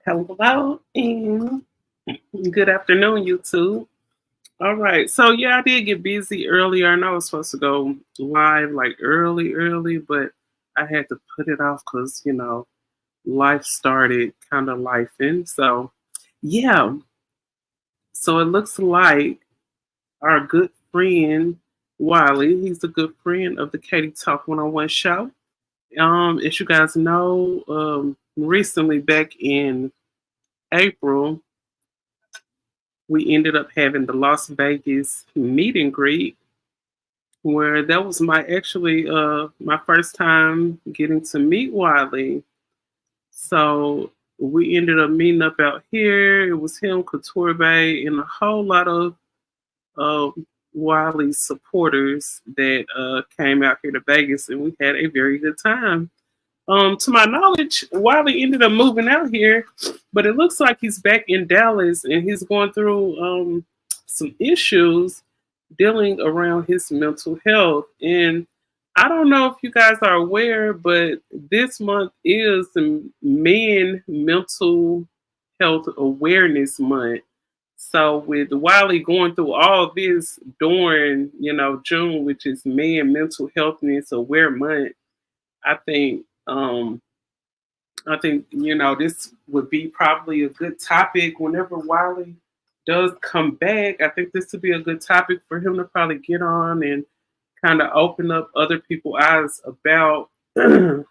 Hello and good afternoon, YouTube. All right, so yeah, I did get busy earlier. I know I was supposed to go live like early, but I had to put it off because life started kind of lifing. So yeah, so it looks like our good friend Wiley. He's a good friend of the Katie Talk 101 show. As you guys know, recently back in April, we ended up having the Las Vegas meet and greet where that was my first time getting to meet Wiley. So we ended up meeting up out here. It was him, Couture Bay, and a whole lot of uh, Wiley's supporters that came out here to Vegas, and we had a very good time. To my knowledge, Wiley ended up moving out here, but it looks like he's back in Dallas and he's going through some issues dealing around his mental health. And I don't know if you guys are aware, but this month is the Men Mental Health Awareness Month. So with Wiley going through all this during, June, which is Men Mental Healthness Aware Month, I think this would be probably a good topic whenever Wiley does come back. I think this would be a good topic for him to probably get on and kind of open up other people's eyes about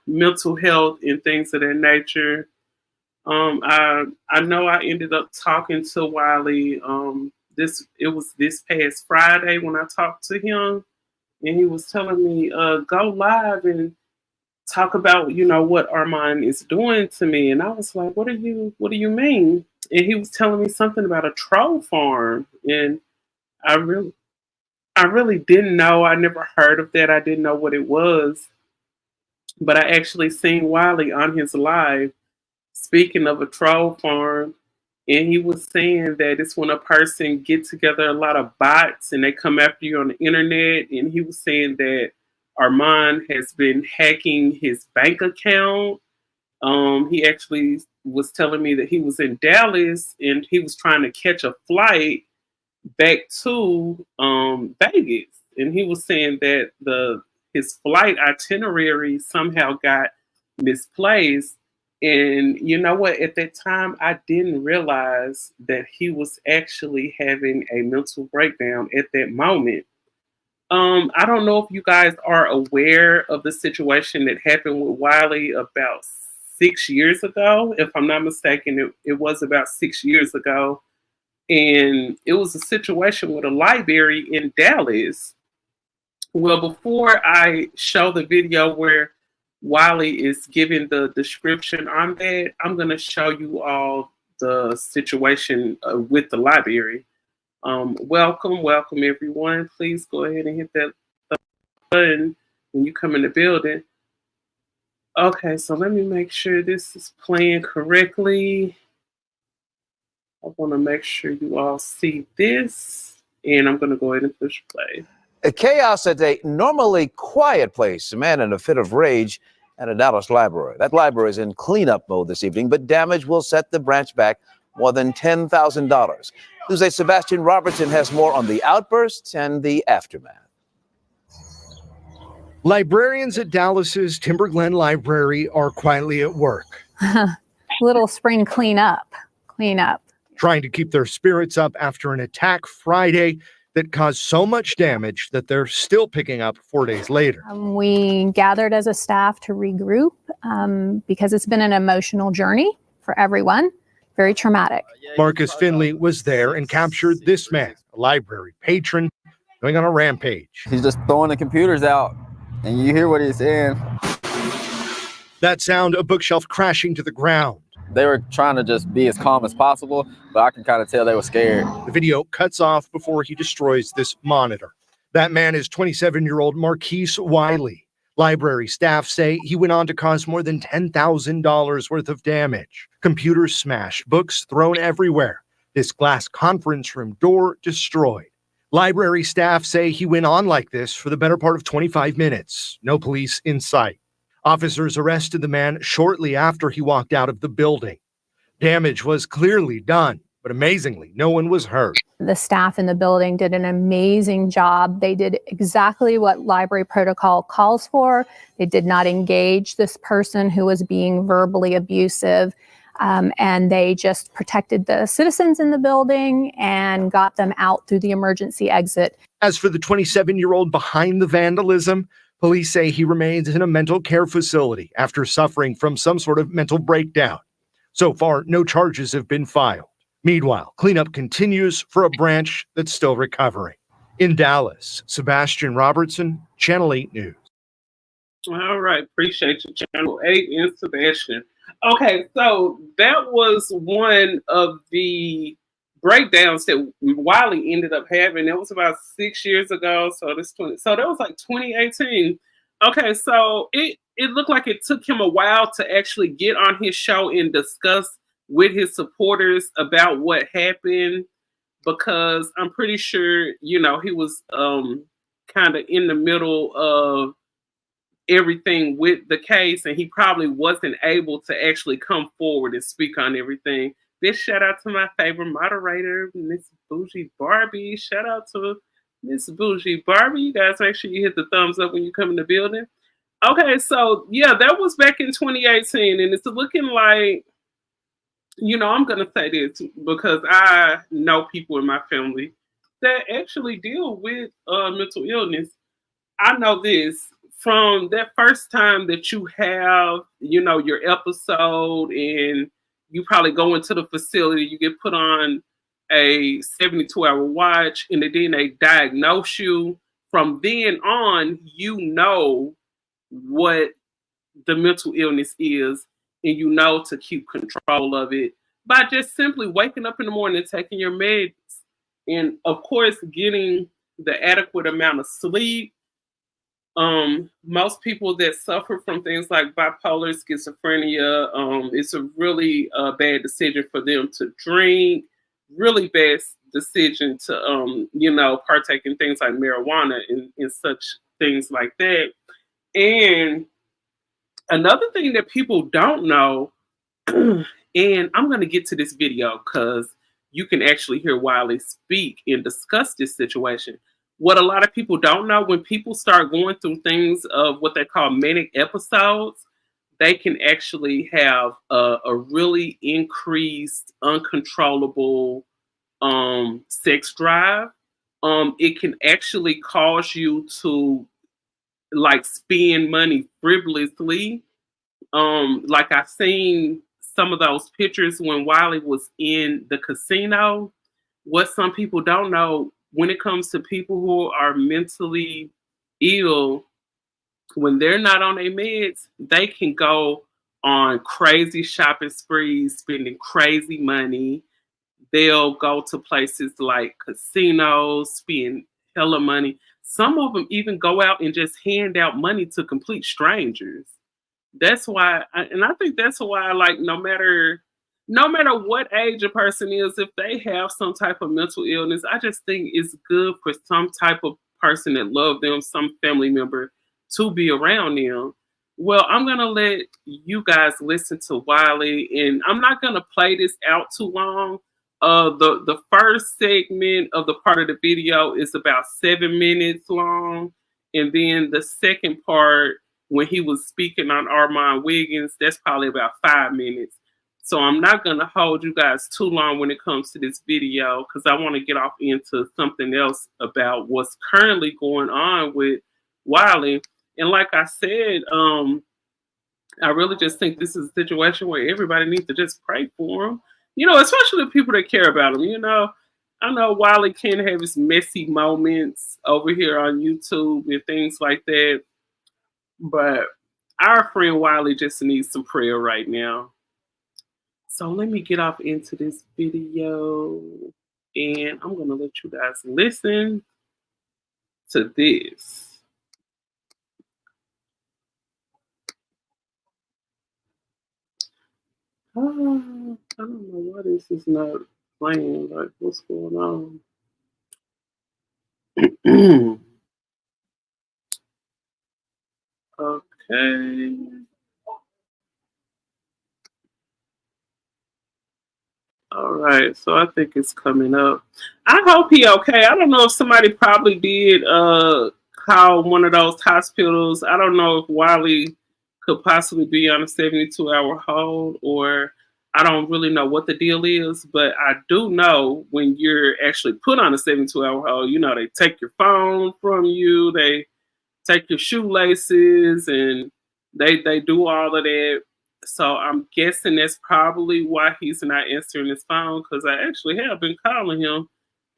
mental health and things of that nature. I know I ended up talking to Wiley. It was this past Friday when I talked to him, and he was telling me go live and talk about what Armand is doing to me. And I was like, what do you mean? And he was telling me something about a troll farm, and i really I really didn't know. I never heard of that. I didn't know what it was, but I actually seen Wiley on his live speaking of a troll farm, and he was saying that it's when a person get together a lot of bots and they come after you on the internet. And he was saying that Armand has been hacking his bank account. He actually was telling me that he was in Dallas and he was trying to catch a flight back to Vegas, and he was saying that the his flight itinerary somehow got misplaced. And you know what? At that time, I didn't realize that he was actually having a mental breakdown at that moment. I don't know if you guys are aware of the situation that happened with Wiley about 6 years ago. If I'm not mistaken, it was about 6 years ago. And it was a situation with a library in Dallas. Well, before I show the video where Wiley is giving the description on that, I'm going to show you all the situation with the library. Welcome everyone. Please go ahead and hit that button when you come in the building. Okay, so let me make sure this is playing correctly. I want to make sure you all see this, and I'm going to go ahead and push play. Chaos at a normally quiet place. A man in a fit of rage at a Dallas library. That library is in cleanup mode this evening, but damage will set the branch back more than $10,000. News's Sebastian Robertson has more on the outburst and the aftermath. Librarians at Dallas's Timber Glen Library are quietly at work. Little spring cleanup. Trying to keep their spirits up after an attack Friday that caused so much damage that they're still picking up 4 days later. We gathered as a staff to regroup because it's been an emotional journey for everyone, very traumatic. Marcus Finley was there and captured this man, a library patron, going on a rampage. He's just throwing the computers out, and you hear what he's saying. That sound, a bookshelf crashing to the ground. They were trying to just be as calm as possible, but I can kind of tell they were scared. The video cuts off before he destroys this monitor. That man is 27-year-old Marquise Wiley. Library staff say he went on to cause more than $10,000 worth of damage. Computers smashed, books thrown everywhere. This glass conference room door destroyed. Library staff say he went on like this for the better part of 25 minutes. No police in sight. Officers arrested the man shortly after he walked out of the building. Damage was clearly done, but amazingly, no one was hurt. The staff in the building did an amazing job. They did exactly what library protocol calls for. They did not engage this person who was being verbally abusive. And they just protected the citizens in the building and got them out through the emergency exit. As for the 27-year-old behind the vandalism, police say he remains in a mental care facility after suffering from some sort of mental breakdown. So far, no charges have been filed. Meanwhile, cleanup continues for a branch that's still recovering. In Dallas, Sebastian Robertson, Channel 8 News. All right, appreciate you, Channel 8 and Sebastian. Okay, so that was one of the breakdowns that Wiley ended up having. It was about 6 years ago. So that was like 2018. Okay, so it looked like it took him a while to actually get on his show and discuss with his supporters about what happened, because I'm pretty sure, he was kind of in the middle of everything with the case, and he probably wasn't able to actually come forward and speak on everything. Big shout out to my favorite moderator, Miss Bougie Barbie. Shout out to Miss Bougie Barbie. You guys make sure you hit the thumbs up when you come in the building. Okay, so yeah, that was back in 2018, and it's looking like, I'm going to say this because I know people in my family that actually deal with mental illness. I know this from that first time that you have, your episode, and you probably go into the facility, you get put on a 72-hour watch, and then they diagnose you. From then on, you know what the mental illness is, and you know to keep control of it by just simply waking up in the morning and taking your meds, and of course getting the adequate amount of sleep. Most people that suffer from things like bipolar, schizophrenia, it's a really bad decision for them to drink, really bad decision to partake in things like marijuana and such things like that. And another thing that people don't know, and I'm going to get to this video because you can actually hear Wiley speak and discuss this situation. What a lot of people don't know, when people start going through things of what they call manic episodes, they can actually have a really increased, uncontrollable sex drive. It can actually cause you to spend money frivolously. Like I've seen some of those pictures when Wiley was in the casino. What some people don't know, when it comes to people who are mentally ill, when they're not on their meds, they can go on crazy shopping sprees, spending crazy money. They'll go to places like casinos, spend hella money. Some of them even go out and just hand out money to complete strangers. That's why, and I think that's why, no matter what age a person is, if they have some type of mental illness, I just think it's good for some type of person that love them, some family member, to be around them. Well, I'm going to let you guys listen to Wiley, and I'm not going to play this out too long. The first segment of the part of the video is about 7 minutes long, and then the second part, when he was speaking on Armand Wiggins, that's probably about 5 minutes. So I'm not going to hold you guys too long when it comes to this video, because I want to get off into something else about what's currently going on with Wiley. And like I said, I really just think this is a situation where everybody needs to just pray for him. Especially the people that care about him. I know Wiley can have his messy moments over here on YouTube and things like that. But our friend Wiley just needs some prayer right now. So let me get off into this video, and I'm going to let you guys listen to this. I don't know why this is not playing. Like, what's going on? Okay. right, so I think it's coming up. I hope he okay. I don't know if somebody probably did call one of those hospitals. I don't know if Wiley could possibly be on a 72-hour hold, or I don't really know what the deal is, but I do know when you're actually put on a 72-hour hold, you know, they take your phone from you, they take your shoelaces, and they do all of that. So I'm guessing that's probably why he's not answering his phone, because I actually have been calling him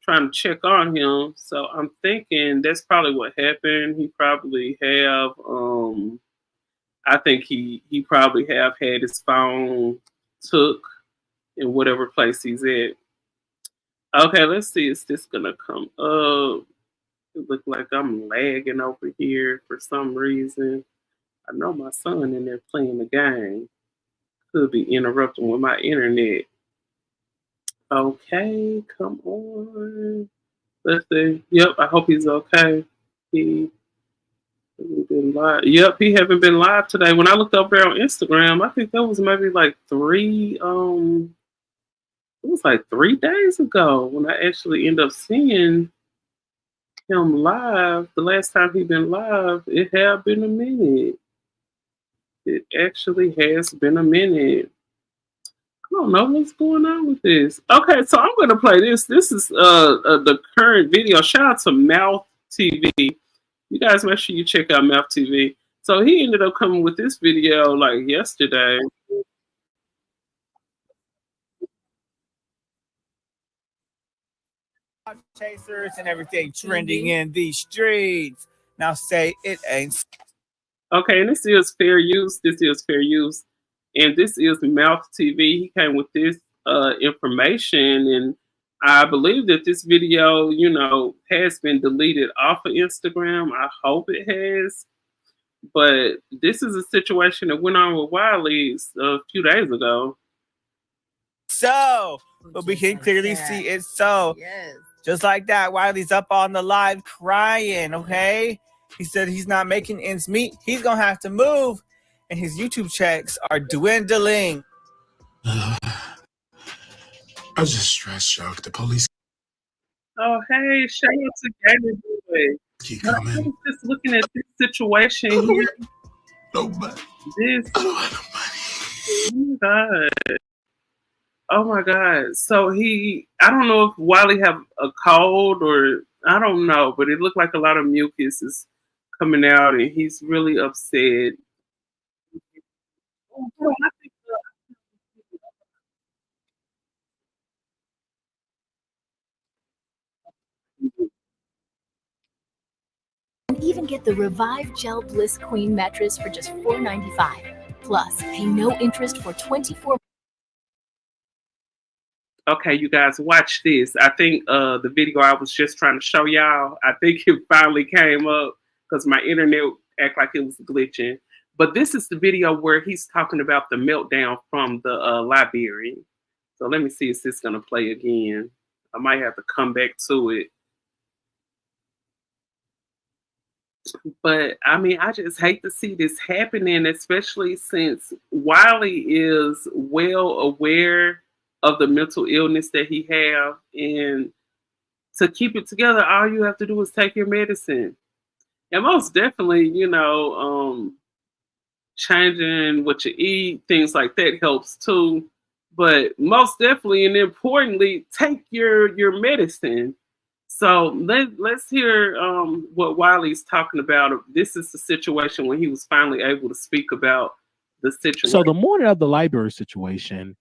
trying to check on him. So I'm thinking that's probably what happened. He probably have I think he probably have had his phone took in whatever place he's at. Okay, let's see. Is this gonna come up? It look like I'm lagging over here for some reason. I know my son in there playing the game. Could be interrupting with my internet. Okay, come on. Let's see. Yep, I hope he's okay. He hasn't been live. Yep, he haven't been live today. When I looked up there on Instagram, I think that was maybe like it was like 3 days ago when I actually ended up seeing him live. The last time he been live, it had been a minute. It actually has been a minute. I don't know what's going on with this. Okay, so I'm gonna play this. This is the current video. Shout out to Mouth TV. You guys make sure you check out Mouth TV. So he ended up coming with this video like yesterday. Chasers and everything trending in these streets. Now say it ain't. Okay, and this is fair use. This is fair use, and this is Mouth TV. He came with this information, and I believe that this video, you know, has been deleted off of Instagram. I hope it has, but this is a situation that went on with Wiley a few days ago. So, but we can clearly see it. So, Yes. just like that, Wiley's up on the live crying. Okay, he said he's not making ends meet. He's gonna have to move, and his YouTube checks are dwindling. I was just stressed, Chuck. The police Oh, hey, shout out to Gator Boy. keep Now, I coming. was just looking at this situation here. Nobody. This, I don't have no money. oh my God. Oh my God. So I don't know if Wiley have a cold or I don't know, but it looked like a lot of mucus is coming out and he's really upset. Oh, bro, I think, And even get the Revive Gel Bliss Queen mattress for just $4.95. Plus, pay no interest for 24. okay, you guys watch this. I think the video I was just trying to show y'all, I think it finally came up because my internet act like it was glitching. But this is the video where he's talking about the meltdown from the library. So let me see if this is gonna play again. I might have to come back to it. But I mean, I just hate to see this happening, especially since Wiley is well aware of the mental illness that he have, and to keep it together, all you have to do is take your medicine. And most definitely, you know, changing what you eat, things like that helps too. But most definitely and importantly, take your medicine. So let's hear what Wiley's talking about. This is the situation when he was finally able to speak about the situation. So the morning of the library situation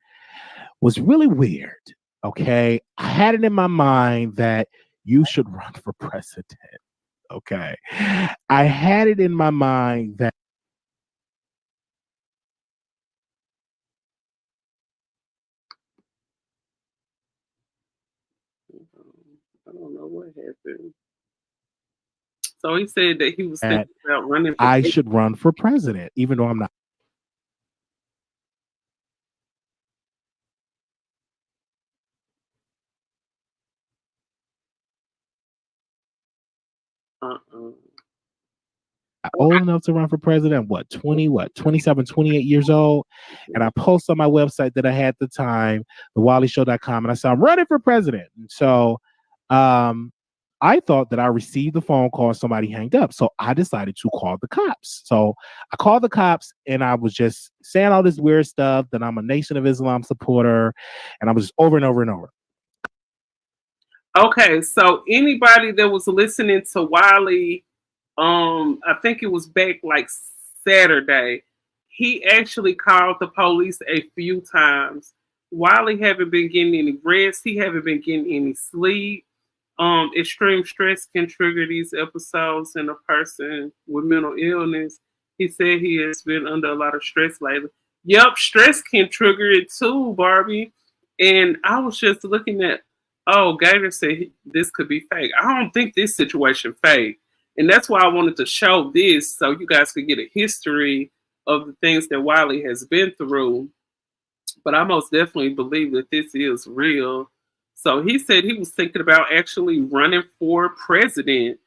was really weird. Okay. I had it in my mind that you should run for president. Okay. I had it in my mind that I don't know what happened. So he said that he was that thinking about running for I should run for president, even though I'm not. uh-uh. old enough to run for president. What, 27, 28 years old. And I posted on my website that I had at the time, thewileyshow.com, and I said, I'm running for president. And so I thought that I received the phone call, somebody hanged up. So I decided to call the cops. So I called the cops and I was just saying all this weird stuff, that I'm a Nation of Islam supporter. And I was just over and over and over. Okay, so anybody that was listening to Wiley, I think it was back like Saturday, he actually called the police a few times. Wiley haven't been getting any rest. He haven't been getting any sleep. Extreme stress can trigger these episodes in a person with mental illness. He said he has been under a lot of stress lately. Yep, stress can trigger it too, Barbie. And I was just looking at, Gator said this could be fake. I don't think this situation fake. And that's why I wanted to show this so you guys could get a history of the things that Wiley has been through. But I most definitely believe that this is real. So he said he was thinking about actually running for president.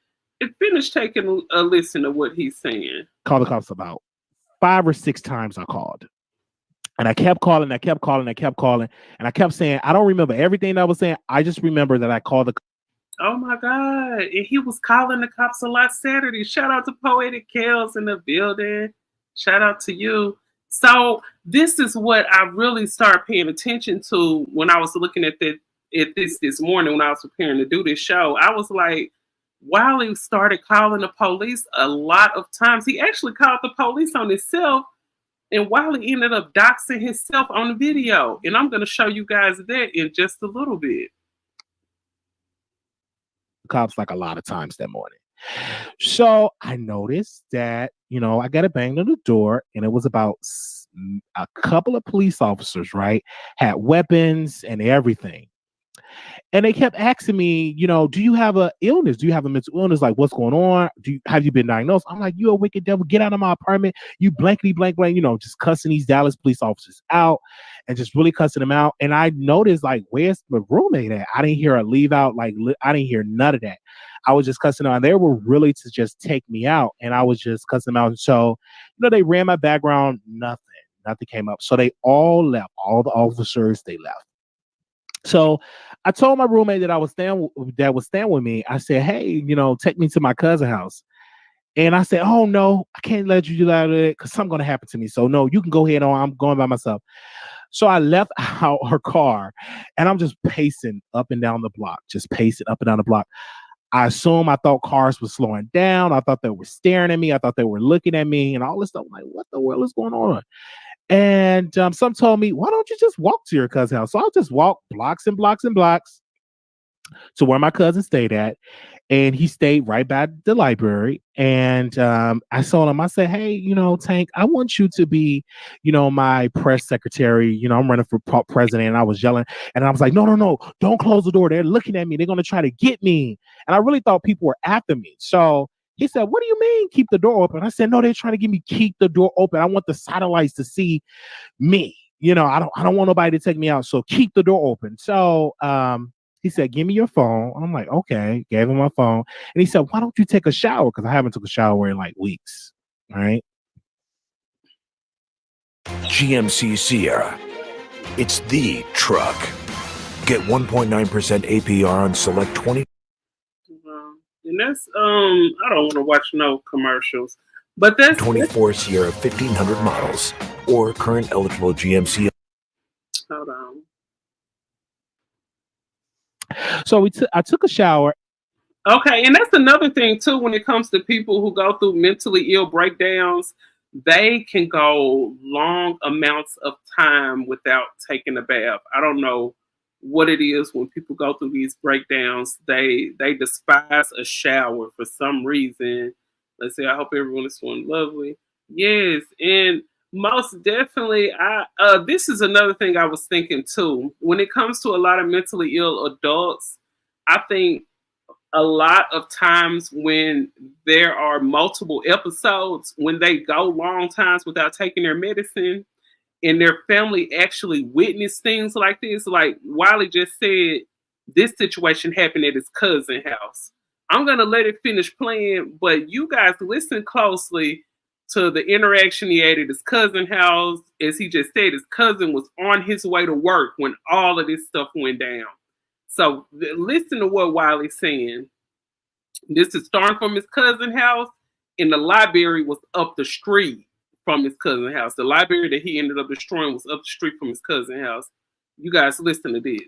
And finish taking a listen to what he's saying. Called the cops about 5 or 6 times I called. And I kept calling, and I kept saying, I don't remember everything that I was saying. I just remember that I called the. Oh my God. And he was calling the cops a lot Saturday. Shout out to Poetic Kels in the building. Shout out to you. So this is what I really started paying attention to when I was looking at this morning when I was preparing to do this show. I was like, Wiley started calling the police a lot of times. He actually called the police on himself. And Wiley ended up doxing himself on the video. And I'm going to show you guys that in just a little bit. Cops like a lot of times that morning. So I noticed that, I got a bang on the door, and it was about a couple of police officers, right? Had weapons and everything. And they kept asking me, do you have an illness? Do you have a mental illness? Like, what's going on? Have you been diagnosed? I'm like, you a wicked devil. Get out of my apartment. You blankety blank, just cussing these Dallas police officers out and just really cussing them out. And I noticed, like, where's my roommate at? I didn't hear her leave out. Like, I didn't hear none of that. I was just cussing them out. They were really to just take me out. And I was just cussing them out. So, they ran my background. Nothing came up. So they all left. All the officers, they left. So I told my roommate that was staying with me. I said, hey, take me to my cousin's house. And I said, oh, no, I can't let you do that because something's going to happen to me. So, no, you can go ahead on. I'm going by myself. So I left out her car, and I'm just pacing up and down the block, I thought cars were slowing down. I thought they were staring at me. I thought they were looking at me and all this stuff. I'm like, what the world is going on? And some told me, why don't you just walk to your cousin's house? So I'll just walk blocks and blocks and blocks to where my cousin stayed at. And he stayed right by the library. And I told him, I said, hey, Tank, I want you to be, my press secretary. I'm running for president. And I was yelling. And I was like, no, don't close the door. They're looking at me. They're going to try to get me. And I really thought people were after me. So he said, what do you mean keep the door open? I said, no, they're trying to get me keep the door open. I want the satellites to see me. I don't want nobody to take me out. So keep the door open. So he said, give me your phone. And I'm like, okay. Gave him my phone. And he said, why don't you take a shower? Because I haven't took a shower in like weeks. All right. GMC Sierra. It's the truck. Get 1.9% APR on select 20. And that's I don't want to watch no commercials, but that's 24 Sierra 1500 models or current eligible GMC. Hold on. So I took a shower. Okay, and that's another thing too. When it comes to people who go through mentally ill breakdowns, they can go long amounts of time without taking a bath. I don't know what it is when people go through these breakdowns. They despise a shower for some reason. Let's say, I hope everyone is feeling lovely. Yes, and most definitely, this is another thing I was thinking too. When it comes to a lot of mentally ill adults, I think a lot of times when there are multiple episodes, when they go long times without taking their medicine, and their family actually witness things like this, like Wiley just said, this situation happened at his cousin's house. I'm gonna let it finish playing, but you guys listen closely to the interaction he had at his cousin's house. As he just said, his cousin was on his way to work when all of this stuff went down. So listen to what Wiley's saying. This is starting from his cousin's house, and the library was up the street from his cousin's house. The library that he ended up destroying was up the street from his cousin's house. You guys listen to this.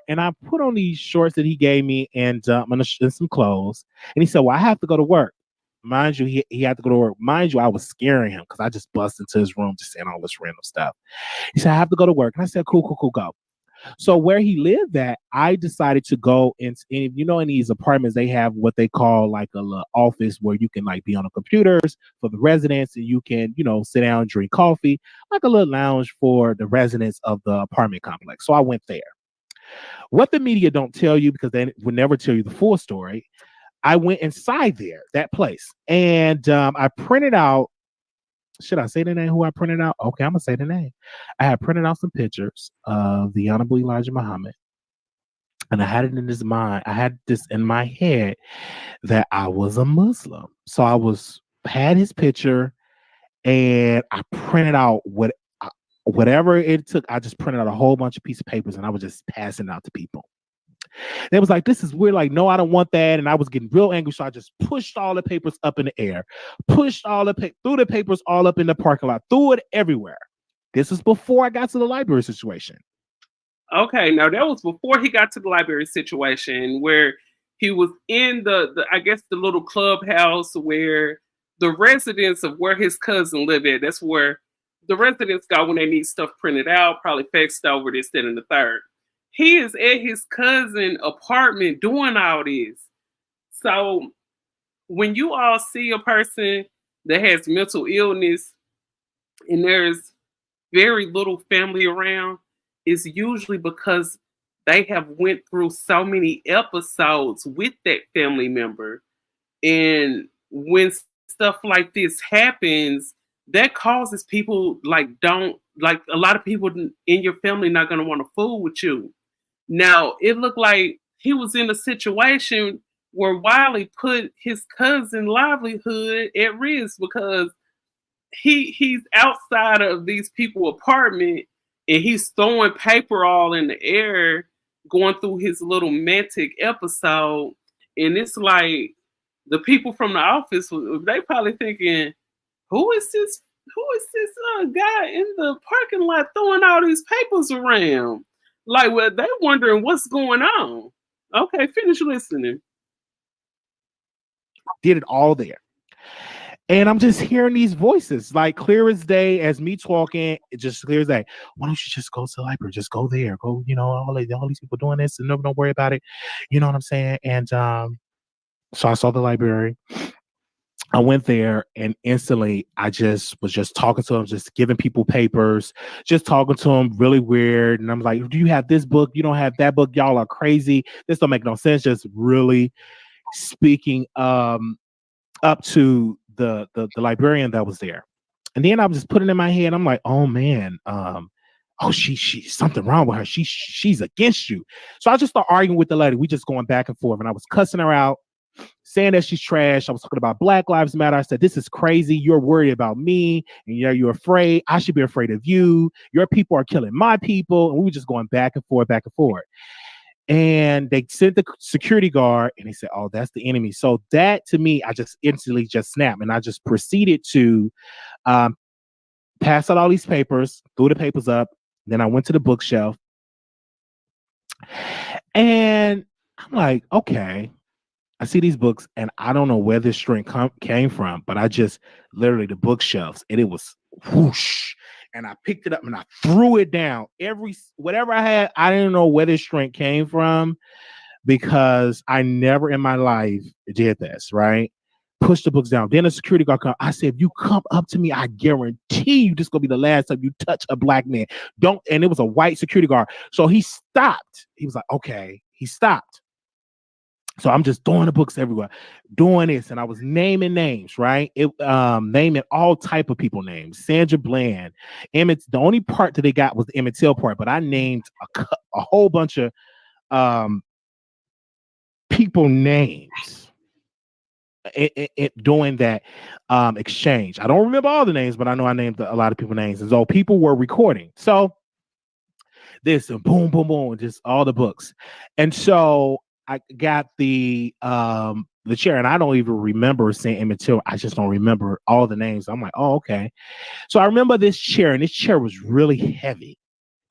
And I put on these shorts that he gave me and some clothes. And he said, well, I have to go to work. Mind you, he had to go to work. Mind you, I was scaring him because I just bust into his room just saying all this random stuff. He said, I have to go to work. And I said, cool, go. So where he lived at, I decided to go in these apartments, they have what they call like a little office where you can like be on the computers for the residents and you can, sit down, drink coffee, like a little lounge for the residents of the apartment complex. So I went there. What the media don't tell you, because they would never tell you the full story, I went inside that place, and I printed out. Should I say the name who I printed out? Okay, I'm going to say the name. I had printed out some pictures of the Honorable Elijah Muhammad, and I had it in his mind. I had this in my head that I was a Muslim. So I had his picture, and I printed out whatever it took. I just printed out a whole bunch of pieces of papers, and I was just passing it out to people. They was like, this is weird. Like, no, I don't want that. And I was getting real angry. So I just pushed all the papers up in the air, threw the papers all up in the parking lot, threw it everywhere. This was before I got to the library situation. Okay, now that was before he got to the library situation where he was in the I guess the little clubhouse where the residents of where his cousin lived at. That's where the residents go when they need stuff printed out, probably faxed over, this, that, and the third. He is at his cousin's apartment doing all this. So when you all see a person that has mental illness and there's very little family around, it's usually because they have went through so many episodes with that family member. And when stuff like this happens, that causes people a lot of people in your family not going to want to fool with you. Now, it looked like he was in a situation where Wiley put his cousin's livelihood at risk because he's outside of these people's apartment and he's throwing paper all in the air, going through his little manic episode. And it's like the people from the office, they probably thinking, who is this guy in the parking lot throwing all these papers around? Like, well, they wondering what's going on. Okay, finish listening. Did it all there. And I'm just hearing these voices, like clear as day, as me talking, it just clear as day. Why don't you just go to the library? Just go there. Go, all these people doing this and don't worry about it. You know what I'm saying? And so I saw the library. I went there and instantly I was just talking to them, just giving people papers, just talking to them really weird. And I'm like, do you have this book? You don't have that book. Y'all are crazy. This don't make no sense. Just really speaking up to the librarian that was there. And then I was just putting in my head, I'm like, oh man, she something wrong with her. She's against you. So I just started arguing with the lady. We just going back and forth. And I was cussing her out, saying that she's trash. I was talking about Black Lives Matter. I said, this is crazy. You're worried about me and you're afraid. I should be afraid of you. Your people are killing my people. And we were just going back and forth. And they sent the security guard and they said, oh, that's the enemy. So that to me, I just instantly just snapped. And I just proceeded to pass out all these papers, threw the papers up. Then I went to the bookshelf and I'm like, okay, I see these books and I don't know where this string came from, but I just literally the bookshelves and it was whoosh. And I picked it up and I threw it down. Whatever I had, I didn't know where this string came from because I never in my life did this, right? Push the books down. Then a security guard come. I said, if you come up to me, I guarantee you this is gonna be the last time you touch a black man. Don't. And it was a white security guard. So he stopped. He was like, okay. He stopped. So I'm just throwing the books everywhere, doing this, and I was naming names, right? Naming all type of people names. Sandra Bland, Emmett. The only part that they got was the Emmett Till part, but I named a whole bunch of people names doing that exchange. I don't remember all the names, but I know I named a lot of people names. And so people were recording. So this and boom, boom, boom, just all the books. And so I got the chair, and I don't even remember saying immaterial. I just don't remember all the names. I'm like, oh, okay. So I remember this chair, and this chair was really heavy.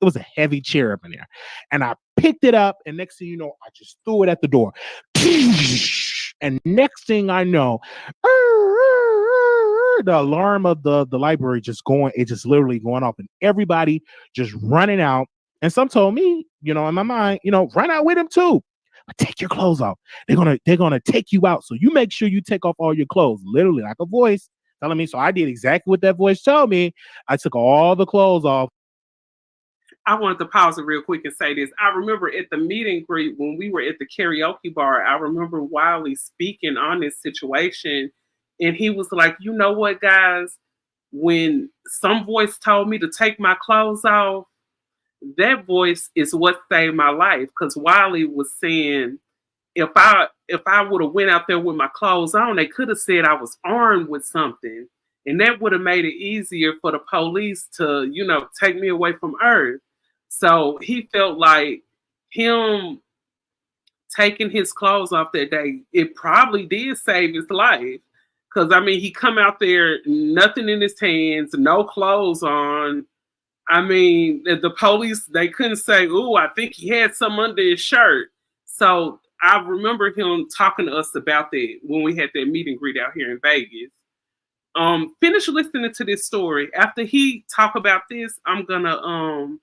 It was a heavy chair up in there. And I picked it up, and next thing you know, I just threw it at the door. And next thing I know, the alarm of the library just literally going off, and everybody just running out. And some told me, in my mind, run out with him too. But take your clothes off. They're gonna take you out. So you make sure you take off all your clothes. Literally like a voice telling me. So I did exactly what that voice told me. I took all the clothes off. I wanted to pause it real quick and say this. I remember at the meet and greet when we were at the karaoke bar, I remember Wiley speaking on this situation. And he was like, you know what, guys? When some voice told me to take my clothes off, that voice is what saved my life. Because Wiley was saying, if I would have went out there with my clothes on, they could have said I was armed with something. And that would have made it easier for the police to, take me away from Earth. So he felt like him taking his clothes off that day, it probably did save his life. Because, he come out there, nothing in his hands, no clothes on. The police, they couldn't say, "Ooh, I think he had some under his shirt." So I remember him talking to us about that when we had that meet and greet out here in Vegas. Finish listening to this story. After he talk about this, I'm gonna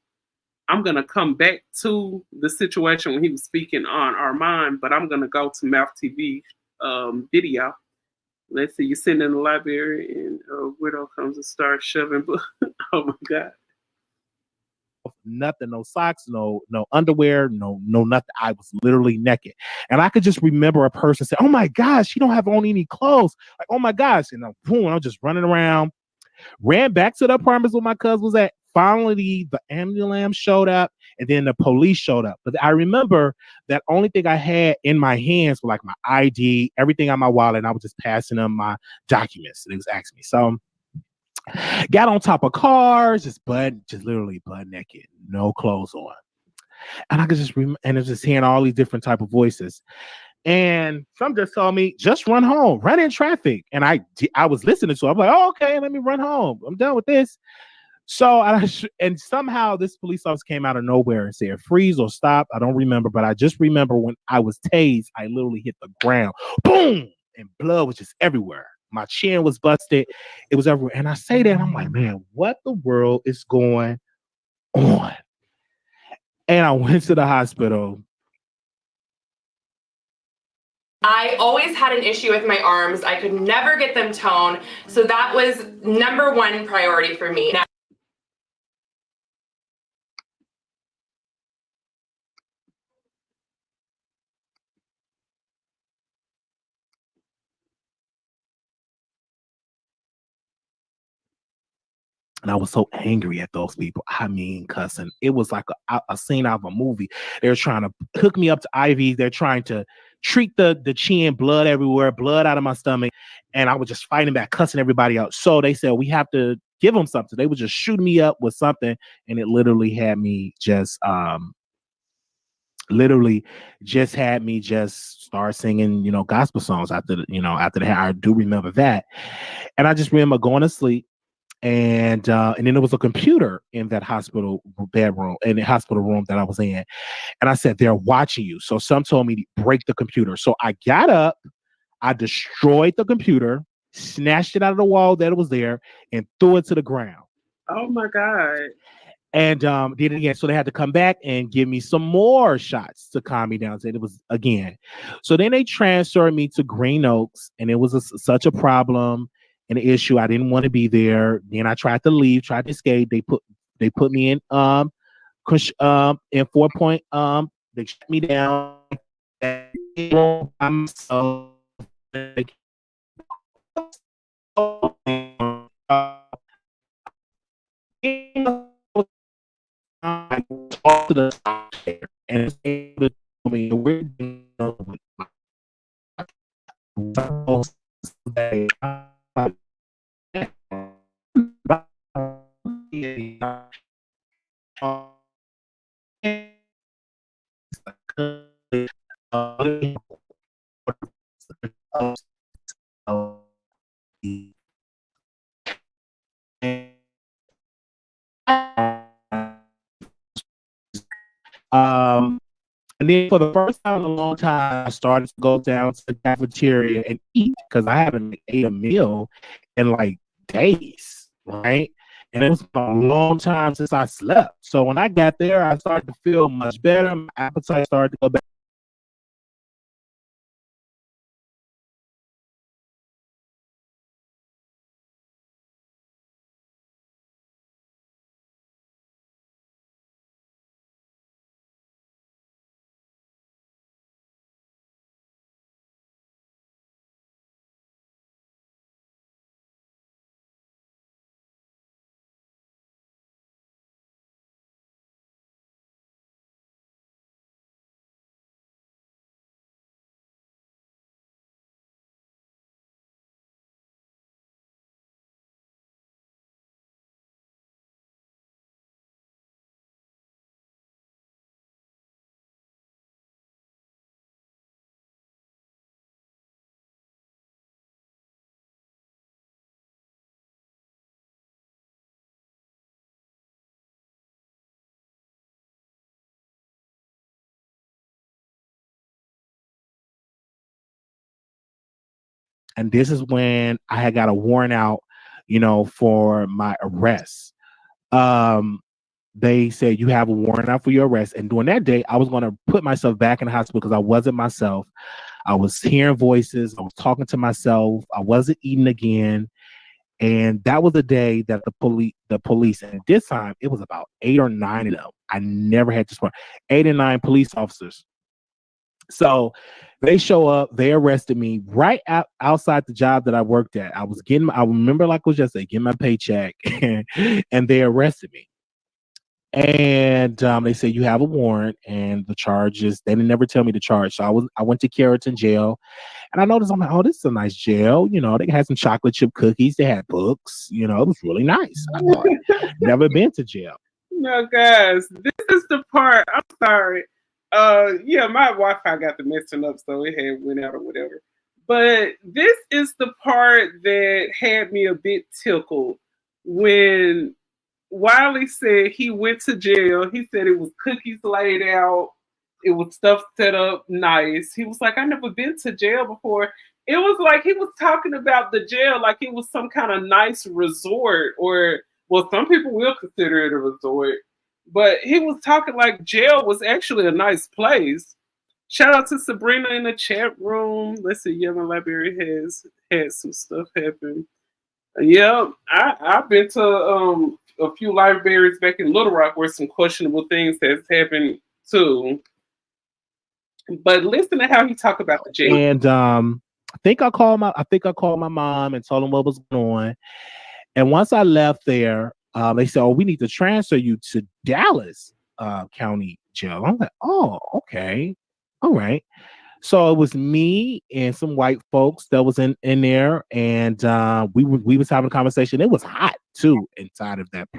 come back to the situation when he was speaking on Armand, but I'm gonna go to Mouth TV video. Let's see, you're sitting in the library and a widow comes and starts shoving. Oh my God. Nothing, no socks, no underwear, no nothing. I was literally naked. And I could just remember a person say, oh my gosh, you don't have on any clothes. Like, oh my gosh. And I'm just running around, ran back to the apartments where my cousin was at. Finally, the ambulance showed up and then the police showed up. But I remember that only thing I had in my hands were like my ID, everything on my wallet, and I was just passing them my documents. And they was asking me. So got on top of cars, just literally butt naked, no clothes on. And I could just and it was just hearing all these different type of voices. And some just told me, just run home, run in traffic. And I was listening to it. I'm like, oh, okay, let me run home. I'm done with this. So, and somehow this police officer came out of nowhere and said, freeze or stop. I don't remember, but I just remember when I was tased, I literally hit the ground. Boom! And blood was just everywhere. My chin was busted. It was everywhere. And I say that, and I'm like, man, what the world is going on? And I went to the hospital. I always had an issue with my arms. I could never get them toned. So that was number one priority for me. And I was so angry at those people. Cussing. It was like a scene out of a movie. They're trying to hook me up to IVs. They're trying to treat the chin, blood everywhere, blood out of my stomach. And I was just fighting back, cussing everybody out. So they said, we have to give them something. They were just shooting me up with something. And it literally had me just start singing, gospel songs after that. I do remember that. And I just remember going to sleep. And then there was a computer in that hospital bedroom, in the hospital room that I was in. And I said, they're watching you. So some told me to break the computer. So I got up, I destroyed the computer, snatched it out of the wall that it was there, and threw it to the ground. Oh my God. And did it again. So they had to come back and give me some more shots to calm me down. So it was again. So then they transferred me to Green Oaks, and it was such a problem. An issue. I didn't want to be there. Then I tried to leave, tried to escape. They put me in 4 Point. They shut me down. I talked to the doctor and And then for the first time in a long time, I started to go down to the cafeteria and eat because I haven't ate a meal in like days, right? And it was a long time since I slept. So when I got there, I started to feel much better. My appetite started to go back. And this is when I had got a warrant out, for my arrest. They said you have a warrant out for your arrest. And during that day, I was going to put myself back in the hospital because I wasn't myself. I was hearing voices. I was talking to myself. I wasn't eating again. And that was the day that the police, and this time it was about 8 or 9 of them. I never had this one. 8 or 9 police officers. So they show up, they arrested me right outside the job that I worked at. I remember like it was yesterday, getting my paycheck, and they arrested me. And they said you have a warrant, and the charges. They didn't never tell me the charge. So I went to Carrollton jail, and I noticed, I'm like, oh, this is a nice jail. They had some chocolate chip cookies. They had books. It was really nice. I thought, never been to jail. No, guys, this is the part. I'm sorry. Yeah, my Wi-Fi got the messing up, so it had went out or whatever. But this is the part that had me a bit tickled when Wiley said he went to jail. He said it was cookies laid out. It was stuff set up nice. He was like, I never been to jail before. It was like he was talking about the jail like it was some kind of nice resort, or, well, some people will consider it a resort. But he was talking like jail was actually a nice place. Shout out to Sabrina in the chat room. Let's see, Yellow Library has had some stuff happen. Yeah, I've been to a few libraries back in Little Rock where some questionable things has happened too. But listen to how he talked about the jail. And I think I called my mom and told them what was going on. And once I left there, they said, "Oh, we need to transfer you to Dallas County Jail." I'm like, "Oh, okay, all right." So it was me and some white folks that was in there, and we was having a conversation. It was hot too inside of that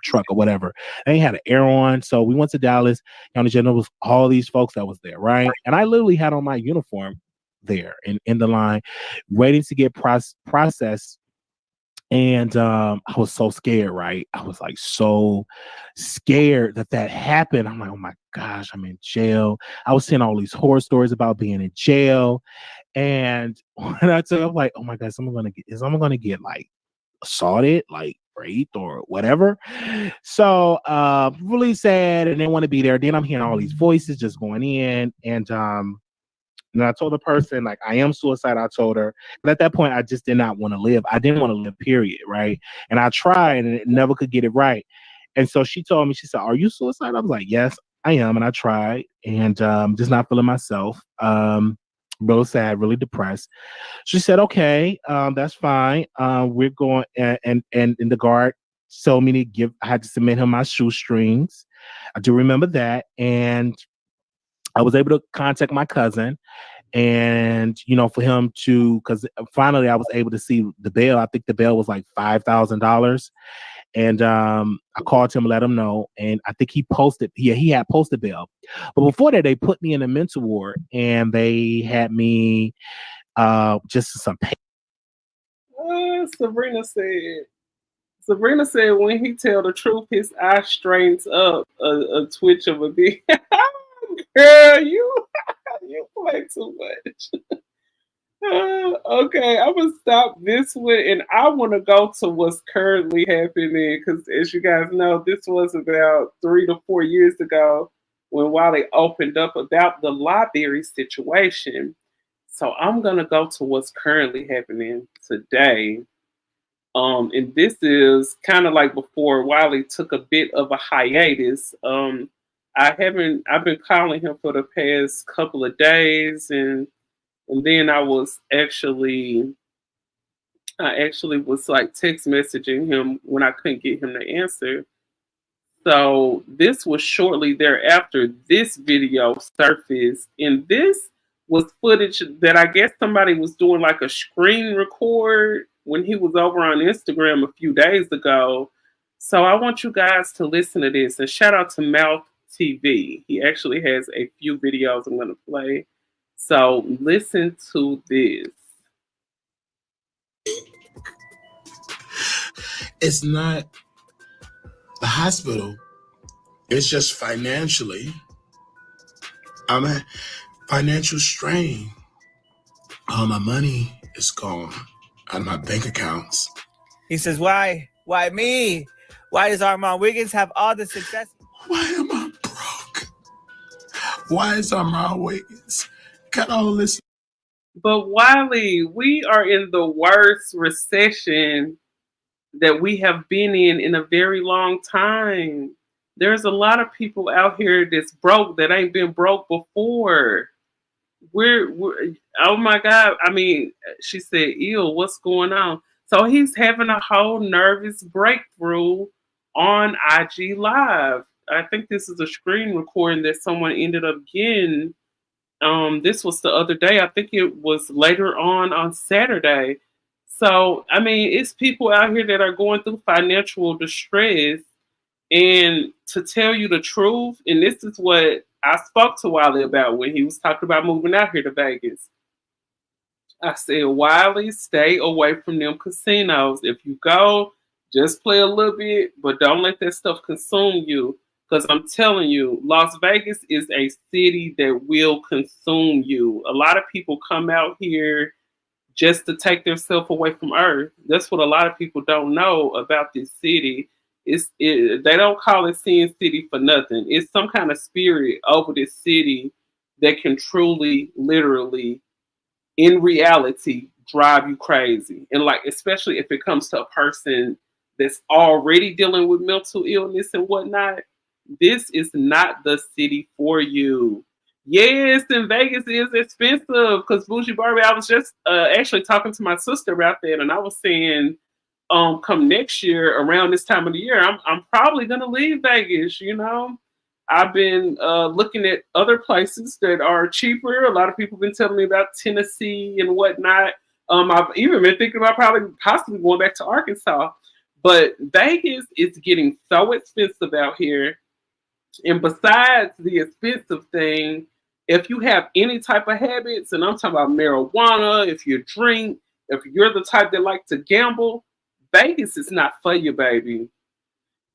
truck or whatever. They had an air on, so we went to Dallas County Jail. There was all these folks that was there, right? And I literally had on my uniform there in the line, waiting to get processed. And I was so scared, right? I was like so scared that happened. I'm like, oh my gosh, I'm in jail. I was seeing all these horror stories about being in jail. And when I took, I'm like, oh my God, someone gonna get like assaulted, like raped or whatever. So really sad, and they want to be there. Then I'm hearing all these voices just going in, and I told the person, like, I am suicidal. I told her. But at that point, I just did not want to live. I didn't want to live, period, right? And I tried, and it never could get it right. And so she told me, she said, "Are you suicidal?" I was like, "Yes, I am." And I tried, and just not feeling myself. Really sad, really depressed. She said, "Okay, that's fine. We're going," and the guard told me I had to submit him my shoestrings. I do remember that. And I was able to contact my cousin, And, for him to, because finally I was able to see the bail. I think the bail was like $5,000. And I called him, let him know. And I think he posted, he had posted bail. But before that, they put me in a mental ward and they had me just some pain. Sabrina said when he tell the truth, his eye straightens up a twitch of a bit. Girl, you play too much. Okay, I'm gonna stop this one, and I want to go to what's currently happening because, as you guys know, this was about 3 to 4 years ago when Wiley opened up about the library situation. So I'm gonna go to what's currently happening today. And this is kind of like before Wiley took a bit of a hiatus. I've been calling him for the past couple of days, and then I actually was like text messaging him when I couldn't get him to answer. So this was shortly thereafter this video surfaced, and this was footage that I guess somebody was doing like a screen record when he was over on Instagram a few days ago. So I want you guys to listen to this, and shout out to Mouth TV. He actually has a few videos I'm going to play. So listen to this. It's not the hospital. It's just financially. I'm at financial strain. All my money is gone out of my bank accounts. He says, why me? Why does Armand Wiggins have all the success? Why am I broke? Why is Armand Wiggins got all this? But Wiley, we are in the worst recession that we have been in a very long time. There's a lot of people out here that's broke that ain't been broke before. We're oh my God. I mean, she said, ew, what's going on? So he's having a whole nervous breakthrough on IG Live. I think this is a screen recording that someone ended up getting. This was the other day. I think it was later on Saturday. So, I mean, it's people out here that are going through financial distress. And to tell you the truth, and this is what I spoke to Wiley about when he was talking about moving out here to Vegas. I said, Wiley, stay away from them casinos. If you go, just play a little bit, but don't let that stuff consume you. Because I'm telling you, Las Vegas is a city that will consume you. A lot of people come out here just to take themselves away from Earth. That's what a lot of people don't know about this city. They don't call it Sin City for nothing. It's some kind of spirit over this city that can truly, literally, in reality, drive you crazy. And like, especially if it comes to a person that's already dealing with mental illness and whatnot, this is not the city for you. Yes, and Vegas is expensive because Bougie Barbie, I was just actually talking to my sister about that, and I was saying, come next year around this time of the year, I'm probably gonna leave Vegas. I've been looking at other places that are cheaper. A lot of people have been telling me about Tennessee and whatnot. I've even been thinking about possibly going back to Arkansas, but Vegas is getting so expensive out here. And besides the expensive thing, if you have any type of habits, and I'm talking about marijuana, if you drink, if you're the type that like to gamble, Vegas is not for you, baby.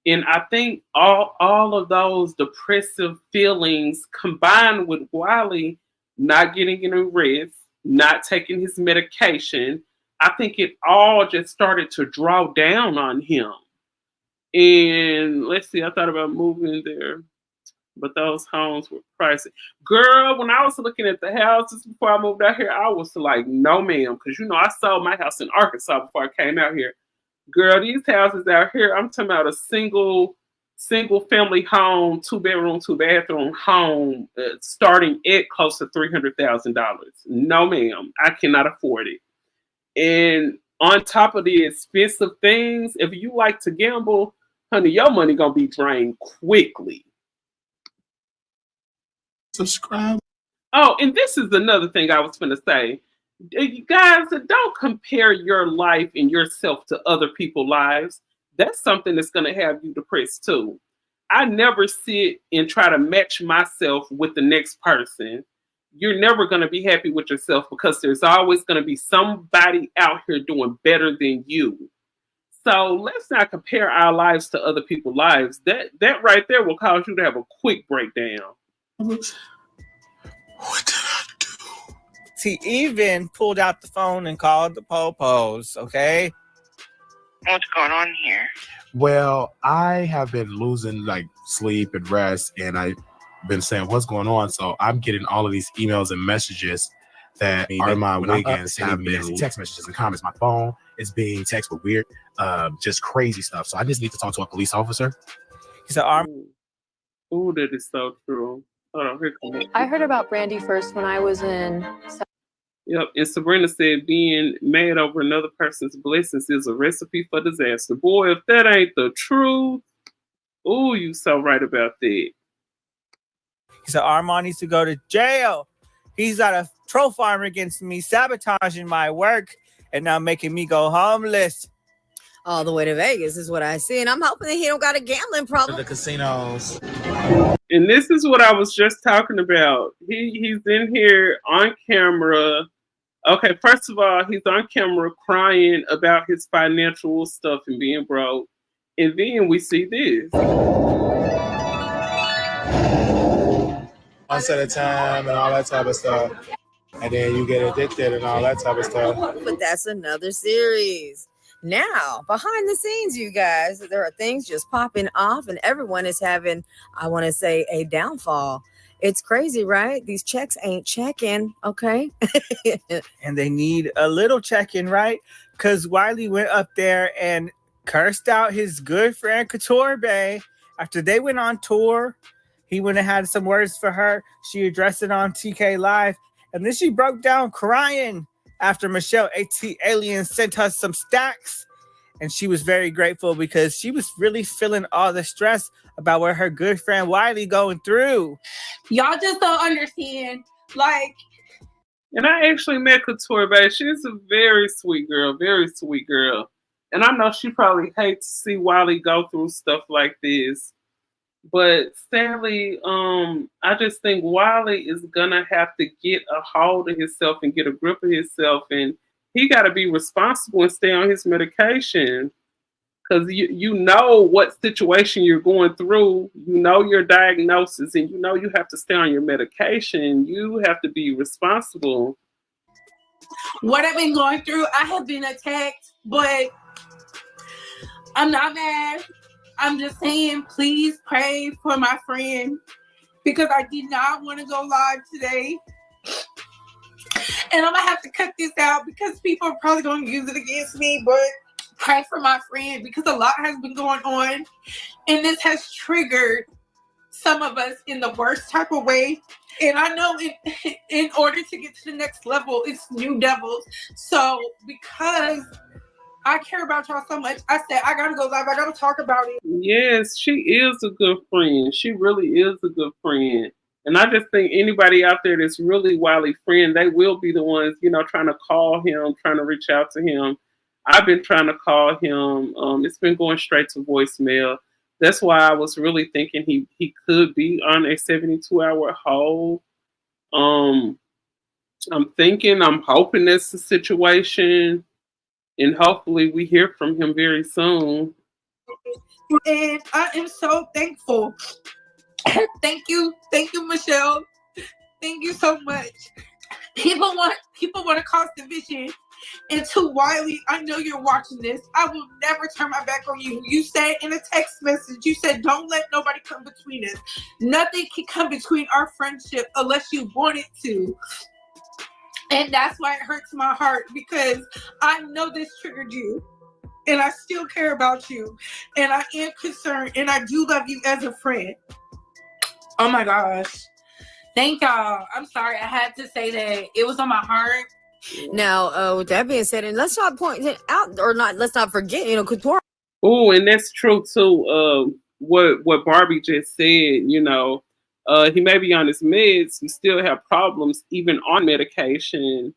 And I think all of those depressive feelings combined with Wiley not getting any rest, not taking his medication, I think it all just started to draw down on him. And let's see, I thought about moving there, but those homes were pricey. Girl, when I was looking at the houses before I moved out here, I was like, no, ma'am, because I sold my house in Arkansas before I came out here. Girl, these houses out here, I'm talking about a single family home, 2-bedroom, 2-bathroom home, starting at close to $300,000. No, ma'am, I cannot afford it. And on top of the expensive things, if you like to gamble, honey, your money gonna be drained quickly. Subscribe. Oh, and this is another thing I was going to say. You guys, don't compare your life and yourself to other people's lives. That's something that's going to have you depressed too. I never sit and try to match myself with the next person. You're never going to be happy with yourself because there's always going to be somebody out here doing better than you. So let's not compare our lives to other people's lives. That right there will cause you to have a quick breakdown. He even pulled out the phone and called the popos, okay? What's going on here? Well, I have been losing like sleep and rest, and I've been saying what's going on. So I'm getting all of these emails and messages that Armand Wiggins have been text messages and comments. My phone is being texted with weird, just crazy stuff. So I just need to talk to a police officer. He said, "Oh, that is so true." Hold on, here comes. I heard about Brandy first when I was in. Yep, and Sabrina said being mad over another person's blessings is a recipe for disaster. Boy, if that ain't the truth, oh, you so right about that. He said Armand needs to go to jail. He's got a troll farm against me, sabotaging my work, and now making me go homeless. All the way to Vegas is what I see, and I'm hoping that he don't got a gambling problem. The casinos. And this is what I was just talking about. He's in here on camera. Okay, first of all, he's on camera crying about his financial stuff and being broke. And then we see this. Once at a time and all that type of stuff. And then you get addicted and all that type of stuff. But that's another series. Now, behind the scenes, you guys, there are things just popping off and everyone is having, I want to say, a downfall. It's crazy, right? These checks ain't checking, okay? And they need a little check-in, right? Because Wiley went up there and cursed out his good friend Couture Bay. After they went on tour, he went and had some words for her. She addressed it on TK Live. And then she broke down crying after Michelle AT Alien sent her some stacks. And she was very grateful because she was really feeling all the stress about what her good friend Wiley going through. Y'all just don't understand. Like, and I actually met Couture Bay. She's a very sweet girl, very sweet girl. And I know she probably hates to see Wiley go through stuff like this. But sadly, I just think Wiley is gonna have to get a hold of himself and get a grip of himself, and he got to be responsible and stay on his medication. Because you know what situation you're going through, you know your diagnosis, and you know you have to stay on your medication. You have to be responsible. What I've been going through, I have been attacked, but I'm not mad. I'm just saying, please pray for my friend because I did not want to go live today. And I'm going to have to cut this out because people are probably going to use it against me, but pray for my friend because a lot has been going on and this has triggered some of us in the worst type of way. And I know in order to get to the next level, it's new devils. So because I care about y'all so much, I said, I got to go live. I got to talk about it. Yes, she is a good friend. She really is a good friend. And I just think anybody out there that's really Wiley's friend, they will be the ones, trying to call him, trying to reach out to him. I've been trying to call him. It's been going straight to voicemail. That's why I was really thinking he could be on a 72-hour hold. I'm hoping that's the situation. And hopefully we hear from him very soon. And I am so thankful. Thank you, Michelle. Thank you so much. People want to cause division. And to Wiley, I know you're watching this. I will never turn my back on you. You said in a text message, you said, don't let nobody come between us. Nothing can come between our friendship unless you want it to. And that's why it hurts my heart because I know this triggered you. And I still care about you. And I am concerned. And I do love you as a friend. Oh my gosh. Thank y'all. I'm sorry. I had to say that. It was on my heart. Now, with that being said, and let's not point it out or not, let's not forget, Couture. Oh, and that's true too. What Barbie just said, He may be on his meds. He still have problems even on medication.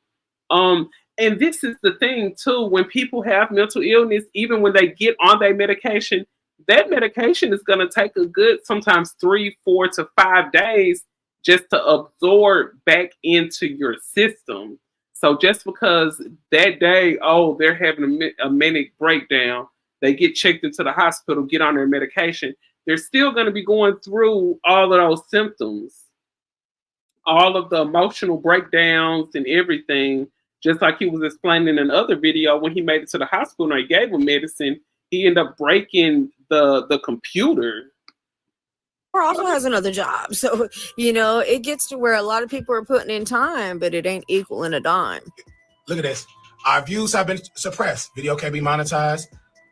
And this is the thing too. When people have mental illness, even when they get on their medication, that medication is going to take a good sometimes 3, 4 to 5 days just to absorb back into your system. So just because that day, oh, they're having a manic breakdown, they get checked into the hospital, get on their medication, they're still going to be going through all of those symptoms, all of the emotional breakdowns and everything. Just like he was explaining in another video, when he made it to the hospital and they gave him medicine, he ended up breaking the computer. Or also has another job. So, it gets to where a lot of people are putting in time, but it ain't equaling a dime. Look at this. Our views have been suppressed. Video can't be monetized.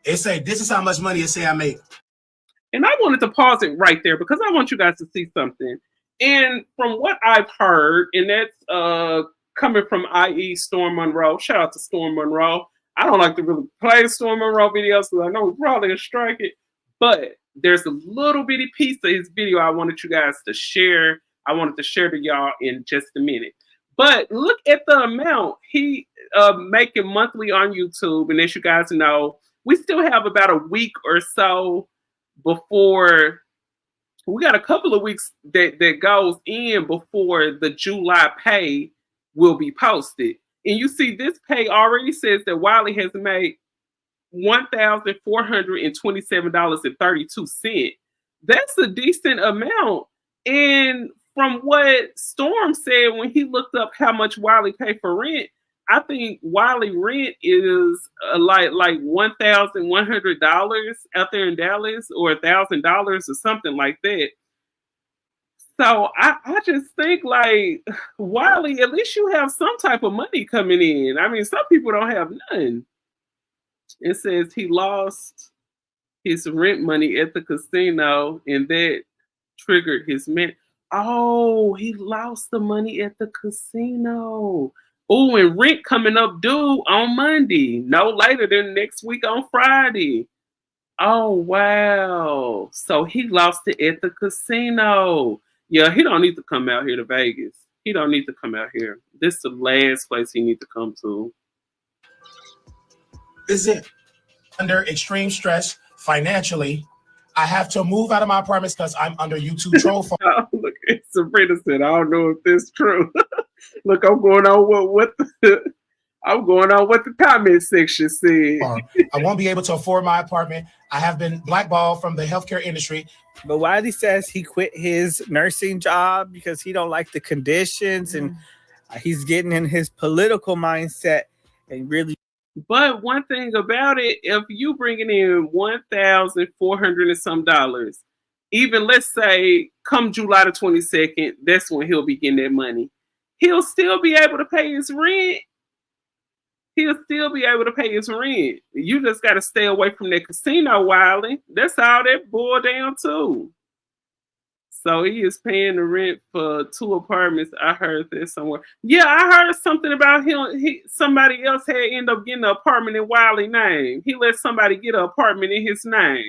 It say this is how much money it say I make. And I wanted to pause it right there because I want you guys to see something. And from what I've heard, and that's coming from IE Storm Monroe. Shout out to Storm Monroe. I don't like to really play Storm Monroe videos because I know we're probably gonna strike it. But there's a little bitty piece of his video I wanted you guys to share. I wanted to share to y'all in just a minute. But look at the amount he making monthly on YouTube. And as you guys know, we still have about a week or so before. We got a couple of weeks that goes in before the July pay will be posted. And you see this pay already says that Wiley has made $1,427.32. That's a decent amount. And from what Storm said when he looked up how much Wiley paid for rent, I think Wiley rent is like $1,100 out there in Dallas, or $1,000 or something like that. So I just think like, Wiley, at least you have some type of money coming in. I mean, some people don't have none. It says he lost his rent money at the casino and that triggered his Oh, he lost the money at the casino. Oh, and rent coming up due on Monday, no later than next week on Friday. Oh, wow. So he lost it at the casino. Yeah, he don't need to come out here to Vegas. He don't need to come out here. This is the last place he needs to come to. This is it. Under extreme stress financially, I have to move out of my apartments because I'm under YouTube troll. Oh, look, Sabrina said, I don't know if this is true. Look, I'm going on what the comment section said. I won't be able to afford my apartment. I have been blackballed from the healthcare industry. But Wiley says he quit his nursing job because he don't like the conditions, and he's getting in his political mindset and really. But one thing about it, if you bringing in $1,400 and some dollars, even let's say come July the 22nd, that's when he'll be getting that money. He'll still be able to pay his rent. He'll still be able to pay his rent. You just got to stay away from that casino, Wiley. That's all that boiled down to. So he is paying the rent for 2 apartments. I heard this somewhere. Yeah, I heard something about him. Somebody else had ended up getting an apartment in Wiley's name. He let somebody get an apartment in his name.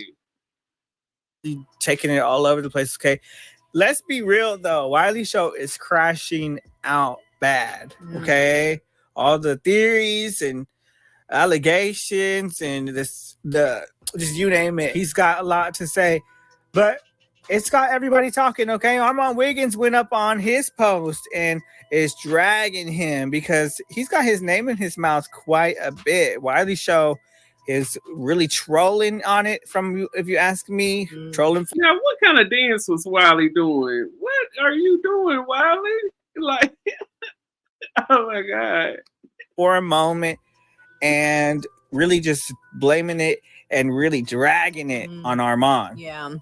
Taking it all over the place. Okay, let's be real though. Wiley show is crashing out bad. Okay, all the theories and allegations and just you name it. He's got a lot to say, but it's got everybody talking. Okay, Armand Wiggins went up on his post and is dragging him because he's got his name in his mouth quite a bit. Wiley show is really trolling on it, from if you ask me. Trolling. Now, what kind of dance was Wiley doing? What are you doing, Wiley? Like, oh my God. For a moment, and really just blaming it and really dragging it on Armand. Yeah.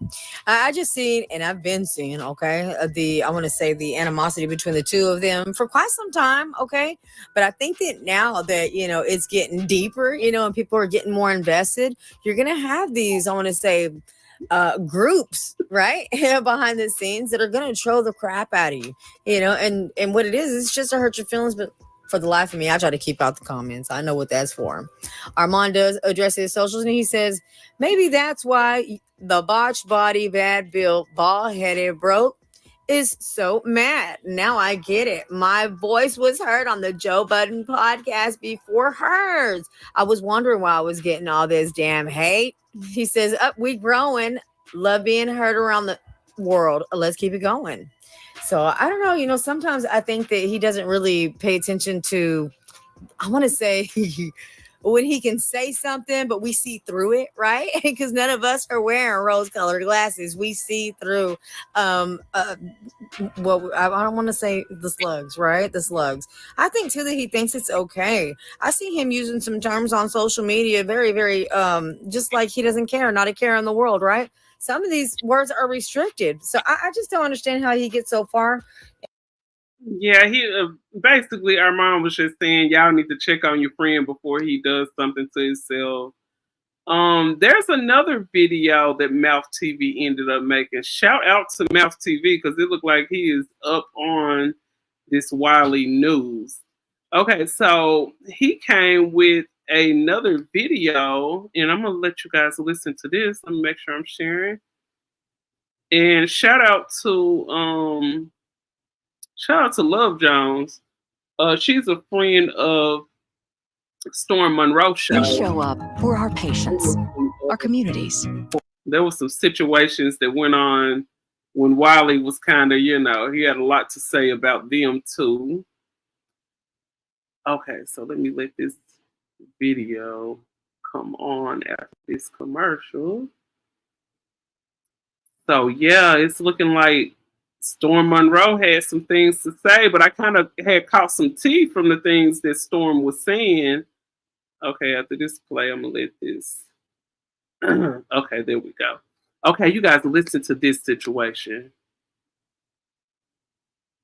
I just seen, and I've been seeing, okay, I want to say the animosity between the two of them for quite some time, okay? But I think that now that, it's getting deeper, and people are getting more invested, you're going to have these, I want to say, groups, right? Behind the scenes that are going to troll the crap out of you, and what it is, it's just to hurt your feelings, but for the life of me, I try to keep out the comments. I know what that's for. Armand does address his socials, and he says, maybe that's why the botched body, bad built, bald-headed, broke, is so mad. Now I get it. My voice was heard on the Joe Budden podcast before hers. I was wondering why I was getting all this damn hate. He says, up, we growing. Love being heard around the world. Let's keep it going. So I don't know. You know, sometimes I think that he doesn't really pay attention to, I want to say, when he can say something, but we see through it, right? Because none of us are wearing rose-colored glasses. We see through, well, I don't want to say the slugs, right? The slugs. I think too that he thinks it's okay. I see him using some terms on social media, very, very, just like he doesn't care, not a care in the world, right? Some of these words are restricted, so I just don't understand how he gets so far. Yeah, he basically our mom was just saying y'all need to check on your friend before he does something to himself. There's another video that Mouth TV ended up making. Shout out to Mouth TV because it looked like he is up on this Wiley news. Okay, so he came with another video, and I'm gonna let you guys listen to this. Let me make sure I'm sharing. And shout out to Love Jones. She's a friend of Storm Monroe show. We show up for our patients, our communities. There were some situations that went on when Wiley was kind of, you know, he had a lot to say about them too. Okay, so let me let this video come on after this commercial. So yeah, it's looking like Storm Monroe had some things to say, but I kind of had caught some tea from the things that Storm was saying. Okay, after this play, I'm gonna let this. Okay, there we go. Okay, you guys listen to this situation.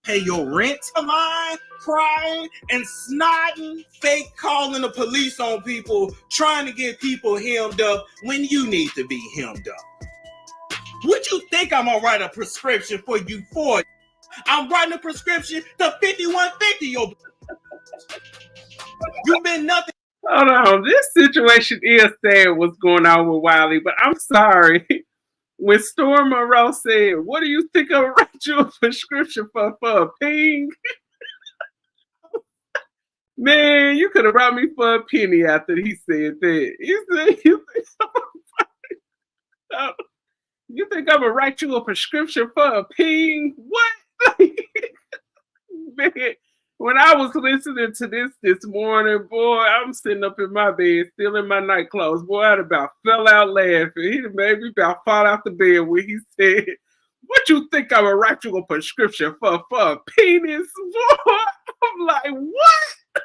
Pay your rent, lying, crying, and snotting, fake calling the police on people, trying to get people hemmed up when you need to be hemmed up. What you think I'm gonna write a prescription for you for? I'm writing a prescription to 5150. You've been nothing. Hold on, this situation is sad what's going on with Wiley, but I'm sorry. When Storm Monroe said, what do you think I'm gonna write you a prescription for a ping? Man, you could have brought me for a penny after he said that. You think I'm gonna write you a prescription for a ping? What? Man, when I was listening to this morning, boy, I'm sitting up in my bed, still in my night clothes. Boy, I'd about fell out laughing. He made me about fall out the bed when he said, what you think I'm gonna write you a prescription for a penis? Boy, I'm like, what?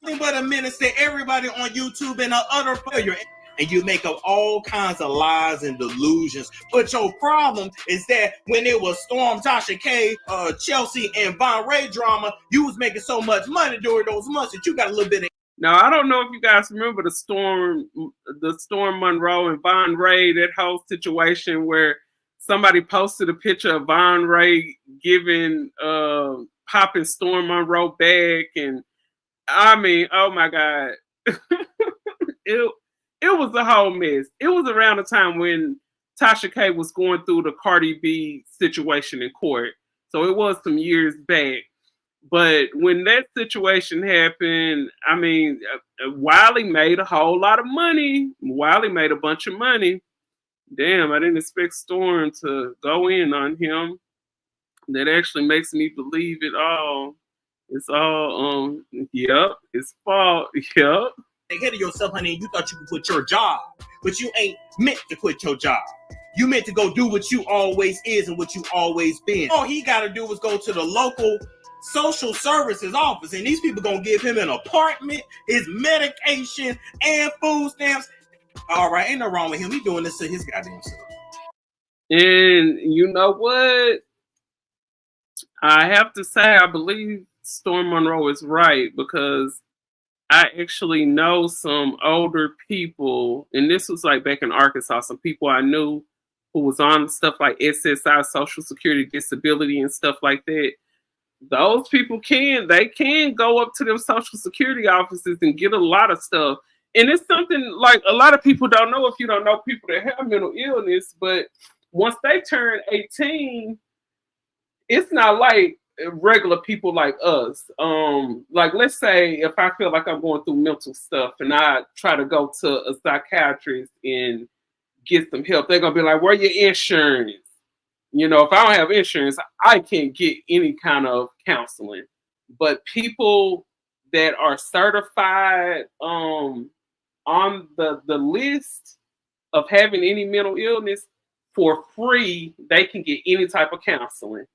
Nothing but a menace to everybody on YouTube and an utter failure. And you make up all kinds of lies and delusions. But your problem is that when it was Storm, Tasha K, Chelsea, and Von Ray drama, you was making so much money during those months that you got a little bit of... Now, I don't know if you guys remember the Storm Monroe and Von Ray, that whole situation where somebody posted a picture of Von Ray giving, popping Storm Monroe back. And I mean, oh my God. It was a whole mess. It was around the time when Tasha K was going through the Cardi B situation in court. So it was some years back. But when that situation happened, I mean, Wiley made a whole lot of money. Wiley made a bunch of money. Damn, I didn't expect Storm to go in on him. That actually makes me believe it all. It's all, yep, it's fault, yep. Ahead of yourself, honey, and you thought you could quit your job, but you ain't meant to quit your job. You meant to go do what you always is and what you always been. All he got to do was go to the local social services office, and these people gonna give him an apartment, his medication, and food stamps. All right, ain't no wrong with him. He doing this to his goddamn self. And you know what? I have to say, I believe Storm Monroe is right, because I actually know some older people, and this was like back in Arkansas, some people I knew who was on stuff like SSI, Social Security Disability and stuff like that. Those people can go up to them Social Security offices and get a lot of stuff. And it's something like a lot of people don't know if you don't know people that have mental illness, but once they turn 18, it's not like regular people like us. Like let's say if I feel like I'm going through mental stuff and I try to go to a psychiatrist and get some help, they're gonna be like, "Where your insurance?" You know, if I don't have insurance, I can't get any kind of counseling. But people that are certified on the list of having any mental illness, for free, they can get any type of counseling.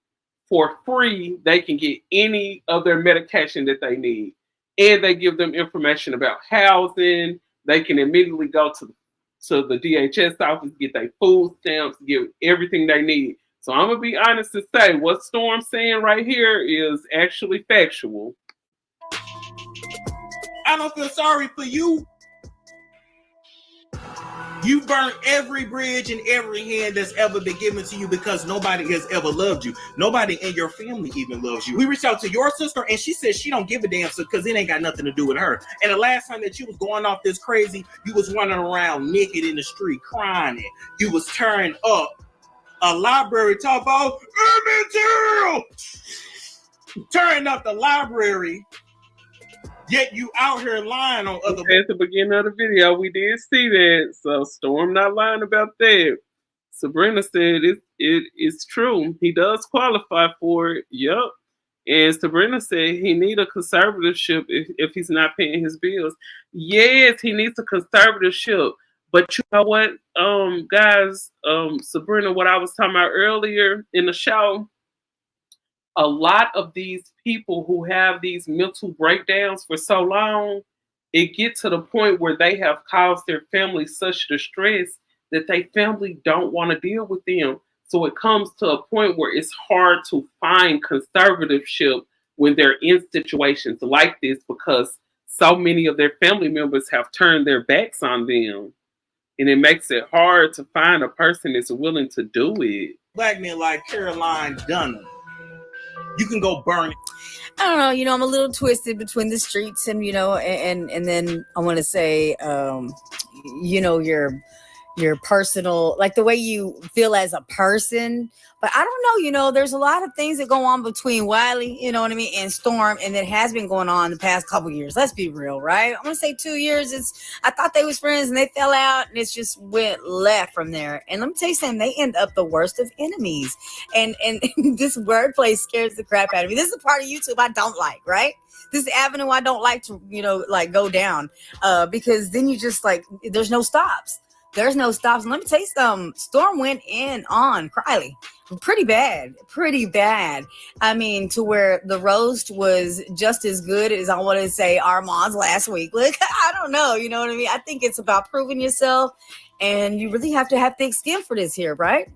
For free, they can get any of their medication that they need. And they give them information about housing. They can immediately go to the DHS office, get their food stamps, get everything they need. So I'm going to be honest to say what Storm's saying right here is actually factual. I don't feel sorry for you. You burnt every bridge and every hand that's ever been given to you because nobody has ever loved you. Nobody in your family even loves you. We reached out to your sister and she said she don't give a damn because it ain't got nothing to do with her. And the last time that you was going off this crazy, you was running around naked in the street crying. You was tearing up a library talk about material. Tearing up the library. Yet you out here lying on other. At the beginning of the video, we did see that. So Storm not lying about that. Sabrina said it's true. He does qualify for it. Yep. And Sabrina said he need a conservatorship if he's not paying his bills. Yes, he needs a conservatorship. But you know what, guys, Sabrina, what I was talking about earlier in the show, a lot of these people who have these mental breakdowns for so long, it gets to the point where they have caused their family such distress that their family don't want to deal with them. So it comes to a point where it's hard to find conservatorship when they're in situations like this because so many of their family members have turned their backs on them. And it makes it hard to find a person that's willing to do it. Black men like Caroline Dunham. You can go burn it. I don't know, I'm a little twisted between the streets and, and then I want to say, your personal, like the way you feel as a person. But I don't know, there's a lot of things that go on between Wiley, and Storm, and it has been going on the past couple years. Let's be real, right? I'm going to say 2 years. I thought they was friends and they fell out and it's just went left from there. And let me tell you something, they end up the worst of enemies. And this wordplay scares the crap out of me. This is a part of YouTube I don't like, right? This avenue I don't like to, go down because then you just there's no stops. There's no stops. And let me tell you something. Storm went in on Wiley. Pretty bad. I mean, to where the roast was just as good as I want to say Armand's last week. Look, I don't know. You know what I mean? I think it's about proving yourself. And you really have to have thick skin for this here, right?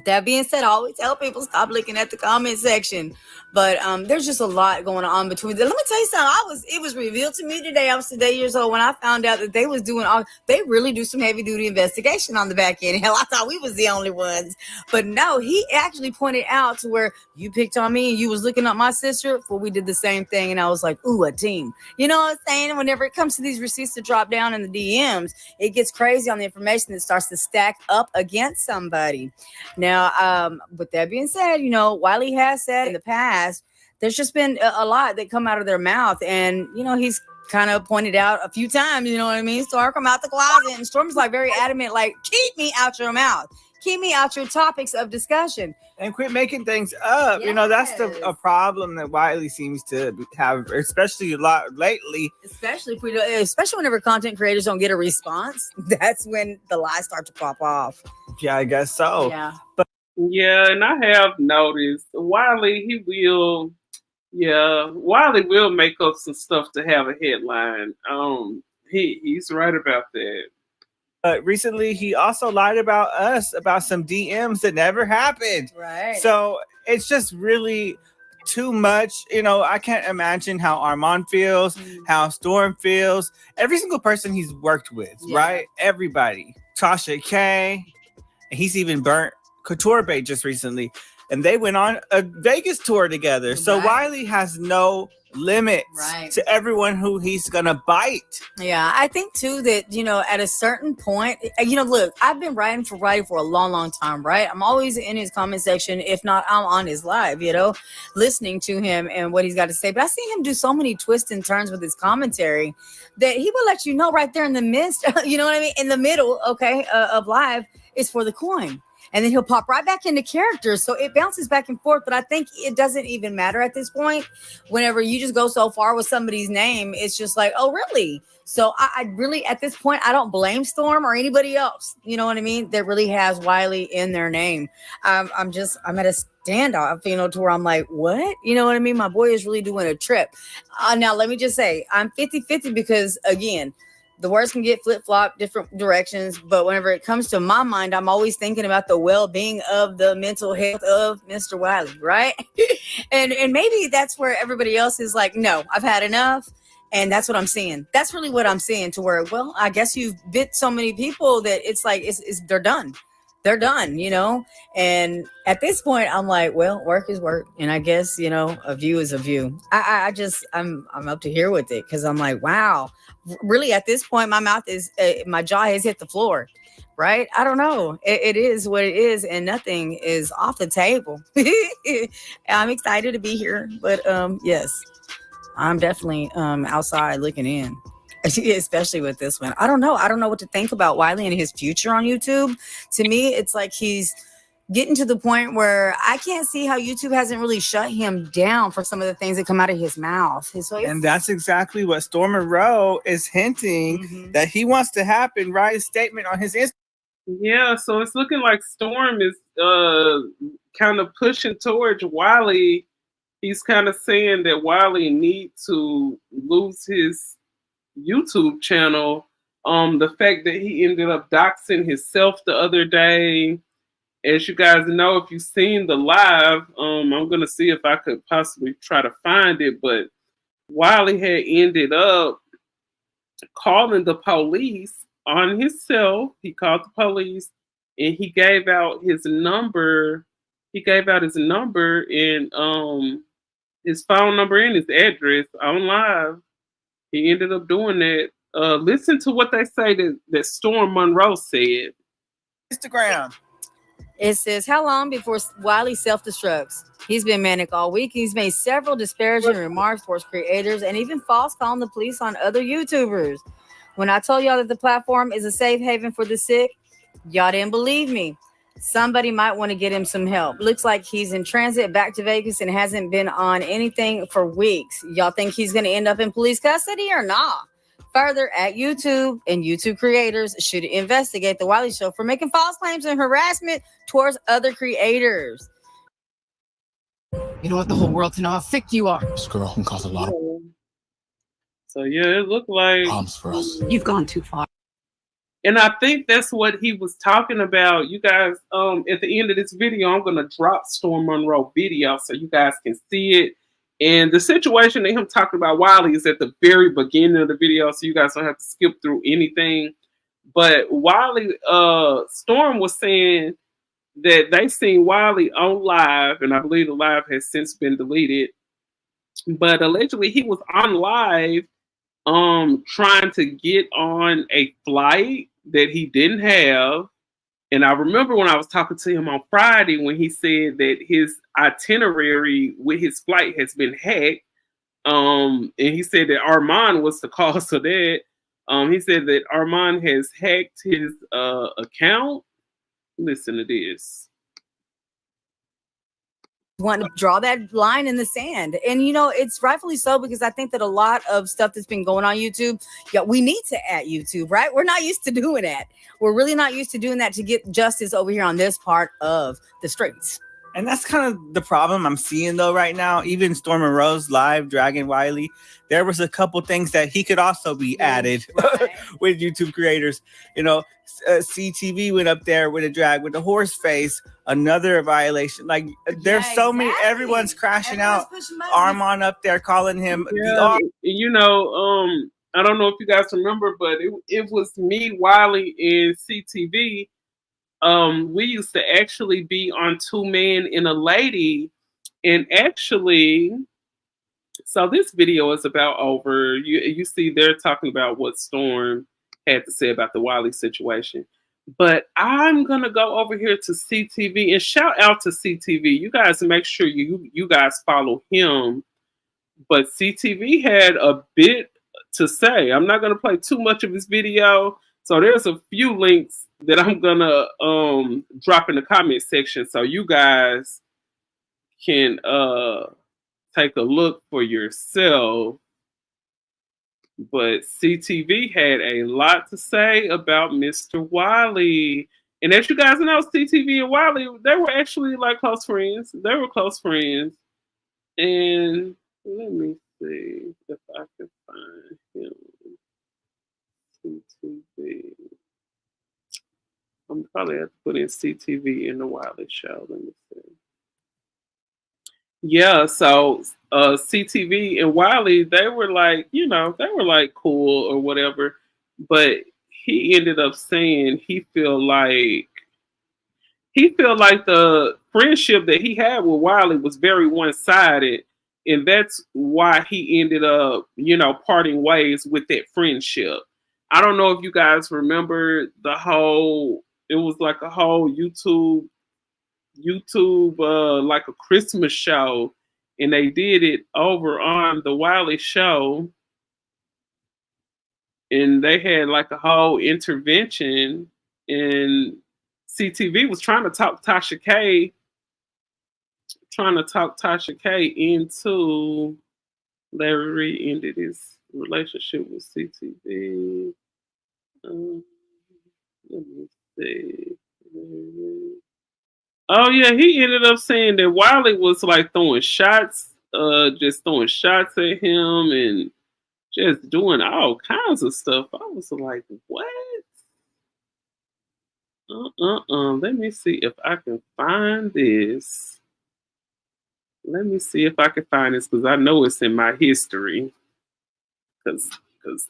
That being said, I always tell people stop looking at the comment section. But there's just a lot going on between them. Let me tell you something. It was revealed to me today. I was today years old when I found out that they was doing they really do some heavy duty investigation on the back end. Hell, I thought we was the only ones. But no, he actually pointed out to where you picked on me and you was looking at my sister. Well, we did the same thing. And I was like, ooh, a team. You know what I'm saying? Whenever it comes to these receipts to drop down in the DMs, it gets crazy on the information that starts to stack up against somebody. Now, with that being said, Wiley has said in the past, there's just been a lot that come out of their mouth. And, he's kind of pointed out a few times, Storm come out the closet. And Storm's very adamant, keep me out your mouth. Keep me out your topics of discussion. And quit making things up. Yes. That's a problem that Wiley seems to have, especially a lot lately. Especially whenever content creators don't get a response. That's when the lies start to pop off. Yeah, I guess so. Yeah. Yeah, and I have noticed Wiley will make up some stuff to have a headline. He's right about that. Recently, he also lied about us about some DMs that never happened. Right. So it's just really too much. I can't imagine how Armand feels, how Storm feels. Every single person he's worked with, right? Everybody. Tasha K. And he's even burnt Couture Bay just recently. And they went on a Vegas tour together. So Wiley has no limits to everyone who he's gonna bite. Yeah, I think too that, at a certain point, look, I've been writing for a long, long time, right? I'm always in his comment section. If not, I'm on his live, listening to him and what he's got to say. But I see him do so many twists and turns with his commentary that he will let you know right there in the midst, you know what I mean? In the middle, of live is for the coin. And then he'll pop right back into character. So it bounces back and forth. But I think it doesn't even matter at this point. Whenever you just go so far with somebody's name, it's just like, oh, really? So I really, at this point, I don't blame Storm or anybody else. You know what I mean? That really has Wiley in their name. I'm at a standoff, to where I'm like, what? You know what I mean? My boy is really doing a trip. Now, let me just say, I'm 50-50 because, again, the words can get flip-flop different directions, but whenever it comes to my mind, I'm always thinking about the well-being of the mental health of Mr. Wiley, right? and maybe that's where everybody else is like, no, I've had enough. And that's what I'm seeing. That's really what I'm seeing, to where, well, I guess you've bit so many people that it's like, they're done. They're done, And at this point, I'm like, well, work is work. And I guess, a view is a view. I'm up to here with it, because I'm like, wow, really at this point, my jaw has hit the floor, right? I don't know. It is what it is, and nothing is off the table. I'm excited to be here, but yes, I'm definitely outside looking in. Especially with this one. I don't know what to think about Wiley and his future on YouTube. To me, it's like he's getting to the point where I can't see how YouTube hasn't really shut him down for some of the things that come out of his mouth. And that's exactly what Storm Monroe is hinting that he wants to happen. Write a statement on his Instagram. Yeah, so it's looking like Storm is kind of pushing towards Wiley. He's kind of saying that Wiley needs to lose his YouTube channel. The fact that he ended up doxing himself the other day. As you guys know, if you've seen the live, I'm gonna see if I could possibly try to find it, but Wiley had ended up calling the police on himself. He called the police and he gave out his number. He gave out his number and his phone number and his address on live. He ended up doing that. Listen to what they say that Storm Monroe said. Instagram. It says, how long before Wiley self-destructs? He's been manic all week. He's made several disparaging remarks towards creators and even false calling the police on other YouTubers. When I told y'all that the platform is a safe haven for the sick, y'all didn't believe me. Somebody might want to get him some help. Looks like he's in transit back to Vegas and hasn't been on anything for weeks. Y'all think he's going to end up in police custody or not? Further, at YouTube and YouTube creators should investigate the Wiley Show for making false claims and harassment towards other creators. You don't want the whole world to know how sick you are. This girl can cause a lot of So yeah, it looked like problems for us. You've gone too far. And I think that's what he was talking about. You guys, at the end of this video, I'm gonna drop Storm Monroe video so you guys can see it. And the situation that him talking about Wiley is at the very beginning of the video, so you guys don't have to skip through anything. But Wiley, Storm was saying that they seen Wiley on live, and I believe the live has since been deleted. But allegedly he was on live trying to get on a flight that he didn't have. And I remember when I was talking to him on Friday when he said that his itinerary with his flight has been hacked. And he said that Armand was the cause of that. He said that Armand has hacked his account. Listen to this. Want to draw that line in the sand, and it's rightfully so, because I think that a lot of stuff that's been going on YouTube, we need to at YouTube, right? We're not used to doing that. We're really not used to doing that to get justice over here on this part of the streets. And that's kind of the problem I'm seeing though right now. Even Storm Monroe's live dragging Wiley, there was a couple things that he could also be added with YouTube creators. CTV went up there with a drag with the horse face, another violation. Like there's so many. Everyone's crashing out. Armand up there calling him. I don't know if you guys remember, but it was me, Wiley, and CTV. We used to actually be on Two Men and a Lady, and actually So this video is about over. You see, they're talking about what Storm had to say about the Wiley situation. But I'm gonna go over here to CTV and shout out to CTV. You guys make sure you guys follow him. But CTV had a bit to say. I'm not gonna play too much of his video. So there's a few links that I'm gonna drop in the comment section so you guys can take a look for yourself. But CTV had a lot to say about Mr. Wiley. And as you guys know, CTV and Wiley, they were actually like close friends. They were close friends. And let me see if I can find him. CTV. I'm probably have to put in CTV in the Wiley show. Let me see. Yeah, so CTV and Wiley, they were like, they were like cool or whatever. But he ended up saying he feel like the friendship that he had with Wiley was very one-sided, and that's why he ended up, parting ways with that friendship. I don't know if you guys remember it was like a whole YouTube like a Christmas show, and they did it over on the Wiley show, and they had like a whole intervention, and CTV was trying to talk Tasha K into Larry ended his relationship with CTV. Let me see. Oh yeah, he ended up saying that Wiley was like throwing shots, just throwing shots at him and just doing all kinds of stuff. I was like, what? Let me see if I can find this. Let me see if I can find this because I know it's in my history. Because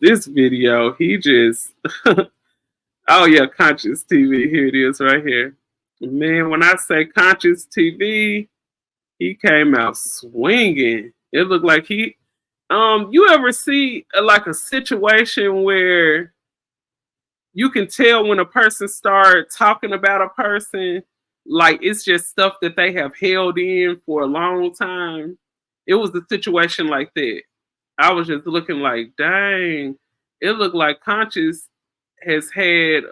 this video, he just oh yeah, Conscious TV. Here it is right here. Man, when I say Conscious TV, he came out swinging. It looked like you ever see like a situation where you can tell when a person start talking about a person, like it's just stuff that they have held in for a long time. It was a situation like that. I was just looking like, dang, it looked like Conscious has had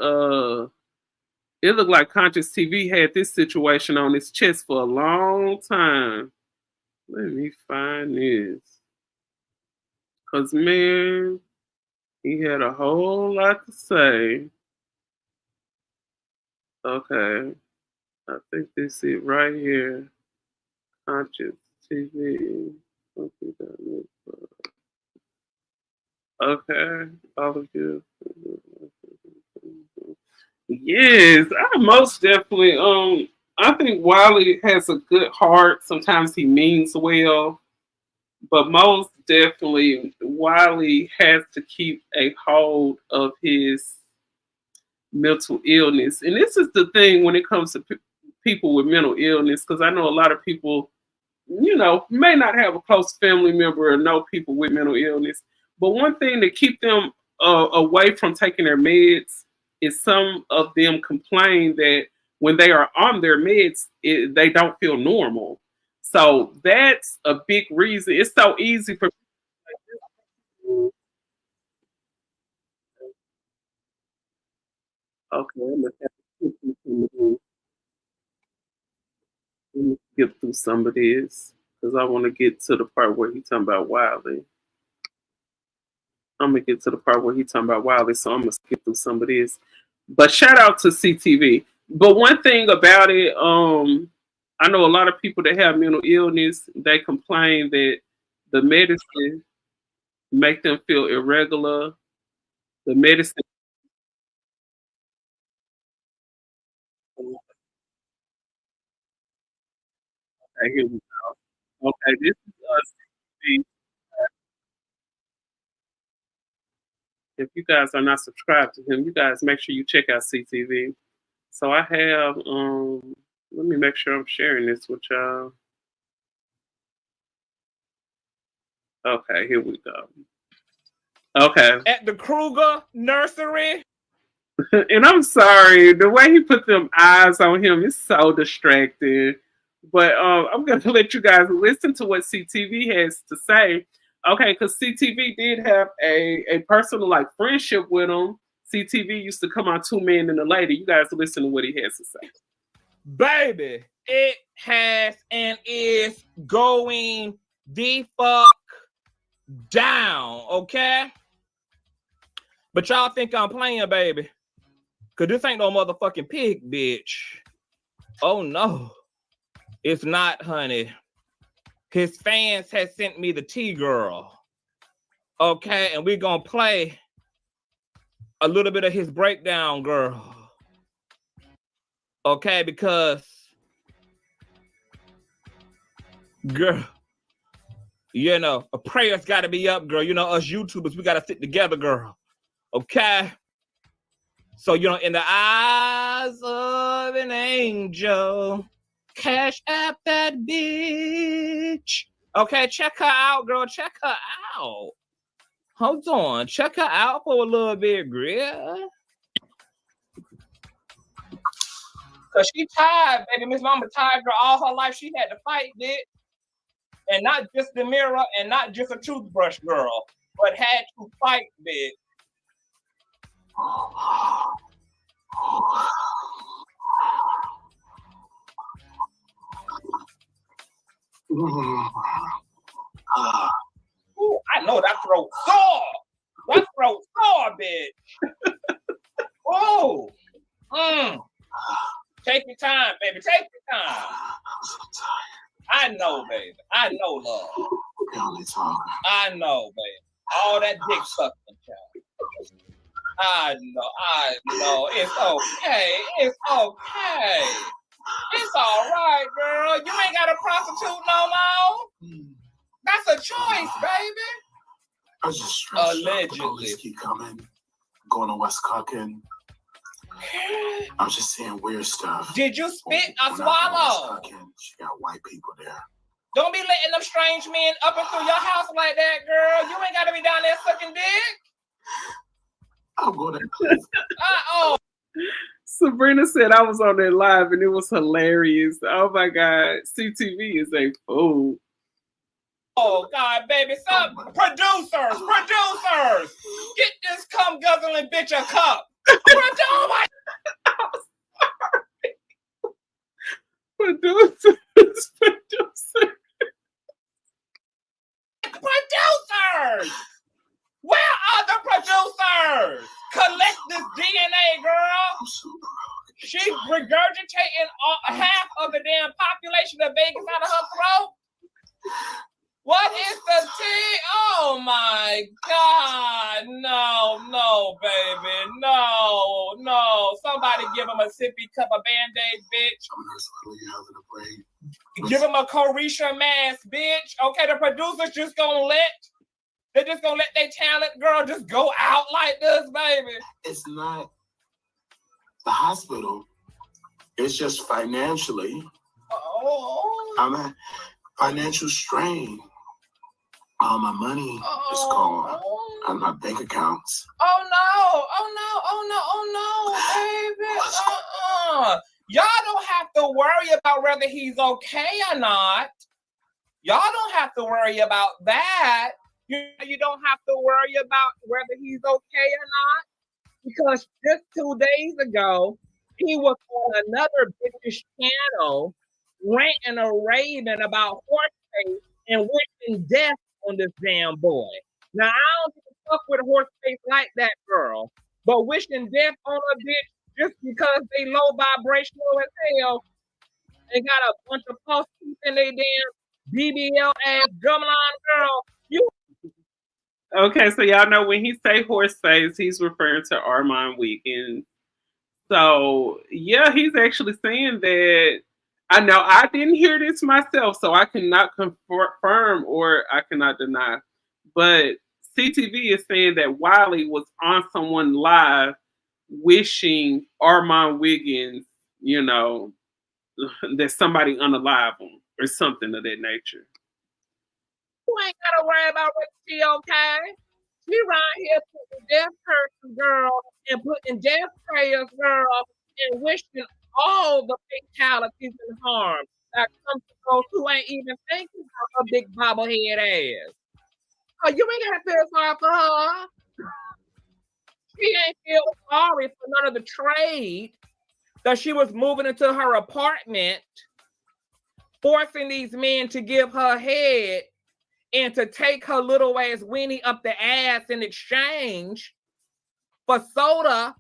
it looked like Conscious TV had this situation on his chest for a long time. Let me find this. Cause man, he had a whole lot to say. Okay. I think this is it right here. Conscious TV. Okay. All of you. Yes, I most definitely I think Wiley has a good heart. Sometimes he means well, but most definitely Wiley has to keep a hold of his mental illness. And this is the thing when it comes to people with mental illness, because I know a lot of people, may not have a close family member or know people with mental illness. But one thing to keep them away from taking their meds is some of them complain that when they are on their meds, they don't feel normal. So that's a big reason. It's so easy for okay, I'm gonna have to skip through some of this because I want to get to the part where he's talking about Wiley. I'm gonna get to the part where he's talking about Wiley, so I'm gonna skip through some of this. But shout out to CTV. But one thing about it, I know a lot of people that have mental illness, they complain that the medicine make them feel irregular. The medicine. Okay, here we go. Okay, this is CTV. If you guys are not subscribed to him, you guys make sure you check out CTV. So I have let me make sure I'm sharing this with y'all. Okay, here we go. Okay. At the Kruger Nursery. And I'm sorry, the way he put them eyes on him is so distracting. But I'm going to let you guys listen to what CTV has to say. Okay, because CTV did have a personal like friendship with him. CTV used to come on Two Men and a Lady. You guys listen to what he has to say. Baby, it has and is going the fuck down, okay? But y'all think I'm playing, baby. Because this ain't no motherfucking pig, bitch. Oh, no. It's not, honey. His fans has sent me the T-Girl. Okay, and we're going to play a little bit of his breakdown, girl. Okay, because, girl, you know, a prayer's got to be up, girl. You know, us YouTubers, we got to sit together, girl. Okay? So, you know, in the eyes of an angel, cash app that bitch. Okay, check her out, girl. Check her out. Hold on. Check her out for a little bit, girl. Because she tired, baby. Miss Mama tired, girl. All her life she had to fight, bitch. And not just the mirror and not just a toothbrush, girl. But had to fight, bitch. Ooh, I know that throat sore. That throat sore, bitch. Oh. Take your time, baby. Take your time. I'm so tired. I know, baby. I know, love. I know, baby. All that dick sucking, child. I know. It's okay. It's okay. It's all right, girl. You ain't got a prostitute no more. That's a choice, baby. I was just stressed. Allegedly. The police keep coming. Going to West Cuckin. I'm just seeing weird stuff. Did you spit or swallow? She got white people there. Don't be letting them strange men up and through your house like that, girl. You ain't got to be down there sucking dick. I'm going to. Oh. Sabrina said I was on there live and it was hilarious. Oh my God. CTV is a fool. Oh God, baby. Some producers. Get this cum guzzling bitch a cup. Producers. Where are the producers? Collect this DNA, girl. She's regurgitating half of the damn population of Vegas out of her throat. What is the tea? Oh my God. No, baby. No. Somebody give him a sippy cup of Band-Aid, bitch. Give him a Corisha mask, bitch. Okay, the producers just gonna let their talent, girl, just go out like this, baby. It's not the hospital. It's just financially. I'm at financial strain. All my money is gone on my bank accounts. Oh no, baby. Y'all don't have to worry about whether he's okay or not. Y'all don't have to worry about that. You don't have to worry about whether he's okay or not. Because just 2 days ago, he was on another British channel ranting and raving about Horseface and wishing death on this damn boy. Now, I don't give a fuck with Horseface like that, girl. But wishing death on a bitch just because they low vibrational as hell and got a bunch of pulse teeth in their damn BBL ass drumline, girl. You. Okay, so y'all know when he say Horseface, he's referring to Armand Wiggins. So, yeah, he's actually saying that. I know I didn't hear this myself, so I cannot confirm or I cannot deny. But CTV is saying that Wiley was on someone live wishing Armand Wiggins, you know, that somebody unalive him or something of that nature. You ain't gotta worry about whether she okay. She right here putting death curses, girl, and putting death prayers, girl, and wishing all the fatalities and harm that comes to those who ain't even thinking about her big bobblehead ass. Oh, you ain't gotta feel sorry for her. She ain't feel sorry for none of the trade that she was moving into her apartment, forcing these men to give her head and to take her little ass weenie up the ass in exchange for soda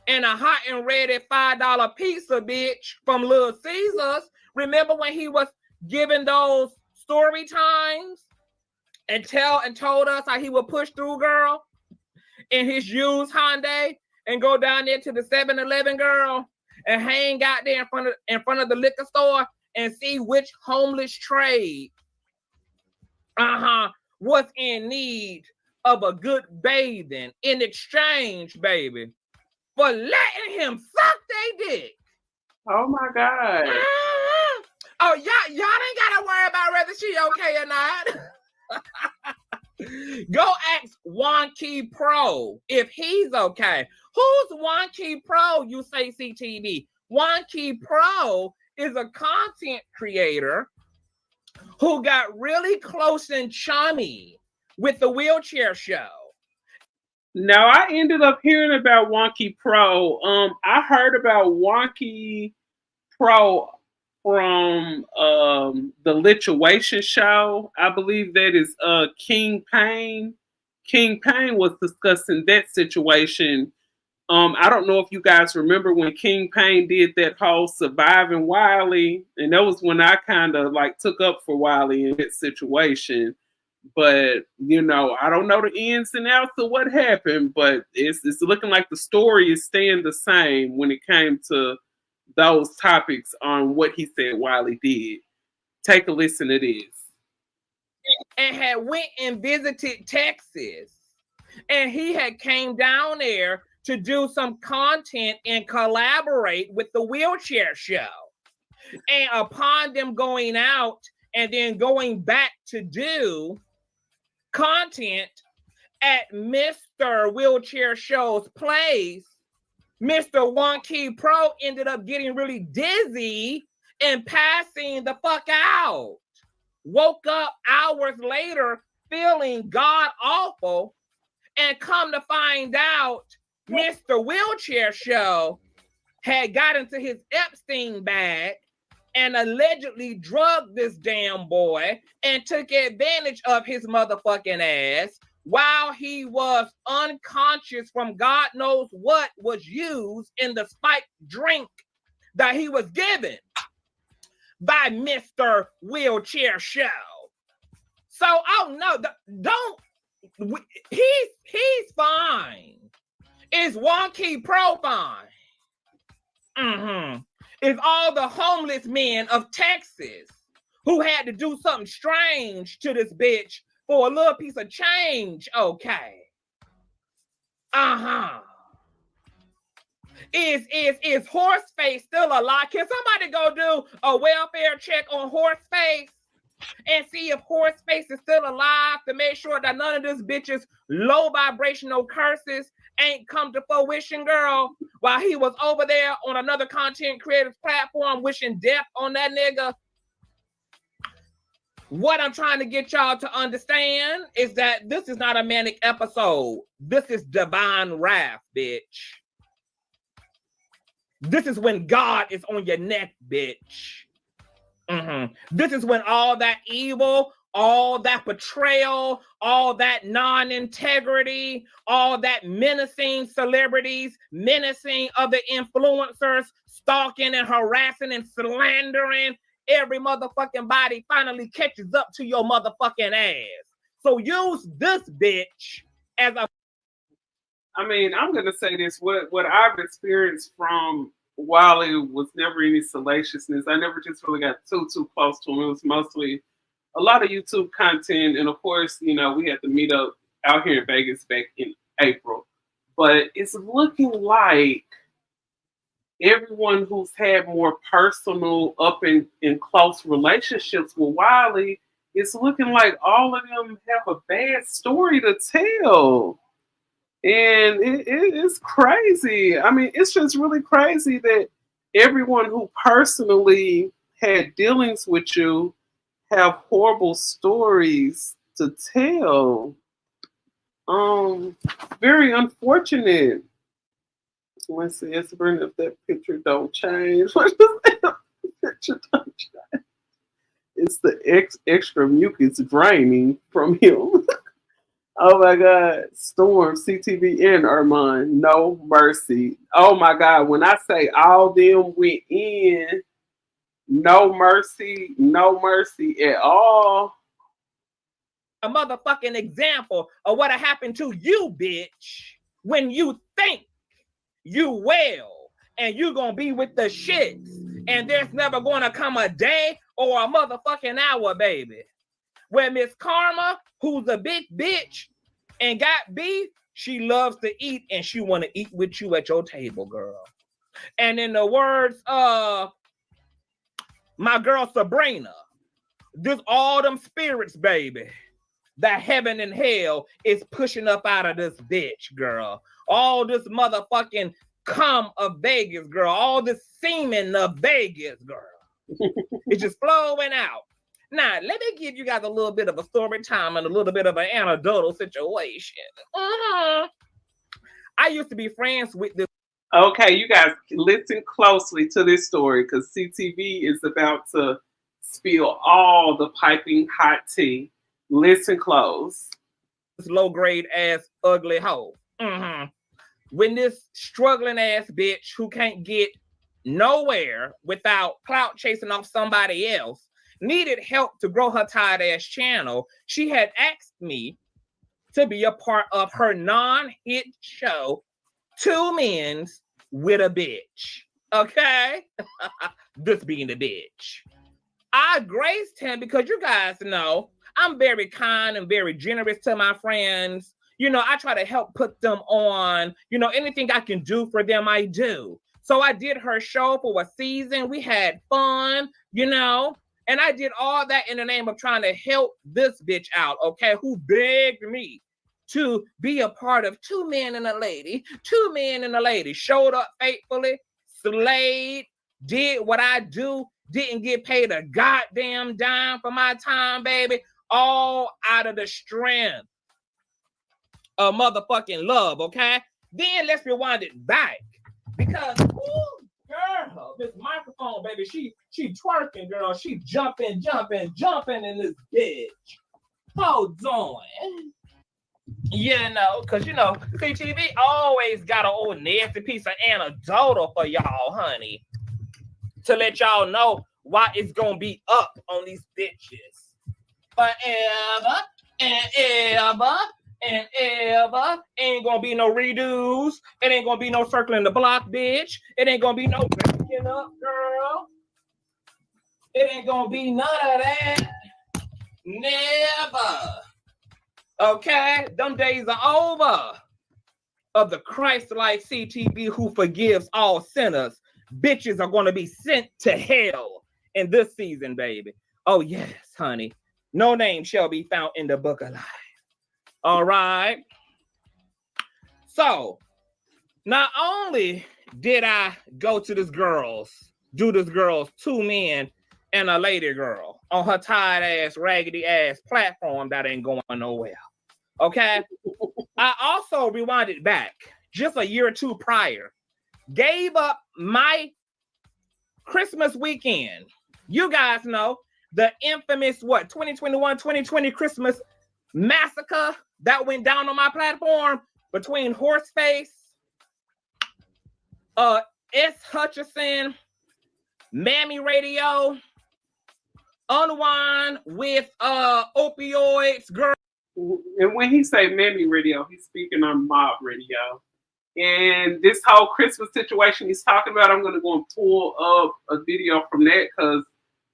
and a hot and ready $5 pizza, bitch, from Little Caesars. Remember when he was giving those story times and told us how he would push through, girl, in his used Hyundai and go down there to the 7-Eleven, girl, and hang out there in front of the liquor store and see which homeless trade was in need of a good bathing in exchange, baby, for letting him suck they dick. Oh my God. Oh, y'all ain't gotta worry about whether she okay or not. Go ask Wonky Pro if he's okay. Who's Wonky Pro, you say, CTV? Wonky Pro is a content creator who got really close and chummy with the Wheelchair Show. Now, I ended up hearing about Wonky Pro. I heard about Wonky Pro from the Lituation Show. I believe that is King Payne. King Payne was discussing that situation. I don't know if you guys remember when King Payne did that whole Surviving Wiley, and that was when I kind of like took up for Wiley in that situation. But you know, I don't know the ins and outs of what happened, but it's looking like the story is staying the same when it came to those topics on what he said Wiley did. Take a listen to this. And had went and visited Texas, and he had came down there to do some content and collaborate with the Wheelchair Show. And upon them going out and then going back to do content at Mr. Wheelchair Show's place, Mr. Wonky Pro ended up getting really dizzy and passing the fuck out. Woke up hours later feeling god awful, and come to find out Mr. Wheelchair Show had got into his Epstein bag and allegedly drugged this damn boy and took advantage of his motherfucking ass while he was unconscious from God knows what was used in the spiked drink that he was given by Mr. Wheelchair Show. So, oh no, he's fine. Is Wonky Pro fine? Is all the homeless men of Texas who had to do something strange to this bitch for a little piece of change okay? Is Horseface still alive? Can somebody go do a welfare check on Horseface and see if Horseface is still alive to make sure that none of this bitch's low vibrational curses ain't come to fruition, girl, while he was over there on another content creators platform wishing death on that nigga? What I'm trying to get y'all to understand is that this is not a manic episode. This is divine wrath, bitch. This is when God is on your neck, bitch. This is when all that evil, all that betrayal, all that non-integrity, all that menacing celebrities, menacing other influencers, stalking and harassing and slandering every motherfucking body finally catches up to your motherfucking ass. So use this bitch as a... I mean, I'm going to say this. What I've experienced from Wiley was never any salaciousness. I never just really got too close to him. It was mostly a lot of YouTube content. And of course, you know, we had to meet up out here in Vegas back in April. But it's looking like everyone who's had more personal up and close relationships with Wiley it's looking like all of them have a bad story to tell. And it's crazy. I mean, it's just really crazy that everyone who personally had dealings with you have horrible stories to tell. Very unfortunate. Let's see, it's bring if that picture don't change. What does that picture don't change? It's the extra mucus draining from him. Oh my God. Storm, CTV, and Armand. No mercy. Oh my God. When I say all them went in, no mercy at all. A motherfucking example of what happened to you, bitch, when you think you well and you gonna be with the shits, and there's never gonna come a day or a motherfucking hour, baby, where Miss Karma, who's a big bitch and got beef, she loves to eat and she want to eat with you at your table, girl. And in the words of my girl Sabrina, this all them spirits, baby, that heaven and hell is pushing up out of this bitch, girl. All this motherfucking cum of Vegas, girl. All this semen of Vegas, girl. It's just flowing out. Now, let me give you guys a little bit of a story time and a little bit of an anecdotal situation. I used to be friends with this. Okay, you guys listen closely to this story because CTV is about to spill all the piping hot tea. Listen close. This low grade ass ugly hoe. When this struggling ass bitch who can't get nowhere without clout chasing off somebody else needed help to grow her tired ass channel, she had asked me to be a part of her non-hit show, Two Men's with a Bitch. Okay? This being the bitch. I graced him because you guys know I'm very kind and very generous to my friends. You know, I try to help put them on. You know, anything I can do for them, I do. So I did her show for a season. We had fun, you know, and I did all that in the name of trying to help this bitch out, okay, who begged me to be a part of Two Men and a Lady. Two Men and a Lady. Showed up faithfully, slayed, did what I do, didn't get paid a goddamn dime for my time, baby. All out of the strength of motherfucking love, okay? Then let's rewind it back. Because, ooh, girl, this microphone, baby, she twerking, girl. She jumping in this bitch. Hold on. You know, because, you know, CTV always got an old nasty piece of anecdotal for y'all, honey, to let y'all know why it's going to be up on these bitches. Forever and ever and ever. Ain't going to be no redos. It ain't going to be no circling the block, bitch. It ain't going to be no breaking up, girl. It ain't going to be none of that. Never. Okay, them days are over of the Christ-like CTV who forgives all sinners. Bitches are going to be sent to hell in this season, baby. Oh, yes, honey. No name shall be found in the book of life. All right. So, not only did I go to this girl's, Two Men and a Lady girl on her tired ass, raggedy ass platform that ain't going nowhere. Okay. I also rewinded back just a year or two prior, gave up my Christmas weekend. You guys know the infamous 2020 Christmas massacre that went down on my platform between Horseface, S. Hutchison, Mammy Radio, Unwind with opioids, girl. And when he say Mammy Radio, he's speaking on Mob Radio. And this whole Christmas situation he's talking about, I'm going to go and pull up a video from that because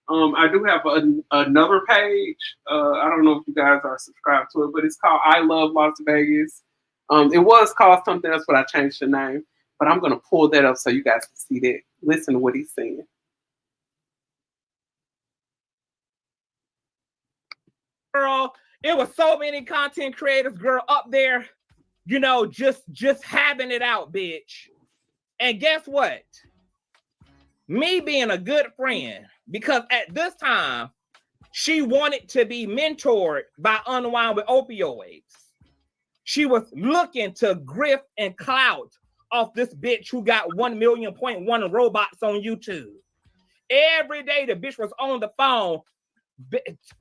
I do have another page. I don't know if you guys are subscribed to it, but it's called I Love Las Vegas. It was called something else, but I changed the name. But I'm going to pull that up so you guys can see that. Listen to what he's saying. girl, it was so many content creators, girl, up there, you know, just having it out, bitch. And guess what? Me being a good friend, because at this time, she wanted to be mentored by Unwind with Opioids. She was looking to grift and clout off this bitch who got 1,000,000.1 robots on YouTube. Every day the bitch was on the phone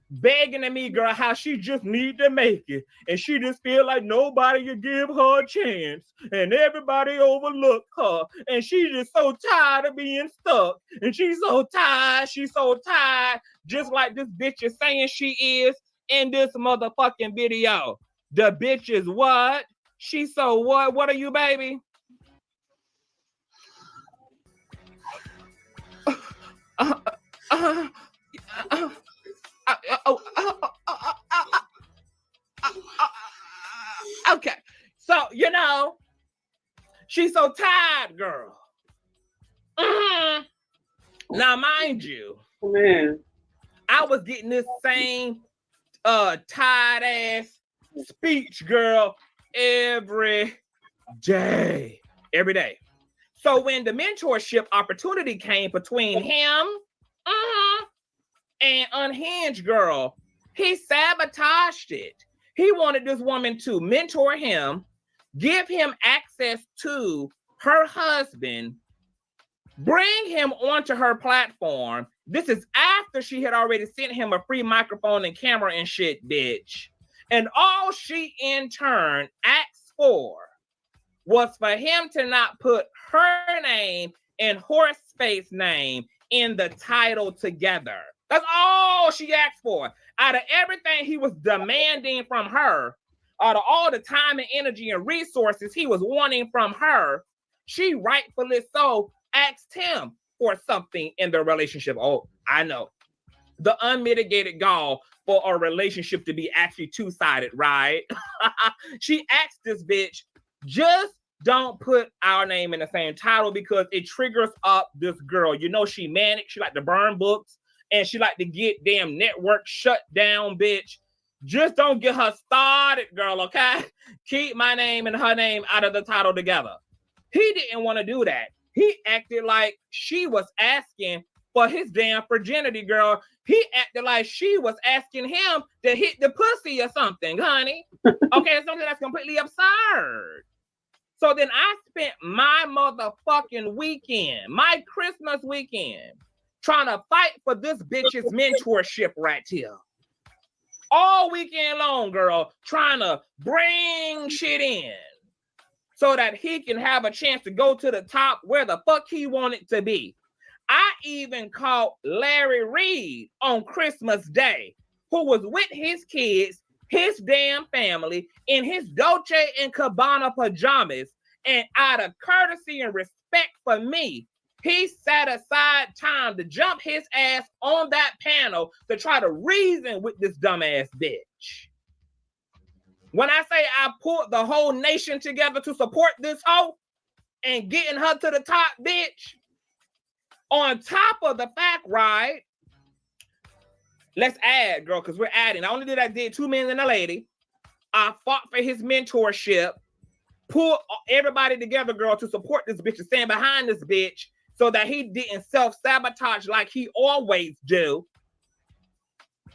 begging at me, girl, how she just need to make it. And she just feel like nobody could give her a chance. And everybody overlook her. And she just so tired of being stuck. And she's so tired. She's so tired. Just like this bitch is saying she is in this motherfucking video. The bitch is what? She so what? What are you, baby? Okay, so you know, she's so tired, girl. Now, mind you, man, I was getting this same tired ass speech, girl, every day. So when the mentorship opportunity came between him and Unhinged, girl, he sabotaged it. He wanted this woman to mentor him, give him access to her husband, bring him onto her platform. This is after she had already sent him a free microphone and camera and shit, bitch. And all she in turn asked for was for him to not put her name and Horseface's name in the title together. That's all she asked for. Out of everything he was demanding from her, out of all the time and energy and resources he was wanting from her, she rightfully so asked him for something in the relationship. Oh, I know. The unmitigated gall for a relationship to be actually two-sided, right? She asked this bitch, just don't put our name in the same title because it triggers up this girl. You know, she manic. She like to burn books and she like to get damn network shut down, bitch. Just don't get her started, girl, okay? Keep my name and her name out of the title together. He didn't want to do that. He acted like she was asking for his damn virginity, girl. He acted like she was asking him to hit the pussy or something, honey. Okay, something that's completely absurd. So then I spent my motherfucking weekend, my Christmas weekend, trying to fight for this bitch's mentorship right here. All weekend long, girl, trying to bring shit in so that he can have a chance to go to the top where the fuck he wanted to be. I even caught Larry Reed on Christmas Day, who was with his kids, his damn family, in his Dolce & Gabbana pajamas, and out of courtesy and respect for me, he set aside time to jump his ass on that panel to try to reason with this dumbass bitch. When I say I pulled the whole nation together to support this hoe and getting her to the top, bitch, on top of the fact, right? Let's add, girl, because we're adding. Not only did I did 2 men and a lady, I fought for his mentorship, pulled everybody together, girl, to support this bitch and stand behind this bitch so that he didn't self-sabotage like he always do.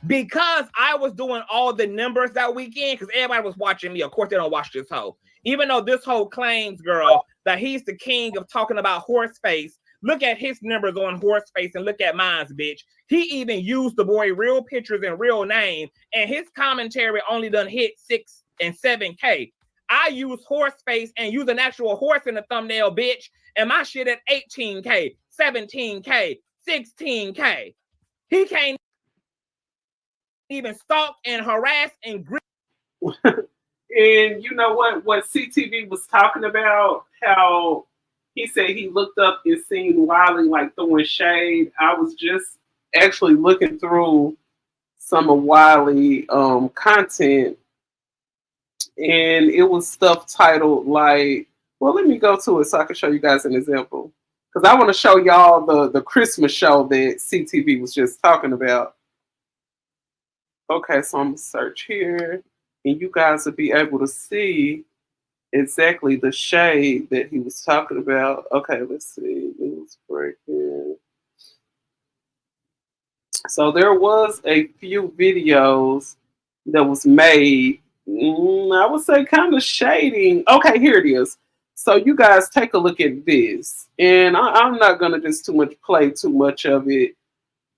Because I was doing all the numbers that weekend, because everybody was watching me. Of course, they don't watch this hoe. Even though this hoe claims, girl, that he's the king of talking about Horseface, look at his numbers on Horseface and look at mine's, bitch. He even used the boy real pictures and real name, and his commentary only done hit 6 and 7K. I use Horseface and use an actual horse in the thumbnail, bitch, and my shit at 18K, 17K, 16K. He can't even stalk and harass and grip. And you know what CTV was talking about, how he said he looked up and seen Wiley like throwing shade. I was just actually looking through some of Wiley content, and it was stuff titled like, well, let me go to it so I can show you guys an example, because I want to show y'all the Christmas show that CTV was just talking about. Okay, so I'm gonna search here, and you guys will be able to see exactly the shade that he was talking about. Okay, let's see. News breaking. So there was a few videos that was made. I would say kind of shading. Okay, here it is. So you guys take a look at this, and I'm not gonna just play too much of it.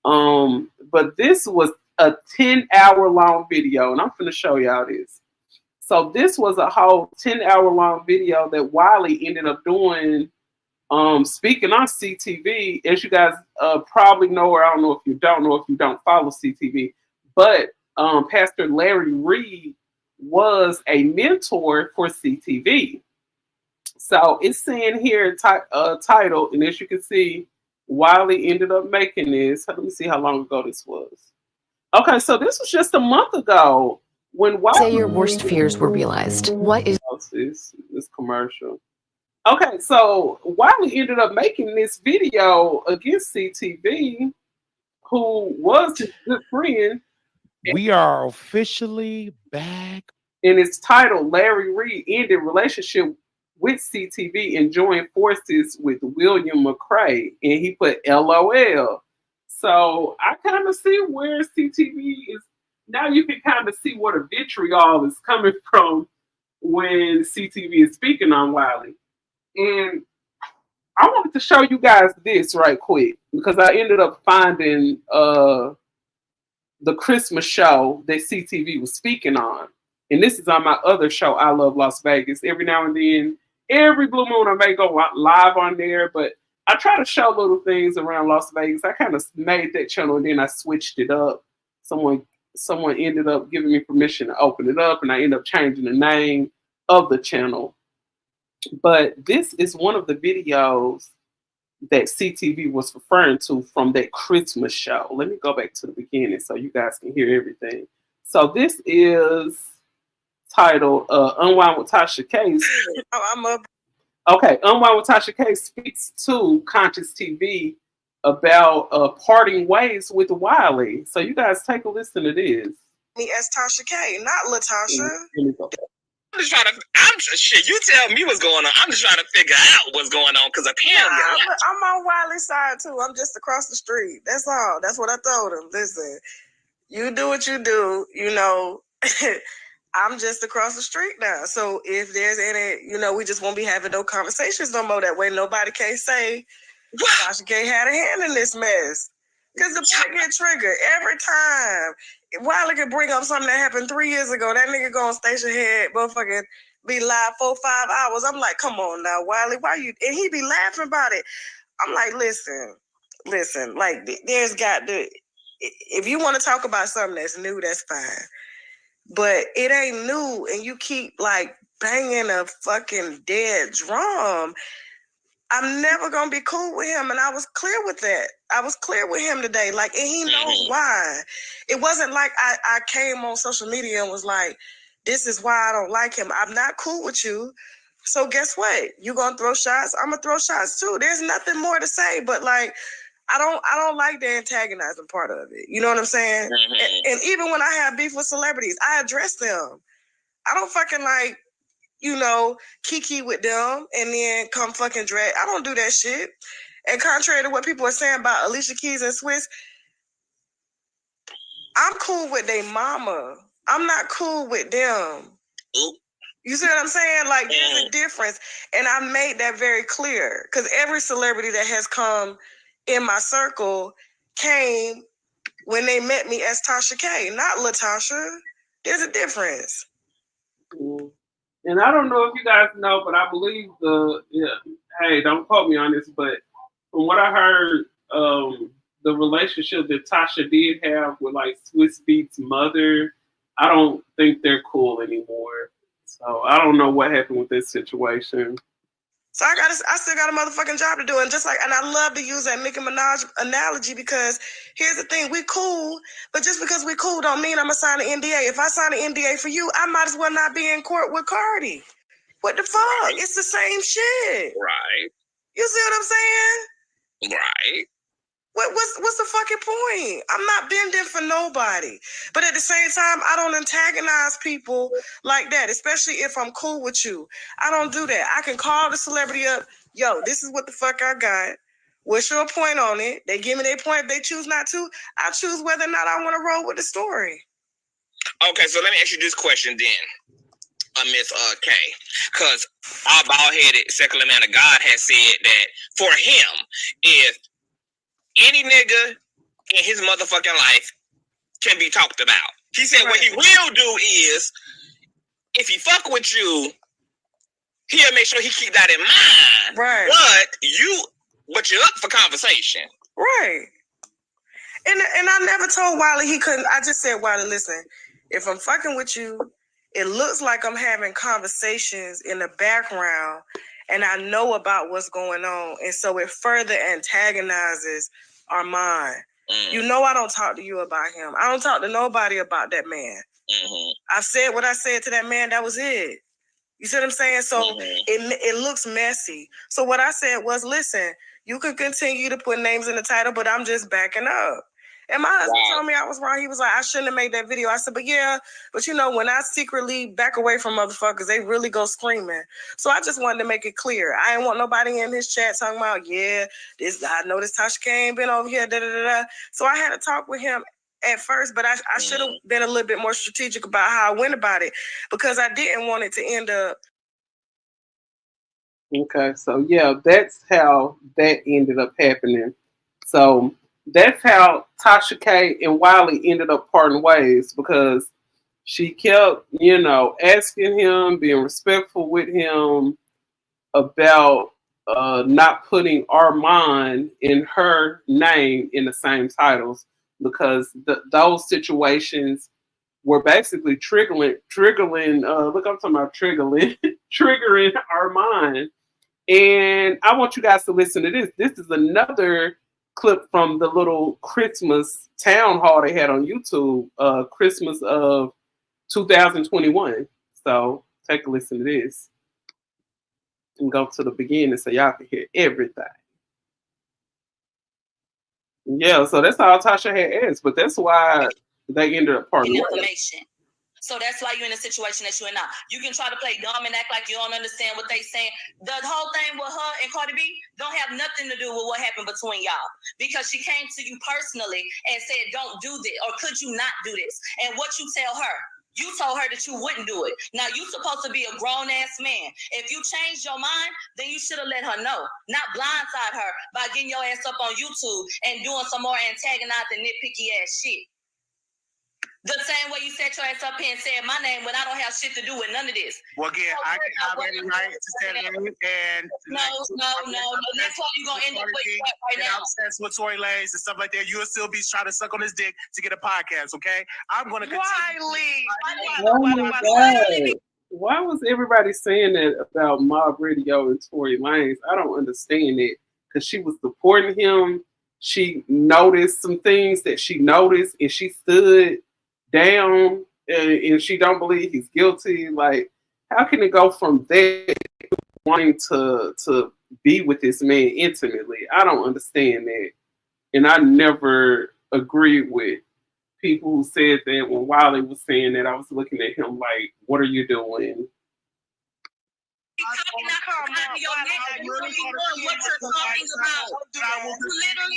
But this was a 10-hour long video, and I'm gonna show y'all this. So this was a whole 10-hour long video that Wiley ended up doing. Speaking on CTV, as you guys probably know, or I don't know if you don't follow CTV, but Pastor Larry Reed was a mentor for CTV. So it's saying here title, and as you can see, Wiley ended up making this. Let me see how long ago this was. Okay, so this was just a month ago when Wiley. Say your worst fears were realized. What is this commercial? Okay, so Wiley ended up making this video against CTV, who was his good friend. We are officially back. And it's titled Larry Reed Ended Relationship with CTV and Joined Forces with William McCrae. And he put LOL. So I kind of see where CTV is. Now you can kind of see where the vitriol is coming from when CTV is speaking on Wiley. And I wanted to show you guys this right quick because I ended up finding the Christmas show that CTV was speaking on. And this is on my other show, I Love Las Vegas. Every now and then, every blue moon, I may go live on there, but I try to show little things around Las Vegas. I kind of made that channel and then I switched it up. Someone ended up giving me permission to open it up, and I ended up changing the name of the channel. But this is one of the videos that CTV was referring to from that Christmas show. Let me go back to the beginning so you guys can hear everything. So this is titled Unwind with Tasha K. I'm up. Okay, Unwind with Tasha K speaks to Conscious TV about parting ways with Wiley. So you guys take a listen to this. Me as Tasha K, not Latasha. Shit, you tell me what's going on. I'm just trying to figure out what's going on because apparently I'm on Wiley's side too. I'm just across the street. That's all. That's what I told him. Listen, you do what you do, you know. I'm just across the street now. So if there's any, you know, we just won't be having no conversations no more. That way nobody can say Tasha K had a hand in this mess. Because the boy get triggered every time. Wiley could bring up something that happened 3 years ago. That nigga go on station head, motherfucking be live 4-5 hours. I'm like, come on now, Wiley, why you? And he be laughing about it. I'm like, listen, like there's got to, if you want to talk about something that's new, that's fine. But it ain't new, and you keep like banging a fucking dead drum. I'm never gonna be cool with him, and I was clear with that. I was clear with him today, like, and he knows why. It wasn't like I came on social media and was like, "This is why I don't like him. I'm not cool with you." So guess what? You gonna throw shots? I'm gonna throw shots too. There's nothing more to say, but like, I don't like the antagonizing part of it. You know what I'm saying? And even when I have beef with celebrities, I address them. I don't fucking like, you know, kiki with them and then come fucking drag. I don't do that shit. And contrary to what people are saying about Alicia Keys and Swiss, I'm cool with their mama. I'm not cool with them. You see what I'm saying? Like, there's a difference. And I made that very clear. Because every celebrity that has come in my circle came when they met me as Tasha K, not Latasha. There's a difference. And I don't know if you guys know, but I believe hey, don't quote me on this, but from what I heard, the relationship that Tasha did have with like Swiss Beats' mother, I don't think they're cool anymore. So I don't know what happened with this situation. So I still got a motherfucking job to do. And I love to use that Nicki Minaj analogy because here's the thing, we cool, but just because we cool don't mean I'm gonna sign an NDA. If I sign an NDA for you, I might as well not be in court with Cardi. What the fuck? Right. It's the same shit. Right. You see what I'm saying? Right. What's the fucking point. I'm not bending for nobody. But at the same time, I don't antagonize people like that, especially if I'm cool with you. I don't do that. I can call the celebrity up. Yo, this is what the fuck I got. What's your point on it? They give me their point. If they choose not to, I choose whether or not I want to roll with the story. Okay, so let me ask you this question then, Miss K. Because our bald-headed secular man of God has said that for him, if any nigga in his motherfucking life can be talked about. He said what he will do is, if he fuck with you, he'll make sure he keep that in mind. Right. But you're up for conversation. Right. And I never told Wiley he couldn't. I just said, Wiley, listen, if I'm fucking with you, it looks like I'm having conversations in the background and I know about what's going on. And so it further antagonizes our mind. You know I don't talk to you about him. I don't talk to nobody about that man. I said what I said to that man. That was it. You see what I'm saying? So it looks messy. So what I said was, listen, you can continue to put names in the title, but I'm just backing up. And my husband told me I was wrong. He was like, I shouldn't have made that video. I said, but you know, when I secretly back away from motherfuckers, they really go screaming. So I just wanted to make it clear. I didn't want nobody in his chat talking about, I know this Tasha K ain't been over here, da-da-da-da. So I had to talk with him at first, but I should have been a little bit more strategic about how I went about it because I didn't want it to end up. Okay, so yeah, that's how that ended up happening. So that's how Tasha K and Wiley ended up parting ways because she kept, asking him, being respectful with him about not putting Armand in her name in the same titles because those situations were basically triggering. Look, I'm talking about triggering Armand. And I want you guys to listen to this. This is another clip from the little Christmas town hall they had on YouTube, Christmas of 2021. So take a listen to this and go to the beginning so y'all can hear everything. Yeah, so that's all Tasha had asked, but that's why they ended up parting ways. So that's why you're in a situation that you're in now. You can try to play dumb and act like you don't understand what they saying. The whole thing with her and Cardi B don't have nothing to do with what happened between y'all. Because she came to you personally and said, don't do this, or could you not do this? And what you tell her, you told her that you wouldn't do it. Now, you supposed to be a grown-ass man. If you changed your mind, then you should have let her know. Not blindside her by getting your ass up on YouTube and doing some more antagonizing, nitpicky-ass shit. The same way you set your ass up here and said my name when I don't have shit to do with none of this. Well, again, I can have any right to say that. And no. That's why you're going to end up where you at right now. Sense with Tory Lanez and stuff like that. You'll still be trying to suck on his dick to get a podcast, okay? I'm going to continue. Oh my God. Why was everybody saying that about Mob Radio and Tory Lanez? I don't understand it. Because she was supporting him. She noticed some things that she noticed and she stood down and she don't believe he's guilty. Like, how can it go from there wanting to be with this man intimately? I don't understand that. And I never agreed with people who said that. When Wiley was saying that, I was looking at him like, what are you doing? You literally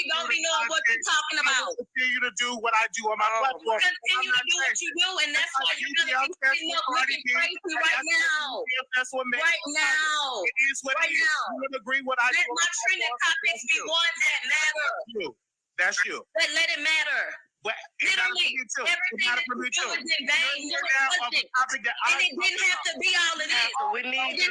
don't be knowing what you're talking about. I continue to do what I do on my platform. Continue to do what you do, and that's why you're gonna be sitting up looking crazy right now. Right now. It is what it is. You would agree what I do. Let my trending topics be ones that matter. That's you. Let it matter. Literally, everything that you do is in vain. No, it wasn't. And it didn't have to be all of this. We need you,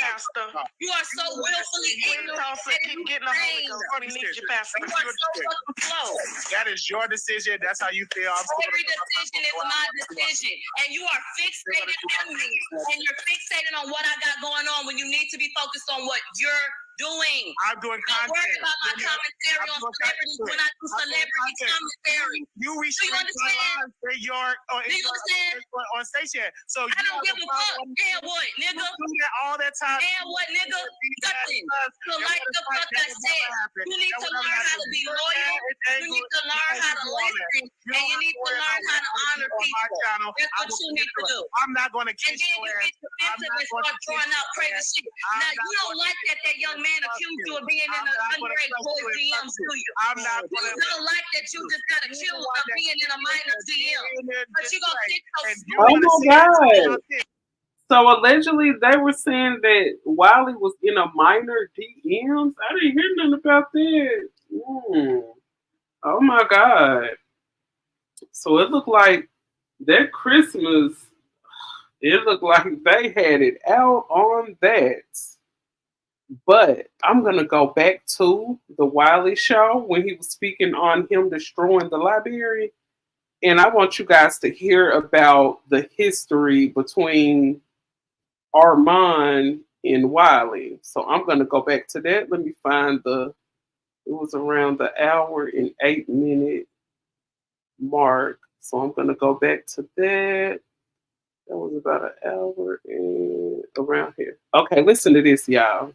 Pastor. You are so willfully ignorant. Keep getting the Holy Ghost. We need you, Pastor. You are so fucking slow. That is your decision. That's how you feel. Every decision is my decision. And you are fixated on me. And you're fixated on what I got going on when you need to be focused on what you're doing. I'm doing Don't content. worry about my commentary on celebrities when I do celebrity commentary. You Do you restrict my understand? lives in your Do you understand? on station. So I don't give a fuck. And what, nigga? You do that all that time. And what, nigga? Nothing. So like the fuck I said, you need to learn how to be loyal. You need to learn how to listen. And you need to learn how to honor people. That's what you need to do. I'm not going to kiss your ass. And then you get defensive and start throwing out crazy shit. Now, you don't like that young man accused you of being in an underage boy DMs, do you? You don't like that you just got accused of being in a minor DM. But you gonna stick those Oh my God. So allegedly they were saying that Wiley was in a minor DMs. I didn't hear nothing about that. Oh my God. So it looked like that Christmas, it looked like they had it out on that. But I'm going to go back to the Wiley show when he was speaking on him destroying the library. And I want you guys to hear about the history between Armand and Wiley. So I'm going to go back to that. Let me find it was around the hour and 8-minute mark. So I'm going to go back to that. That was about an hour and around here. Okay, listen to this, y'all.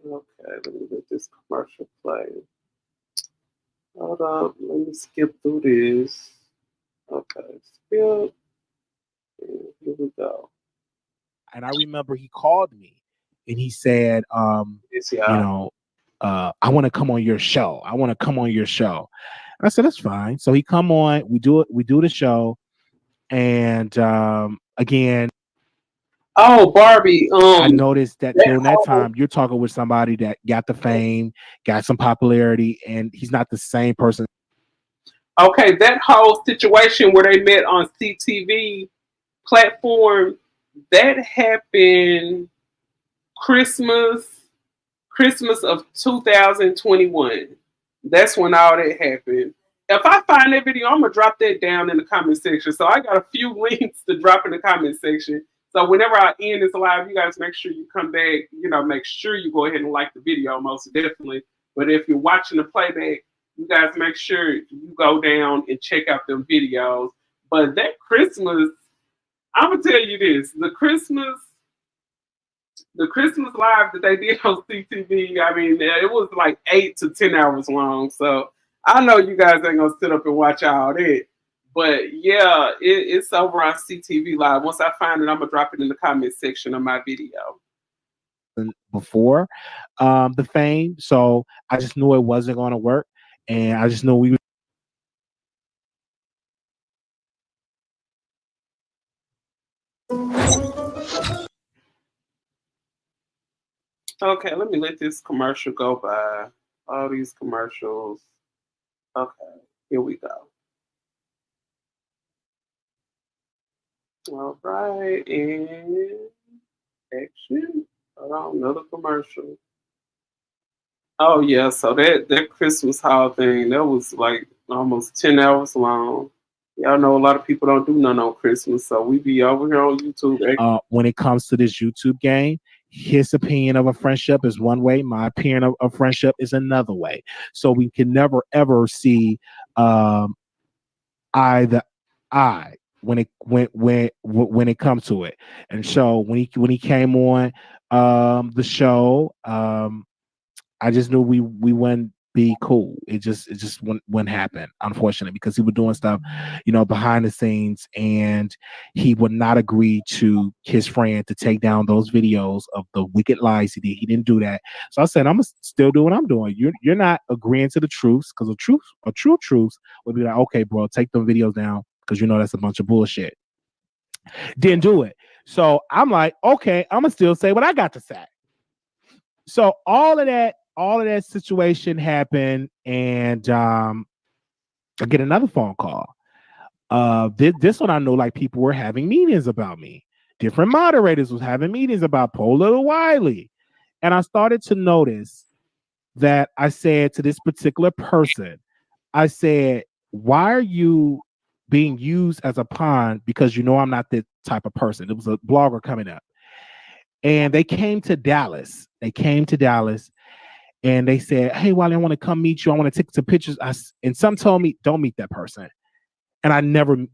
Okay, let me let this commercial play. Hold up, let me skip through this. Okay, skip. And here we go. And I remember he called me and he said, I want to come on your show. I want to come on your show. And I said, that's fine. So he come on, we do the show. And again, oh, Barbie. I noticed that during that time, you're talking with somebody that got the fame, got some popularity, and he's not the same person. Okay, that whole situation where they met on CTV platform, that happened Christmas of 2021. That's when all that happened. If I find that video, I'm gonna drop that down in the comment section. So I got a few links to drop in the comment section. So whenever I end this live, you guys make sure you come back. Make sure you go ahead and like the video, most definitely. But if you're watching the playback, you guys make sure you go down and check out them videos. But that Christmas, I'm gonna tell you this: the Christmas live that they did on CTV. I mean, it was like 8 to 10 hours long. So I know you guys ain't gonna sit up and watch all that. But yeah, it's over on CTV Live. Once I find it, I'm gonna drop it in the comment section of my video. Before the fame, so I just knew it wasn't going to work, and I just knew we. Okay, let me let this commercial go by. All these commercials. Okay, here we go. All right, and action. Hold on, another commercial. Oh yeah, so that Christmas haul thing, that was like almost 10 hours long. Y'all know a lot of people don't do nothing on Christmas, so we be over here on YouTube. When it comes to this YouTube game, his opinion of a friendship is one way. My opinion of a friendship is another way. So we can never ever see eye to eye when it comes to it. And so when he came on the show, I just knew we wouldn't be cool. It just wouldn't happen, unfortunately, because he was doing stuff, behind the scenes, and he would not agree to his friend to take down those videos of the wicked lies he did. He didn't do that. So I said, I'm gonna still do what I'm doing. You're not agreeing to the truths, because a true truth would be like, okay, bro, take them videos down, because that's a bunch of bullshit. Didn't do it. So I'm like, okay, I'm gonna still say what I got to say. So all of that situation happened, and I get another phone call. This one I know, like, people were having meetings about me. Different moderators was having meetings about poor little Wiley. And I started to notice that I said to this particular person, I said, why are you being used as a pawn? Because you know I'm not that type of person. It was a blogger coming up. And they came to Dallas. And they said, hey, Wiley, I want to come meet you. I want to take some pictures. And some told me, don't meet that person. And I never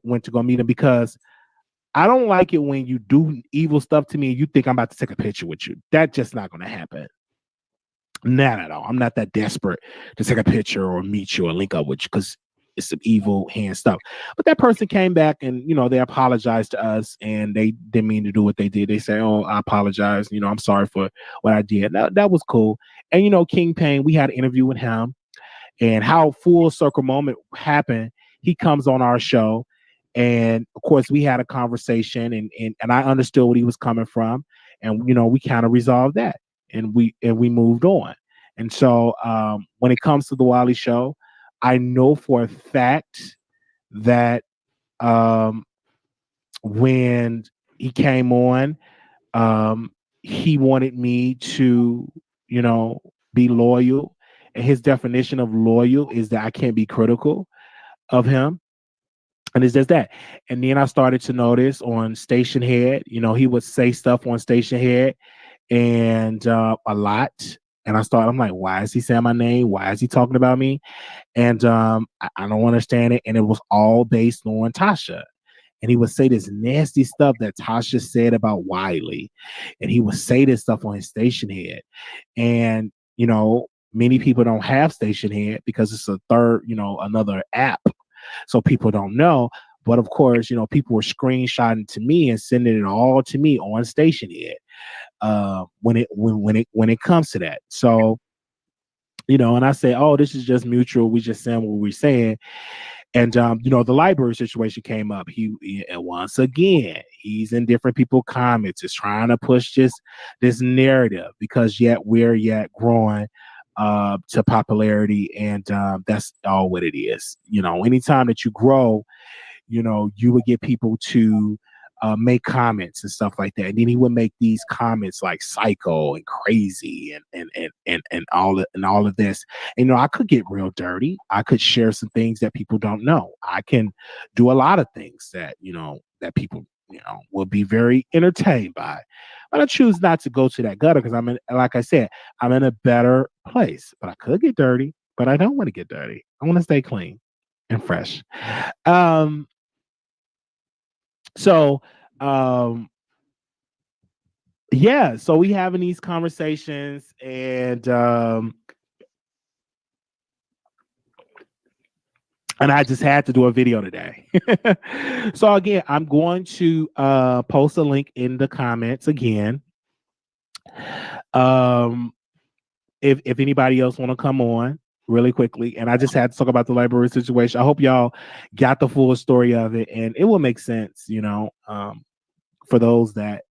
went to go meet him because I don't like it when you do evil stuff to me and you think I'm about to take a picture with you. That's just not going to happen. Not at all. I'm not that desperate to take a picture or meet you or link up with you because it's some evil hand stuff. But that person came back and, they apologized to us and they didn't mean to do what they did. They say, oh, I apologize. I'm sorry for what I did. That was cool. And, King Payne, we had an interview with him and how full circle moment happened. He comes on our show. And of course, we had a conversation and I understood what he was coming from. And, we kind of resolved that and we moved on. And so when it comes to the Wiley show, I know for a fact that when he came on, he wanted me to, be loyal. And his definition of loyal is that I can't be critical of him. And it's just that. And then I started to notice on Station Head, he would say stuff on Station Head and a lot. And I'm like, why is he saying my name? Why is he talking about me? And I don't understand it. And it was all based on Tasha. And he would say this nasty stuff that Tasha said about Wiley. And he would say this stuff on his Station Head. And, many people don't have Station Head because it's a third, another app. So people don't know. But of course, people were screenshotting to me and sending it all to me on Station Head. When it comes to that. So, and I say, oh, this is just mutual. We just saying what we're saying. And, the library situation came up. Once again, he's in different people's comments. It's trying to push this narrative because we're growing to popularity. And that's all what it is. Anytime that you grow, you would get people to make comments and stuff like that. And then he would make these comments like psycho and crazy and all of this. And, I could get real dirty. I could share some things that people don't know. I can do a lot of things that, that people, will be very entertained by. But I choose not to go to that gutter because like I said, I'm in a better place. But I could get dirty, but I don't want to get dirty. I want to stay clean and fresh. So we having these conversations and I just had to do a video today. So again, I'm going to post a link in the comments again. If anybody else want to come on really quickly, and I just had to talk about the library situation. I hope y'all got the full story of it, and it will make sense, for those that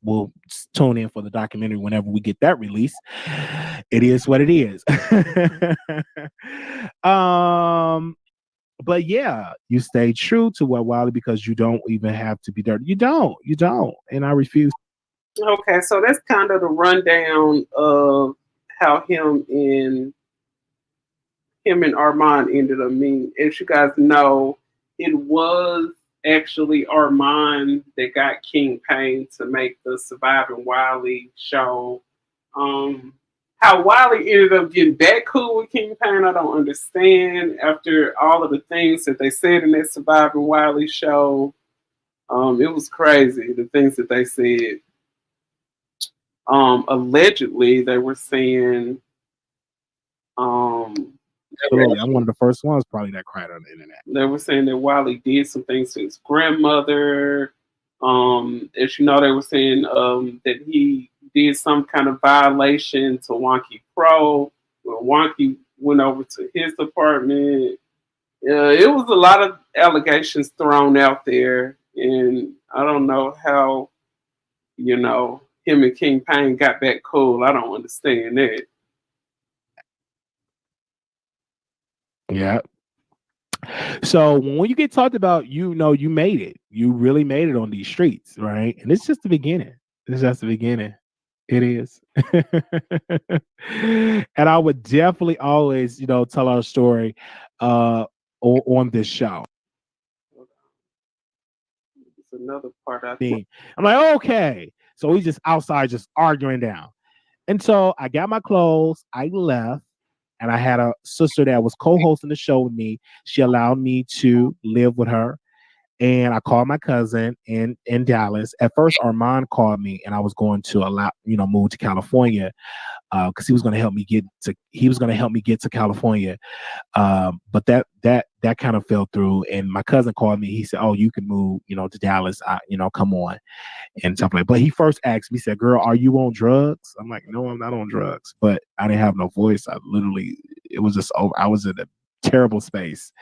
will tune in for the documentary whenever we get that release. It is what it is. But yeah, you stay true to what Wiley because you don't even have to be dirty. You don't, and I refuse. Okay, so that's kind of the rundown of how him and Armand ended up meeting. As you guys know, it was actually Armand that got King Payne to make the Surviving Wiley show. How Wiley ended up getting back cool with King Payne, I don't understand. After all of the things that they said in that Surviving Wiley show, it was crazy, the things that they said. Allegedly, they were saying, absolutely, I'm one of the first ones probably that cried on the internet. They were saying that Wiley did some things to his grandmother. As you know, they were saying that he did some kind of violation to Wonky Pro when Wonky went over to his apartment. It was a lot of allegations thrown out there, and I don't know how, him and King Payne got back cool. I don't understand that. Yeah. So when you get talked about, you made it. You really made it on these streets, right? And it's just the beginning. It's just the beginning. It is. And I would definitely always, tell our story on this show. It's another part I Me. I'm like, okay. So we just outside just arguing down. And so I got my clothes, I left, and I had a sister that was co-hosting the show with me. She allowed me to live with her. And I called my cousin in Dallas. At first, Armand called me, and I was going to move to California because he was going to help me get to California. But that kind of fell through. And my cousin called me. He said, "Oh, you can move, to Dallas. Come on," and stuff like that. But he first asked me, he said, "Girl, are you on drugs?" I'm like, "No, I'm not on drugs." But I didn't have no voice. It was just over. I was in a terrible space,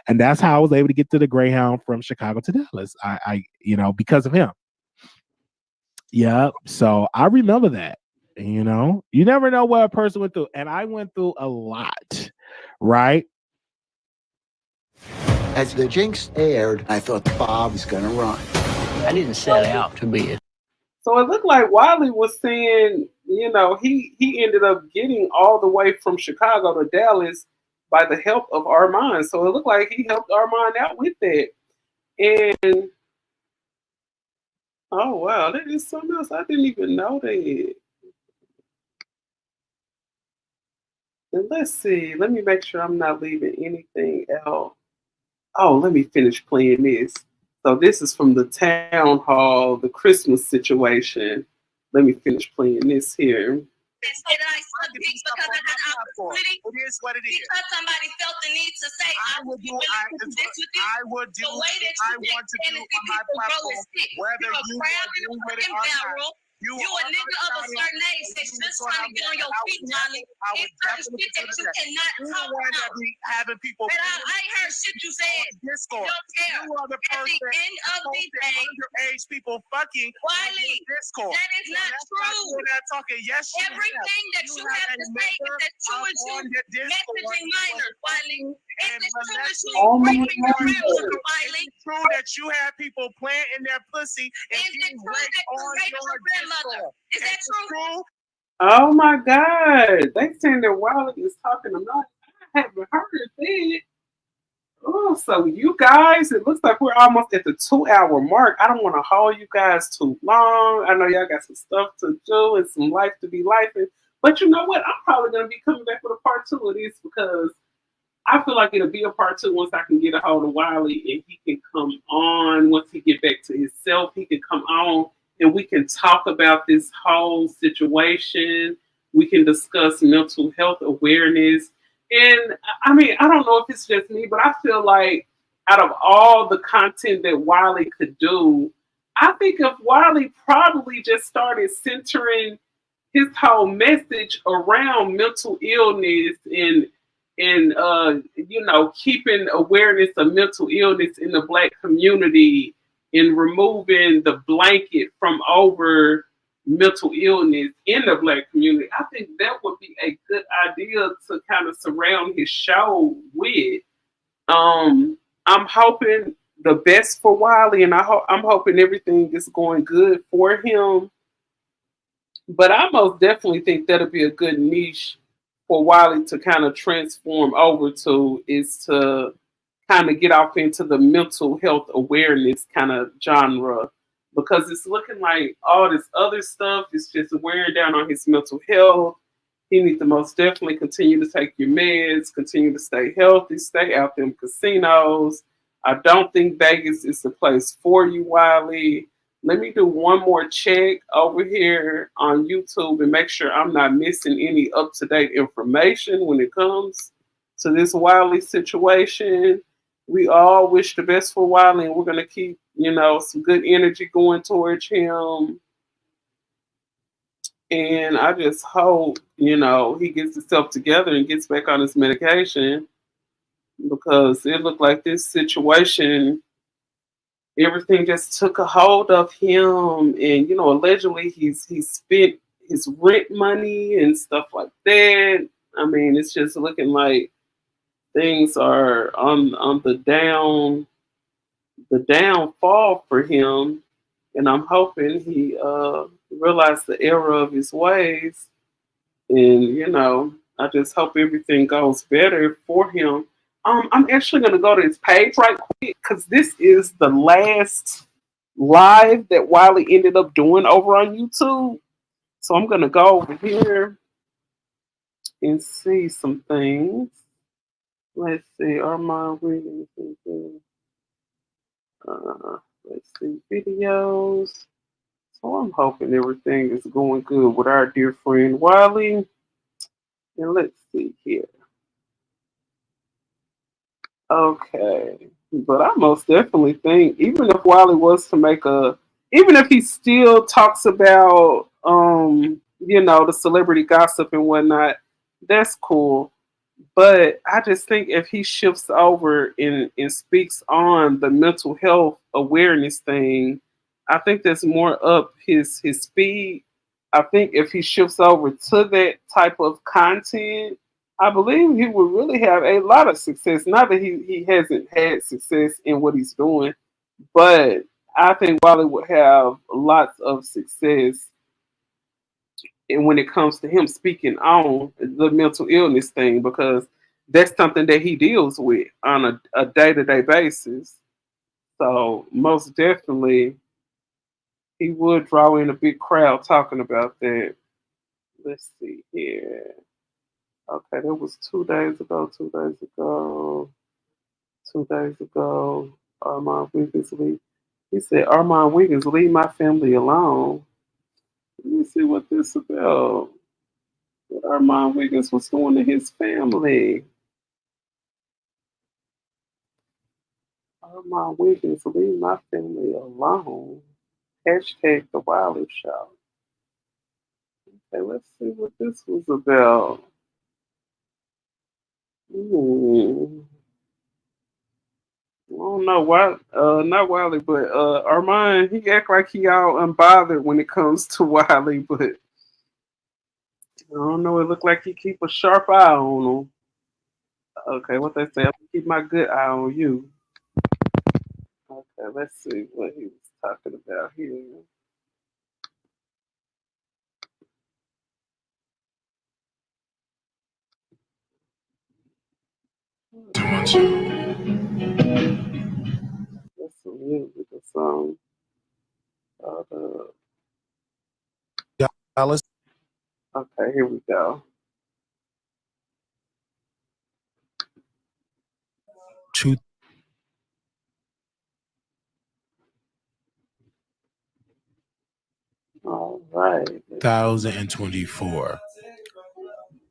and that's how I was able to get to the Greyhound from Chicago to Dallas. I because of him. Yeah, so I remember that. You never know what a person went through, and I went through a lot, right? As the jinx aired, I thought Bob was going to run. I didn't set out to be a. So it looked like Wiley was saying, he ended up getting all the way from Chicago to Dallas by the help of Armand. So it looked like he helped Armand out with that. And oh wow, that is something else. I didn't even know that. And let's see. Let me make sure I'm not leaving anything out. Oh, let me finish playing this. So this is from the town hall, the Christmas situation. Let me finish playing this here. And say that I suck dick because I got an opportunity. It is what it is. Because somebody felt the need to say I would be willing to do this with you. I would do the way that I you want to do fantasy on my people grow platform, is sick. whether You're a you crab agree in a with it fucking or not. barrel. You a are nigga of a certain age that's just trying to get on your feet, Molly. It's certain shit that you cannot talk about. Having people. But I ain't heard shit you said. Discord. Don't care. You are the At person the end of the day, underage people fucking Wiley, Discord. that is not true. We're not talking. Yes, everything that you have to say is that two and two messaging minors, Wiley. It's as true as you raping your grandmother, Wiley. It's true that you have people planting their pussy and getting raped on your grandmother. Is that true? Oh my God. They saying that Wiley is talking about. I haven't heard that. Oh, so you guys, it looks like we're almost at the 2-hour mark. I don't want to hold you guys too long. I know y'all got some stuff to do and some life to be lifing. But you know what? I'm probably going to be coming back with a part 2 of this because I feel like it'll be a part 2 once I can get a hold of Wiley and he can come on. Once he get back to himself, he can come on and we can talk about this whole situation. We can discuss mental health awareness. And I mean, I don't know if it's just me, but I feel like out of all the content that Wiley could do, I think if Wiley probably just started centering his whole message around mental illness and keeping awareness of mental illness in the Black community and removing the blanket from over mental illness in the Black community, I think that would be a good idea to kind of surround his show with. I'm hoping the best for Wiley, and I'm hoping everything is going good for him. But I most definitely think that'll be a good niche for Wiley to kind of transform over to, is to kind of get off into the mental health awareness kind of genre, because it's looking like all this other stuff is just wearing down on his mental health. He needs to most definitely continue to take your meds, continue to stay healthy, stay out them casinos. I don't think Vegas is the place for you, Wiley. Let me do one more check over here on YouTube and make sure I'm not missing any up-to-date information when it comes to this Wiley situation. We all wish the best for Wiley, and we're going to keep, some good energy going towards him. And I just hope, he gets himself together and gets back on his medication, because it looked like this situation, everything just took a hold of him. And, allegedly he's spent his rent money and stuff like that. I mean, it's just looking like things are on the downfall for him. and I'm hoping he realized the error of his ways. And I just hope everything goes better for him. I'm actually gonna go to his page right quick because this is the last live that Wiley ended up doing over on YouTube. So I'm gonna go over here and see some things. Let's see, Armand Wiggins. Let's see, videos. So I'm hoping everything is going good with our dear friend Wiley. And let's see here. Okay. But I most definitely think even if Wiley was to make even if he still talks about the celebrity gossip and whatnot, that's cool. But I just think if he shifts over and speaks on the mental health awareness thing, I think that's more up his speed. I think if he shifts over to that type of content, I believe he would really have a lot of success. Not that he hasn't had success in what he's doing, but I think Wally would have lots of success and when it comes to him speaking on the mental illness thing because that's something that he deals with on a day-to-day basis. So most definitely he would draw in a big crowd talking about that. Let's see here. Okay, that was 2 days ago, 2 days ago, 2 days ago. Armand Wiggins leave. He said, Armand Wiggins, leave my family alone. Let me see what this about. What Armand Wiggins was doing to his family. Armand Wiggins, leave my family alone. Hashtag the Wiley Show. Okay, let's see what this was about. I don't know why, not Wiley, but Armand, he act like he all unbothered when it comes to Wiley, but I don't know, it looked like he keep a sharp eye on him. Okay, what they say, I'm gonna keep my good eye on you. Okay, let's see what he was talking about here. That's some music or something. Dallas. Okay, here we go. All right. 2024.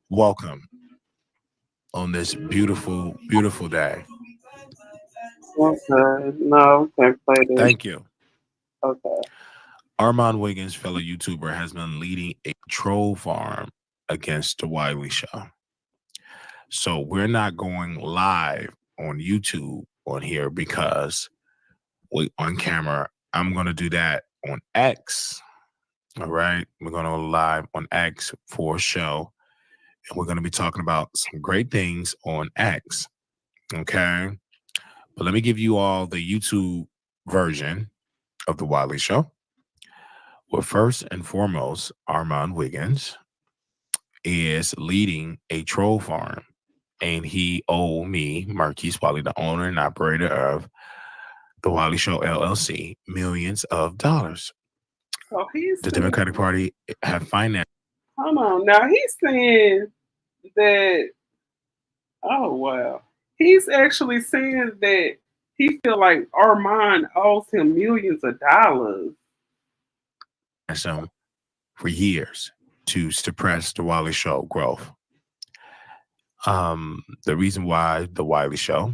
Welcome on this beautiful, beautiful day. Okay, no, can't play this. Thank you. Okay. Armand Wiggins, fellow YouTuber, has been leading a troll farm against the Wiley Show. So we're not going live on YouTube on here because on camera, I'm going to do that on X. All right. We're going to go live on X for a show. And we're going to be talking about some great things on X. Okay. But let me give you all the YouTube version of the Wiley Show. Well, first and foremost, Armand Wiggins is leading a troll farm. And he owed me, Marquise Wiley, the owner and operator of the Wiley Show LLC, millions of dollars. Oh, the Democratic Party have financed. Hold on. Now he's saying that. Oh wow. He's actually saying that he feel like Armand owes him millions of dollars. So for years to suppress the Wiley Show growth. The reason why the Wiley Show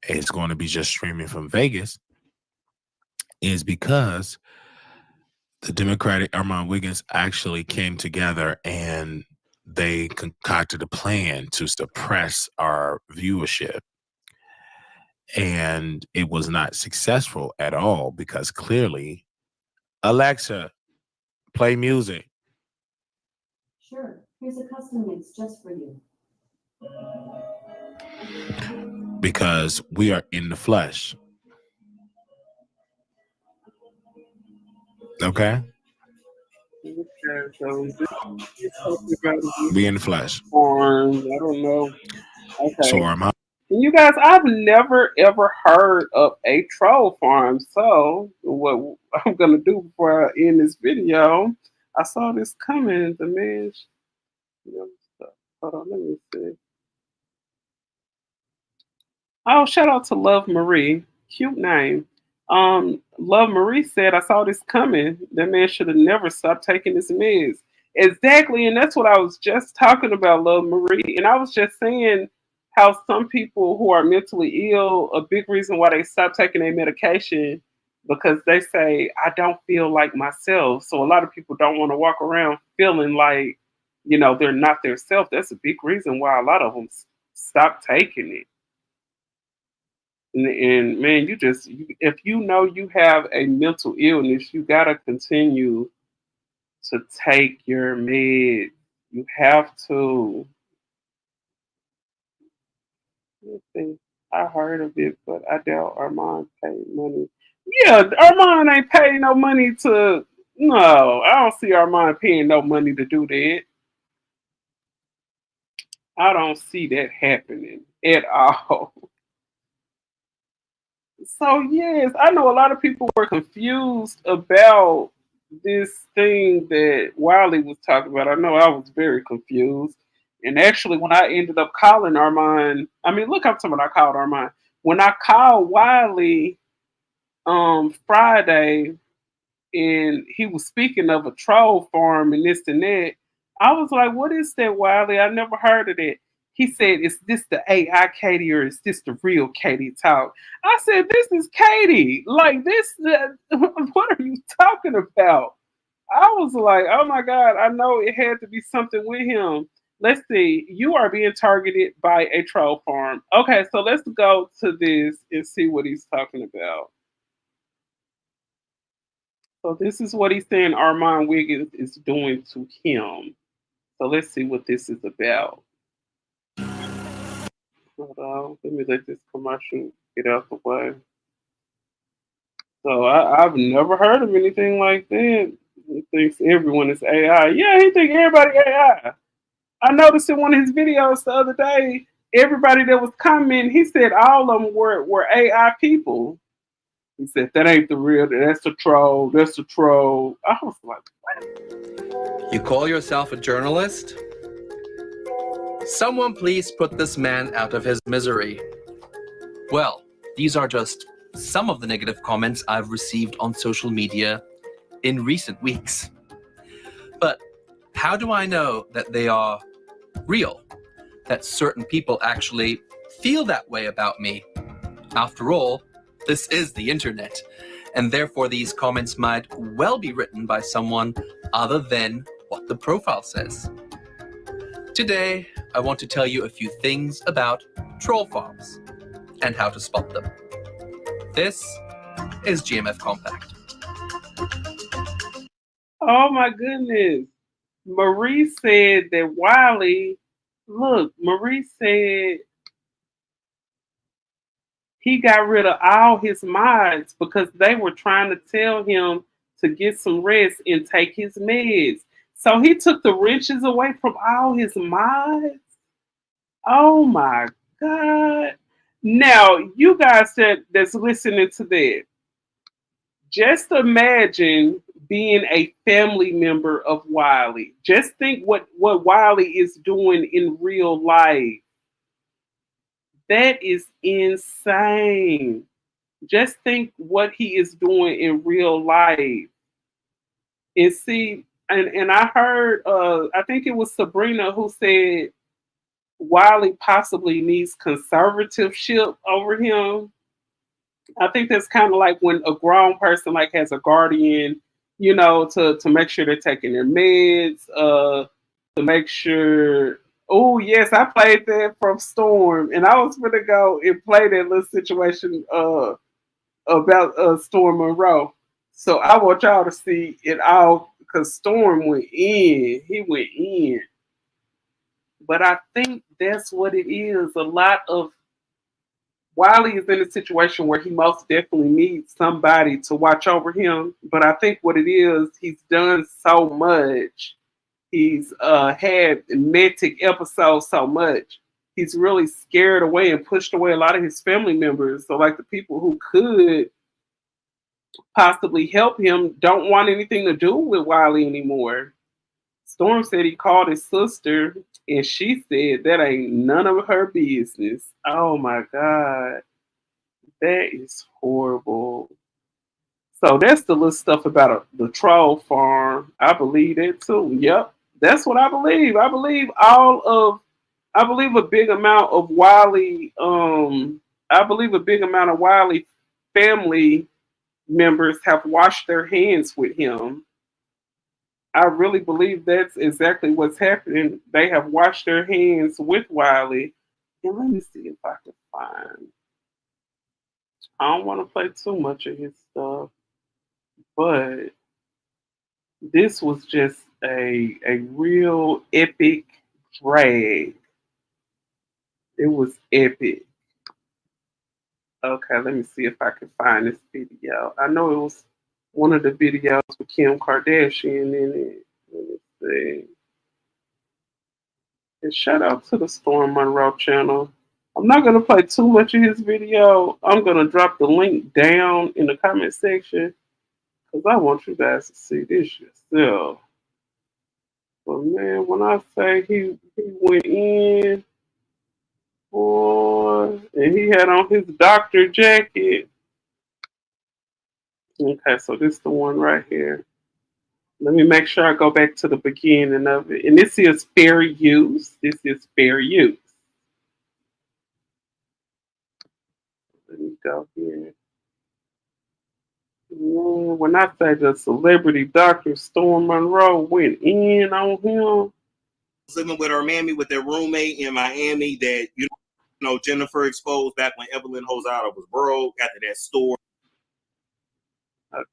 is going to be just streaming from Vegas is because the Democratic Armand Wiggins actually came together and they concocted a plan to suppress our viewership. And it was not successful at all because clearly, Alexa, play music. Sure, here's a custom mix just for you. Because we are in the flesh. Okay. Okay, so this talking about Be in the flesh. farms. I don't know. So Okay. Armand. And you guys, I've never ever heard of a troll farm. So what I'm gonna do before I end this video, I saw this coming. The man, you know, stuff. Hold on, let me see. Oh, shout out to Love Marie. Cute name. Love Marie said, I saw this coming. That man should have never stopped taking his meds. Exactly, and that's what I was just talking about, Love Marie. And I was just saying how some people who are mentally ill, a big reason why they stop taking their medication because they say, I don't feel like myself. So a lot of people don't want to walk around feeling like, they're not their self. That's a big reason why a lot of them stop taking it. And man, if you know you have a mental illness, you gotta continue to take your meds. You have to. Let's see. I heard of it, but I doubt Armand paid money. Yeah, Armand ain't paid no money to. No, I don't see Armand paying no money to do that. I don't see that happening at all. So yes, I know a lot of people were confused about this thing that Wiley was talking about. I know I was very confused. And actually when I ended up calling Armand, I mean look up to what I called Armand. When I called Wiley Friday and he was speaking of a troll farm and this and that. I was like, what is that, Wiley? I never heard of that. He said, is this the AI Katie or is this the real Katie talk? I said, this is Katie. Like this, what are you talking about? I was like, oh my God, I know it had to be something with him. Let's see. You are being targeted by a troll farm. Okay, so let's go to this and see what he's talking about. So this is what he's saying Armand Wiggins is doing to him. So let's see what this is about. Hold on. Let me let this commercial get out the way. So I've never heard of anything like that. He thinks everyone is AI. Yeah, he thinks everybody AI. I noticed in one of his videos the other day, everybody that was commenting, he said all of them were AI people. He said that ain't the real. That's the troll. That's the troll. I was like, what? You call yourself a journalist? Someone please put this man out of his misery. Well, these are just some of the negative comments I've received on social media in recent weeks. But how do I know that they are real? That certain people actually feel that way about me? After all, this is the internet, and therefore these comments might well be written by someone other than what the profile says. Today, I want to tell you a few things about troll farms and how to spot them. This is GMF Compact. Oh my goodness. Marie said that Wiley, look, Marie said he got rid of all his mods because they were trying to tell him to get some rest and take his meds. So he took the wrenches away from all his mods. Oh my God. Now, you guys that's listening to that, just imagine being a family member of Wiley. Just think what Wiley is doing in real life. That is insane. Just think what he is doing in real life. And see, and I heard I think it was Sabrina who said Wiley possibly needs conservatorship over him. I think that's kind of like when a grown person like has a guardian, to make sure they're taking their meds, to make sure. Oh yes, I played that from Storm, and I was gonna go and play that little situation about Storm Monroe. So I want y'all to see it all because Storm went in. He went in. But I think that's what it is. A lot of Wiley is in a situation where he most definitely needs somebody to watch over him. But I think what it is, he's done so much. He's had manic episodes so much. He's really scared away and pushed away a lot of his family members. So, like the people who could possibly help him don't want anything to do with Wiley anymore. Storm said he called his sister and she said that ain't none of her business. Oh my God. That is horrible. So that's the little stuff about the troll farm. I believe that too. Yep. That's what I believe. I believe a big amount of Wiley I believe a big amount of Wiley family members have washed their hands with him. I really believe that's exactly what's happening. They have washed their hands with Wiley. And let me see if I can find. I don't want to play too much of his stuff, but this was just a real epic drag. It was epic. Okay, let me see if I can find this video. I know it was one of the videos with Kim Kardashian in it. Let me see. And shout out to the Storm Monroe channel. I'm not going to play too much of his video. I'm going to drop the link down in the comment section because I want you guys to see this yourself. But man, when I say he went in, boy, and he had on his doctor jacket. Okay, so this is the one right here. Let me make sure I go back to the beginning of it. And this is fair use. This is fair use. Let me go here. Yeah, when I say the celebrity doctor Storm Monroe went in on him. Living with her mammy with their roommate in Miami that you know Jennifer exposed back when Evelyn Hosada was broke after that store. Okay.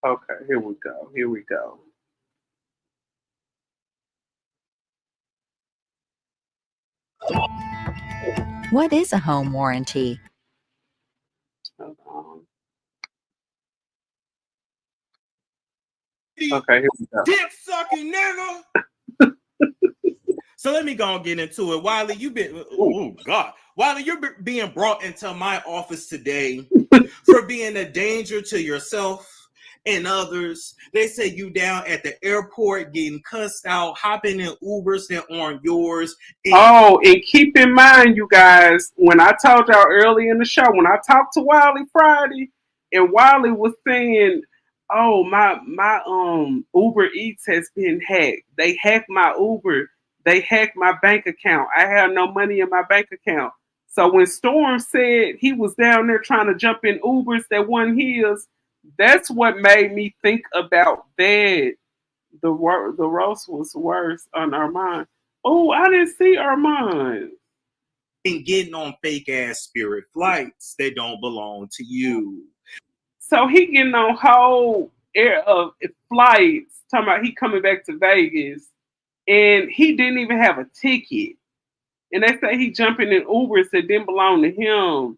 Okay, here we go. Here we go. What is a home warranty? Hold on. Okay, here we go. Dick sucking nigga. So let me go and get into it. Wiley, Wiley, you're being brought into my office today for being a danger to yourself and others. They say you down at the airport getting cussed out, hopping in Ubers that aren't yours. And keep in mind, you guys, when I told y'all early in the show, when I talked to Wiley Friday, and Wiley was saying, "Oh, my Uber Eats has been hacked. They hacked my Uber. They hacked my bank account. I have no money in my bank account." So when Storm said he was down there trying to jump in Ubers that wasn't his, that's what made me think about that. The roast was worse on Armand. Oh, I didn't see Armand. And getting on fake ass Spirit flights that don't belong to you. So he getting on whole air of flights, talking about he coming back to Vegas, and he didn't even have a ticket. And they say he jumping in Ubers that didn't belong to him.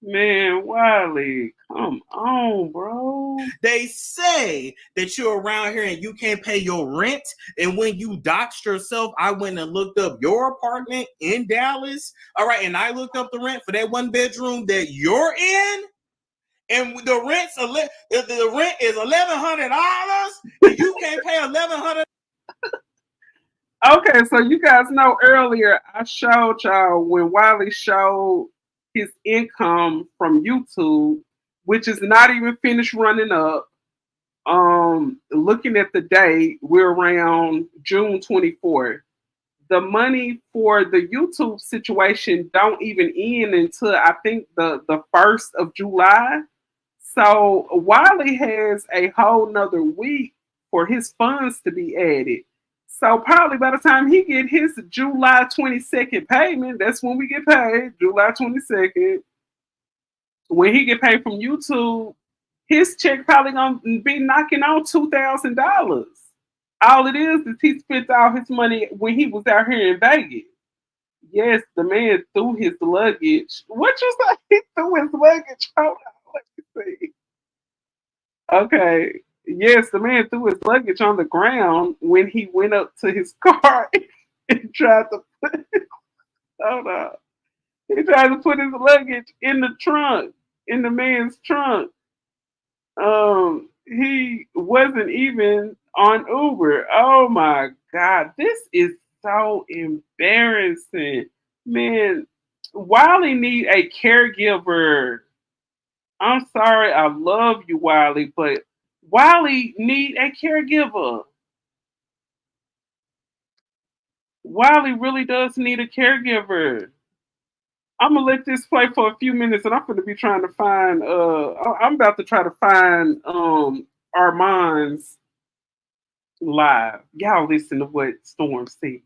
Man, Wiley, come on, bro. They say that you're around here and you can't pay your rent. And when you doxed yourself, I went and looked up your apartment in Dallas. All right, and I looked up the rent for that one bedroom that you're in. And the rent is $1,100, and you can't pay $1,100. Okay, so you guys know earlier I showed y'all when Wiley showed his income from YouTube, which is not even finished running up. Looking at the date, we're around June 24th. The money for the YouTube situation don't even end until I think the 1st of July. So Wiley has a whole nother week for his funds to be added. So probably by the time he get his July 22nd payment, that's when we get paid, July 22nd. when he get paid from YouTube, his check probably gonna be knocking on $2,000. All it is he spent all his money when he was out here in Vegas. Yes, the man threw his luggage. What you say? He threw his luggage. Hold on, let me see. Okay. Yes, the man threw his luggage on the ground when he went up to his car and tried to put hold on. He tried to put his luggage in the trunk, in the man's trunk. He wasn't even on Uber. Oh my God, this is so embarrassing, man. Wiley need a caregiver. I'm sorry, I love you, Wiley, but Wiley need a caregiver. Wiley really does need a caregiver. I'm gonna let this play for a few minutes, and I'm gonna be trying to find. I'm about to try to find Armand's live. Y'all listen to what Storm said.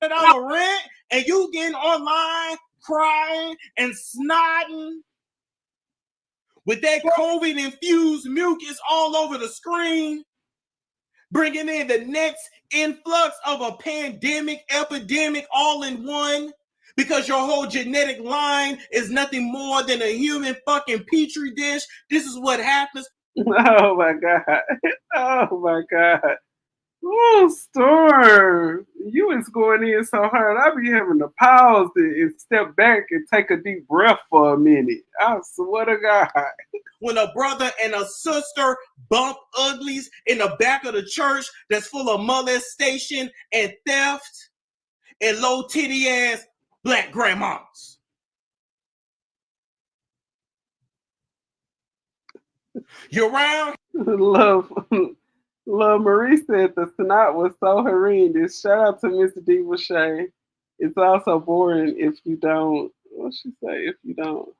$100 rent, and you getting online crying and snotting with that COVID infused mucus all over the screen, bringing in the next influx of a pandemic, epidemic, all in one. Because your whole genetic line is nothing more than a human fucking petri dish. This is what happens. Oh my God. Oh my God. Oh, Storm. You is going in so hard. I be having to pause it and step back and take a deep breath for a minute. I swear to God. When a brother and a sister bump uglies in the back of the church that's full of molestation and theft and low titty ass black grandmas. You around? Love Marie said the snot was so horrendous. Shout out to Mr. Diva Shay. It's also boring if you don't. What she say? If you don't.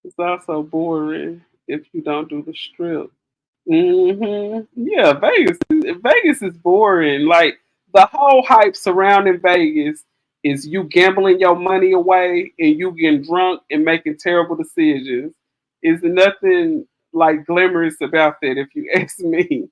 It's also boring if you don't do the strip. Yeah, Vegas is boring. Like the whole hype surrounding Vegas is you gambling your money away and you getting drunk and making terrible decisions. Is nothing like glamorous about that, if you ask me.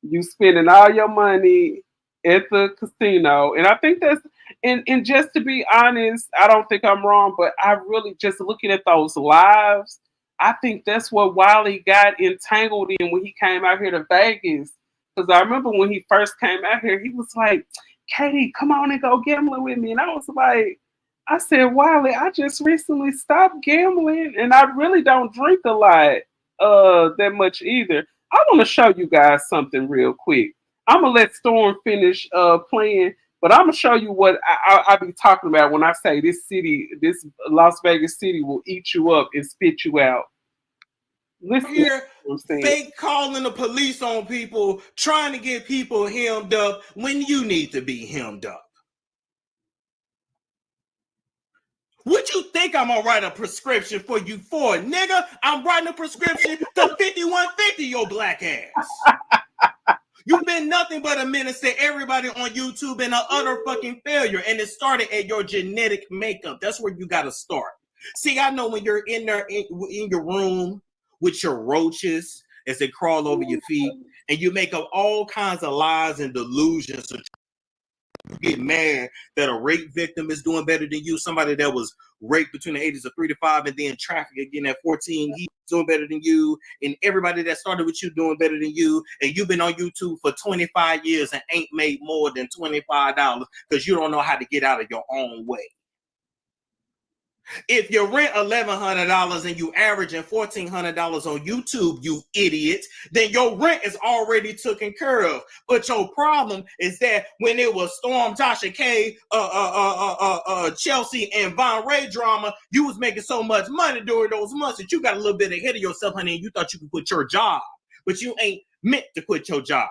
You spending all your money at the casino, and I think that's and just to be honest, I don't think I'm wrong, but I really just looking at those lives. I think that's what Wiley got entangled in when he came out here to Vegas. Because I remember when he first came out here, he was like, Katie, come on and go gambling with me. And I was like, I said, Wiley, I just recently stopped gambling and I really don't drink a lot that much either. I want to show you guys something real quick. I'm going to let Storm finish playing, but I'm going to show you what I be talking about when I say this city, this Las Vegas city will eat you up and spit you out. Listen here, fake calling the police on people, trying to get people hemmed up when you need to be hemmed up. What you think I'm gonna write a prescription for you for, nigga? I'm writing a prescription to 5150 your black ass. You've been nothing but a menace to everybody on YouTube and an utter fucking failure. And it started at your genetic makeup. That's where you gotta start. See, I know when you're in there in your room with your roaches as they crawl over your feet, and you make up all kinds of lies and delusions. You get mad that a rape victim is doing better than you, somebody that was raped between the ages of 3 to 5 and then trafficked again at 14, he's doing better than you, and everybody that started with you doing better than you, and you've been on YouTube for 25 years and ain't made more than $25 because you don't know how to get out of your own way. If you rent $1,100 and you averaging $1,400 on YouTube, you idiot, then your rent is already taken care of. But your problem is that when it was Storm, Tasha K, Chelsea, and Von Ray drama, you was making so much money during those months that you got a little bit ahead of yourself, honey, and you thought you could quit your job. But you ain't meant to quit your job.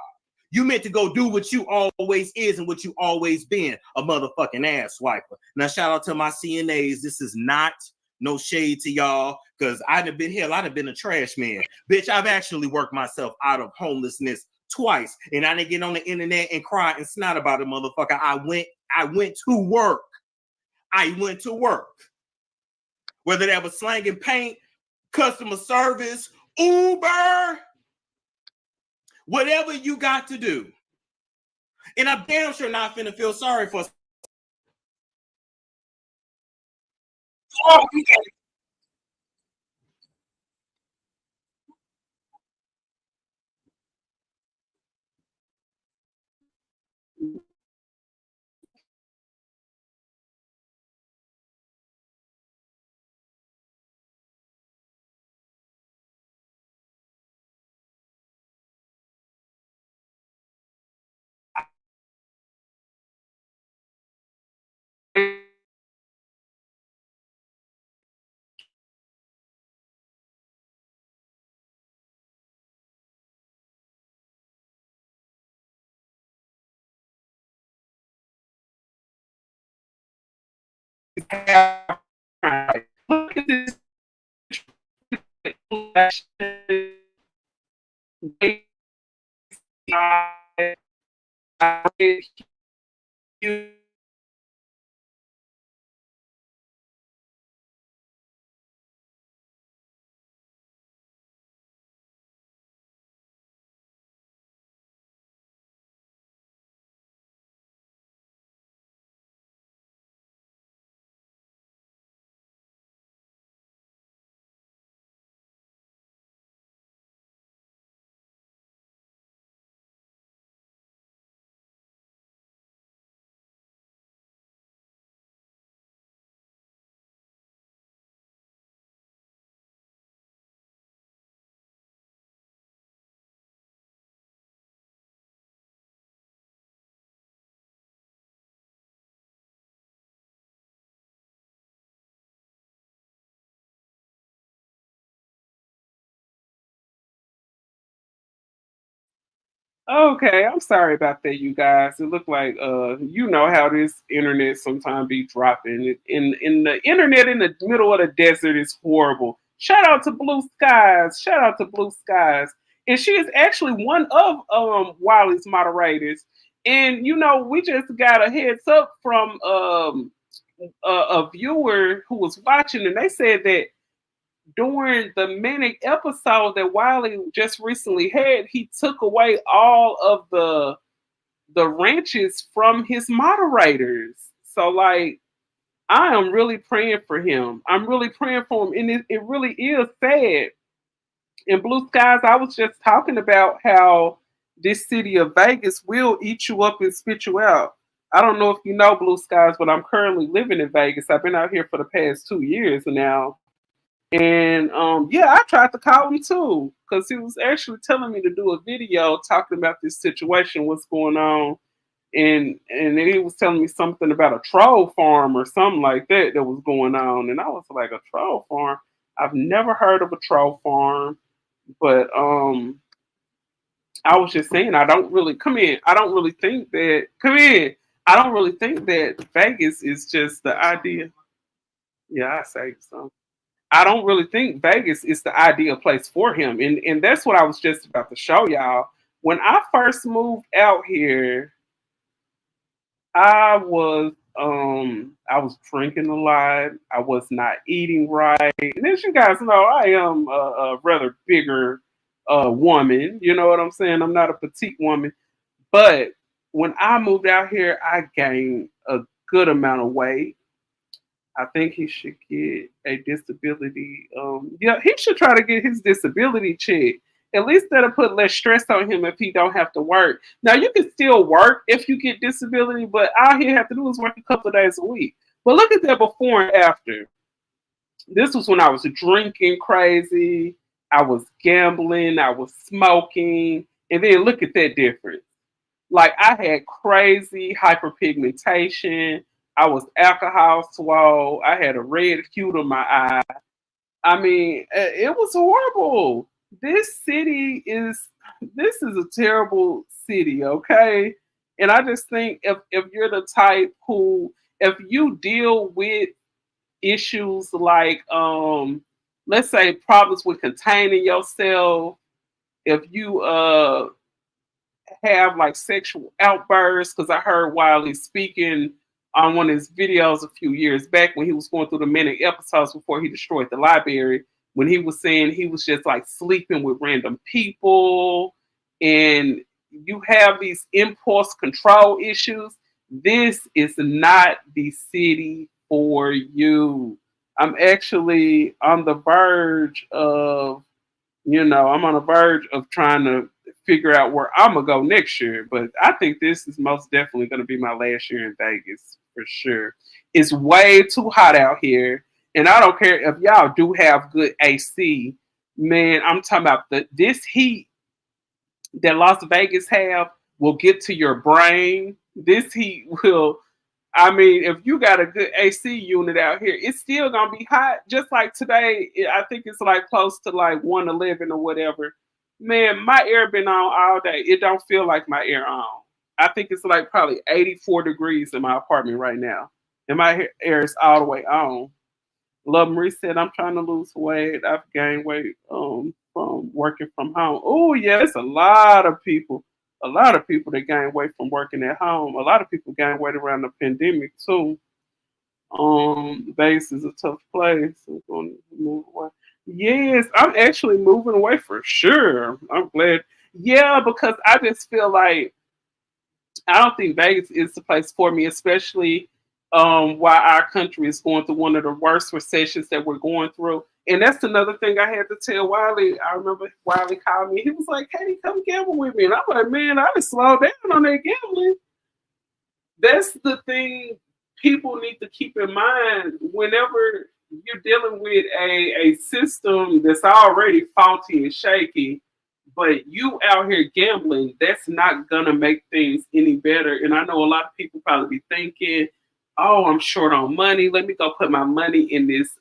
You meant to go do what you always is and what you always been, a motherfucking ass wiper. Now, shout out to my CNAs. This is not no shade to y'all, because I'd have been a trash man. Bitch, I've actually worked myself out of homelessness twice, and I didn't get on the internet and cry and snot about it, motherfucker. I went to work. I went to work. whether that was slanging paint, customer service, Uber, whatever you got to do. And I'm damn sure not finna feel sorry for. Look at this. Okay, I'm sorry about that, you guys. It looked like you know how this internet sometimes be dropping. In the internet in the middle of the desert is horrible. Shout out to Blue Skies. Shout out to Blue Skies. And she is actually one of Wiley's moderators. And you know, we just got a heads up from a viewer who was watching, and they said that during the manic episode that Wiley just recently had, he took away all of the ranches from his moderators. So like I am really praying for him. I'm really praying for him. And it really is sad. In Blue Skies, I was just talking about how this city of Vegas will eat you up and spit you out. I don't know if you know Blue Skies, but I'm currently living in Vegas. I've been out here for the past 2 years now. And yeah, I tried to call him too because he was actually telling me to do a video talking about this situation, what's going on, and then he was telling me something about a troll farm or something like that that was going on, and I was like, a troll farm? I've never heard of a troll farm, but I was just saying I don't really come in. I don't really think that come in. I don't really think that Vegas is just the idea. Yeah, I say so. I don't really think Vegas is the ideal place for him. And that's what I was just about to show y'all. When I first moved out here, I was drinking a lot. I was not eating right. And as you guys know, I am a rather bigger woman. You know what I'm saying? I'm not a petite woman. But when I moved out here, I gained a good amount of weight. I think he should get a disability. Yeah, he should try to get his disability checked. At least that'll put less stress on him if he don't have to work. Now you can still work if you get disability, but all he have to do is work a couple of days a week. But look at that before and after. This was when I was drinking crazy. I was gambling. I was smoking, and then look at that difference. Like I had crazy hyperpigmentation. I was alcohol swole. I had a red hue to my eye. I mean, it was horrible. This is a terrible city, okay? And I just think if you're the type who, if you deal with issues like let's say problems with containing yourself, if you have like sexual outbursts, because I heard Wiley speaking on one of his videos a few years back when he was going through the many episodes before he destroyed the library, when he was saying he was just like sleeping with random people and you have these impulse control issues. This is not the city for you. I'm actually on the verge of, I'm on the verge of trying to figure out where I'm gonna go next year. But I think this is most definitely gonna be my last year in Vegas for sure. It's way too hot out here, and I don't care if y'all do have good AC. Man, I'm talking about this heat that Las Vegas have will get to your brain. This heat will. I mean, if you got a good AC unit out here, it's still gonna be hot. Just like today, I think it's like close to like 111 or whatever. Man, my air been on all day. It don't feel like my air on. I think it's like probably 84 degrees in my apartment right now, and my air is all the way on. Love Marie said, "I'm trying to lose weight. I've gained weight from working from home." Oh yeah, it's a lot of people. A lot of people that gain weight from working at home. A lot of people gain weight around the pandemic too. Vegas is a tough place. I'm going to move away. Yes, I'm actually moving away for sure. I'm glad. Yeah, because I just feel like I don't think Vegas is the place for me, especially while our country is going through one of the worst recessions that we're going through. And that's another thing I had to tell Wiley. I remember Wiley called me. He was like, "Katie, come gamble with me." And I'm like, "Man, I just slow down on that gambling." That's the thing people need to keep in mind whenever you're dealing with a system that's already faulty and shaky, but you out here gambling, that's not gonna make things any better. And I know a lot of people probably be thinking, "Oh, I'm short on money. Let me go put my money in this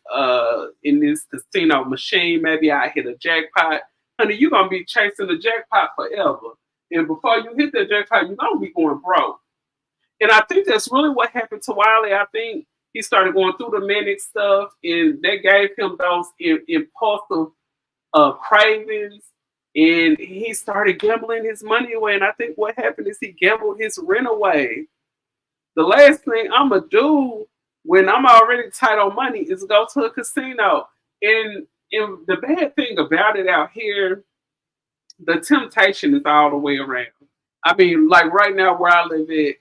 casino machine. Maybe I hit a jackpot." Honey, you're gonna be chasing the jackpot forever. And before you hit that jackpot, you're gonna be going broke. And I think that's really what happened to Wiley. I think he started going through the manic stuff, and that gave him those impulsive cravings, and he started gambling his money away. And I think what happened is he gambled his rent away. The last thing I'm gonna do when I'm already tight on money is go to a casino. And the bad thing about it out here, the temptation is all the way around. I mean, like right now where I live at,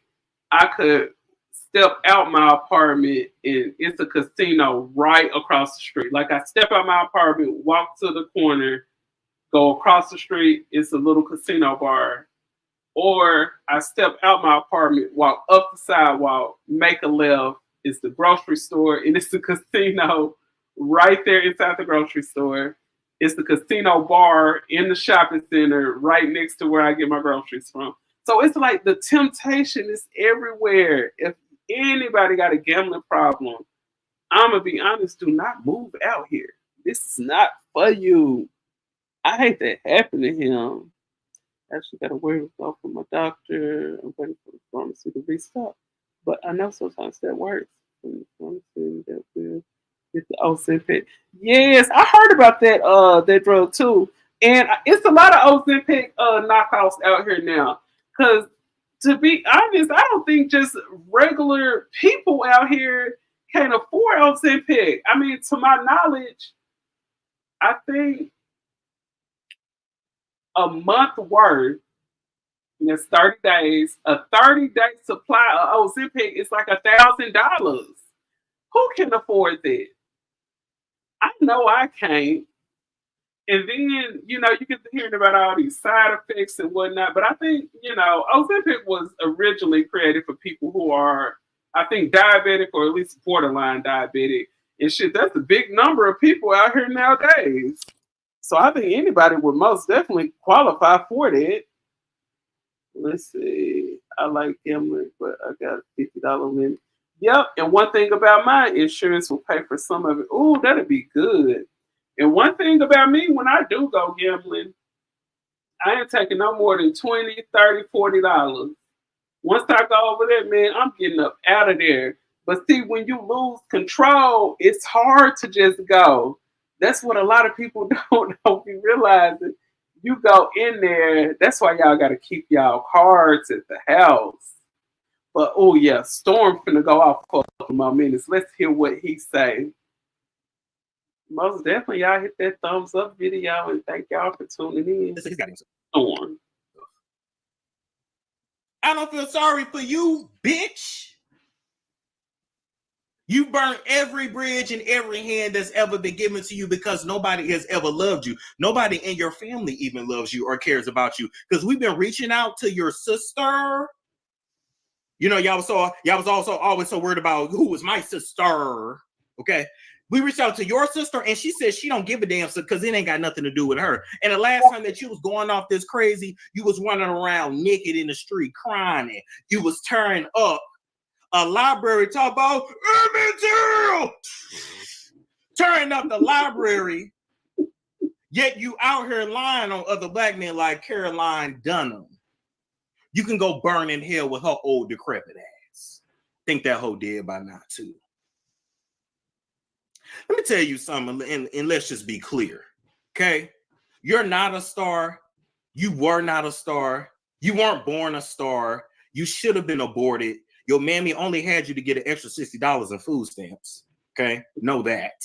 I could step out my apartment and it's a casino right across the street. Like I step out my apartment, walk to the corner, go across the street, it's a little casino bar. Or I step out my apartment, walk up the sidewalk, make a left, it's the grocery store, and it's the casino right there inside the grocery store. It's the casino bar in the shopping center right next to where I get my groceries from. So it's like the temptation is everywhere. If anybody got a gambling problem, I'm going to be honest, do not move out here. This is not for you. I hate that happened to him. Actually got a wherewithal from my doctor. I'm waiting for the pharmacy to restock. But I know sometimes that works. From the pharmacy that will get the Ozempic. Yes, I heard about that drug too. And it's a lot of Ozempic knockoffs out here now. Because to be honest, I don't think just regular people out here can afford Ozempic. I mean, to my knowledge, I think a month worth, and it's 30 days, a 30-day supply of Ozempic is like $1,000. Who can afford that? I know I can't. And then, you get to hearing about all these side effects and whatnot. But I think, Ozempic was originally created for people who are, I think, diabetic or at least borderline diabetic. And shit, that's a big number of people out here nowadays. So I think anybody would most definitely qualify for that. Let's see. I like gambling, but I got a $50 limit. Yep. And one thing about my insurance will pay for some of it. Ooh, that'd be good. And one thing about me, when I do go gambling, I ain't taking no more than $20, $30, $40. Once I go over that, man, I'm getting up out of there. But see, when you lose control, it's hard to just go. That's what a lot of people don't be realizing. You go in there, that's why y'all got to keep y'all cards at the house. But oh yeah, Storm finna go off for a couple more minutes. Let's hear what he say. Most definitely, y'all hit that thumbs up video and thank y'all for tuning in. Storm. I don't feel sorry for you, bitch. You burnt every bridge and every hand that's ever been given to you because nobody has ever loved you. Nobody in your family even loves you or cares about you. Because we've been reaching out to your sister. You know, y'all was also always so worried about who was my sister. Okay. We reached out to your sister and she said she don't give a damn because it ain't got nothing to do with her. And the last time that you was going off this crazy, you was running around naked in the street crying. You was tearing up a library, talk about Emmett Till, tearing up the library, yet you out here lying on other black men like Caroline Dunham. You can go burn in hell with her old decrepit ass. Think that hoe dead by now too. Let me tell you something, and let's just be clear, okay? You're not a star. You were not a star. You weren't born a star. You should have been aborted. Your mammy only had you to get an extra $60 in food stamps, okay? Know that.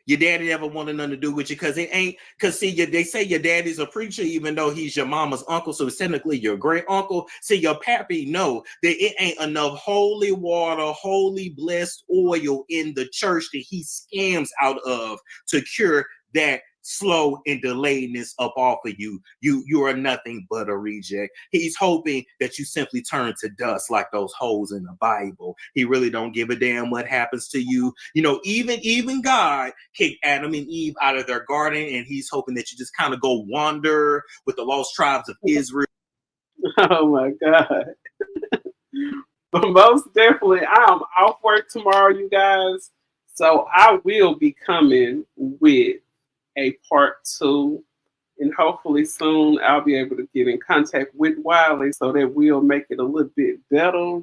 Your daddy never wanted nothing to do with you because they say your daddy's a preacher even though he's your mama's uncle, so it's technically your great uncle. See, your pappy know that it ain't enough holy water, holy blessed oil in the church that he scams out of to cure that slow and delayedness up off of you. You are nothing but a reject. He's hoping that you simply turn to dust like those hoes in the Bible. He really don't give a damn what happens to you. You know, even God kicked Adam and Eve out of their garden, and he's hoping that you just kind of go wander with the lost tribes of Israel. Oh my God. But most definitely, I'm off work tomorrow, you guys. So I will be coming with a part 2, and hopefully soon I'll be able to get in contact with Wiley so that we'll make it a little bit better.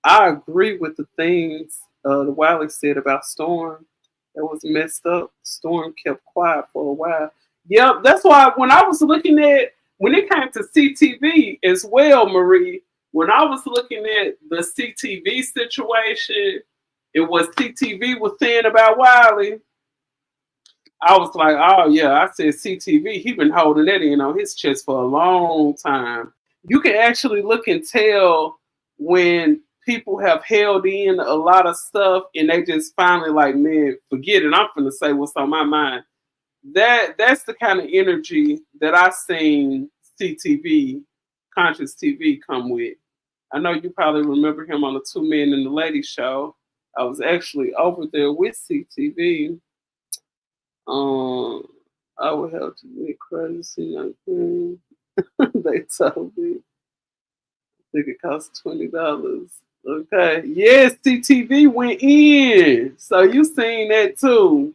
I agree with the things the Wiley said about Storm. That was messed up. Storm kept quiet for a while. Yep, that's why when I was looking at, when it came to CTV as well, Marie, when I was looking at the CTV situation, it was CTV was saying about Wiley. I was like, oh yeah, I said CTV, he been holding that in on his chest for a long time. You can actually look and tell when people have held in a lot of stuff and they just finally like, man, forget it. I'm finna say what's on my mind. That's the kind of energy that I seen CTV, Conscious TV, come with. I know you probably remember him on the 2 Men and the Lady show. I was actually over there with CTV. I would have to be crazy. They told me. I think it cost $20. Okay. Yes, CTV went in. So you seen that too.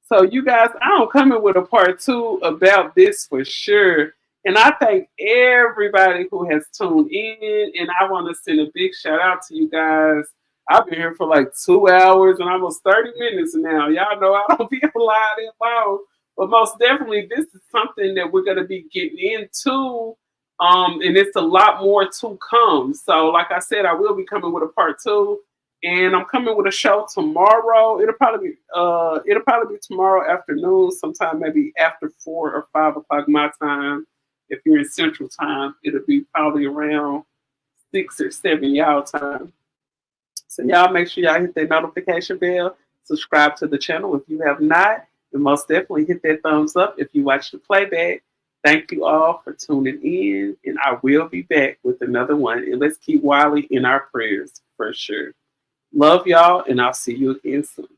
So you guys, I'm coming with a part 2 about this for sure. And I thank everybody who has tuned in. And I want to send a big shout out to you guys. I've been here for like 2 hours and almost 30 minutes now. Y'all know I don't be alive that long. But most definitely, this is something that we're going to be getting into. And it's a lot more to come. So like I said, I will be coming with a part 2. And I'm coming with a show tomorrow. It'll probably be tomorrow afternoon, sometime maybe after 4 or 5 o'clock my time. If you're in Central Time, it'll be probably around 6 or 7 y'all time. So y'all make sure y'all hit that notification bell, subscribe to the channel if you have not, and most definitely hit that thumbs up if you watch the playback. Thank you all for tuning in, and I will be back with another one. And let's keep Wiley in our prayers for sure. Love y'all, and I'll see you again soon.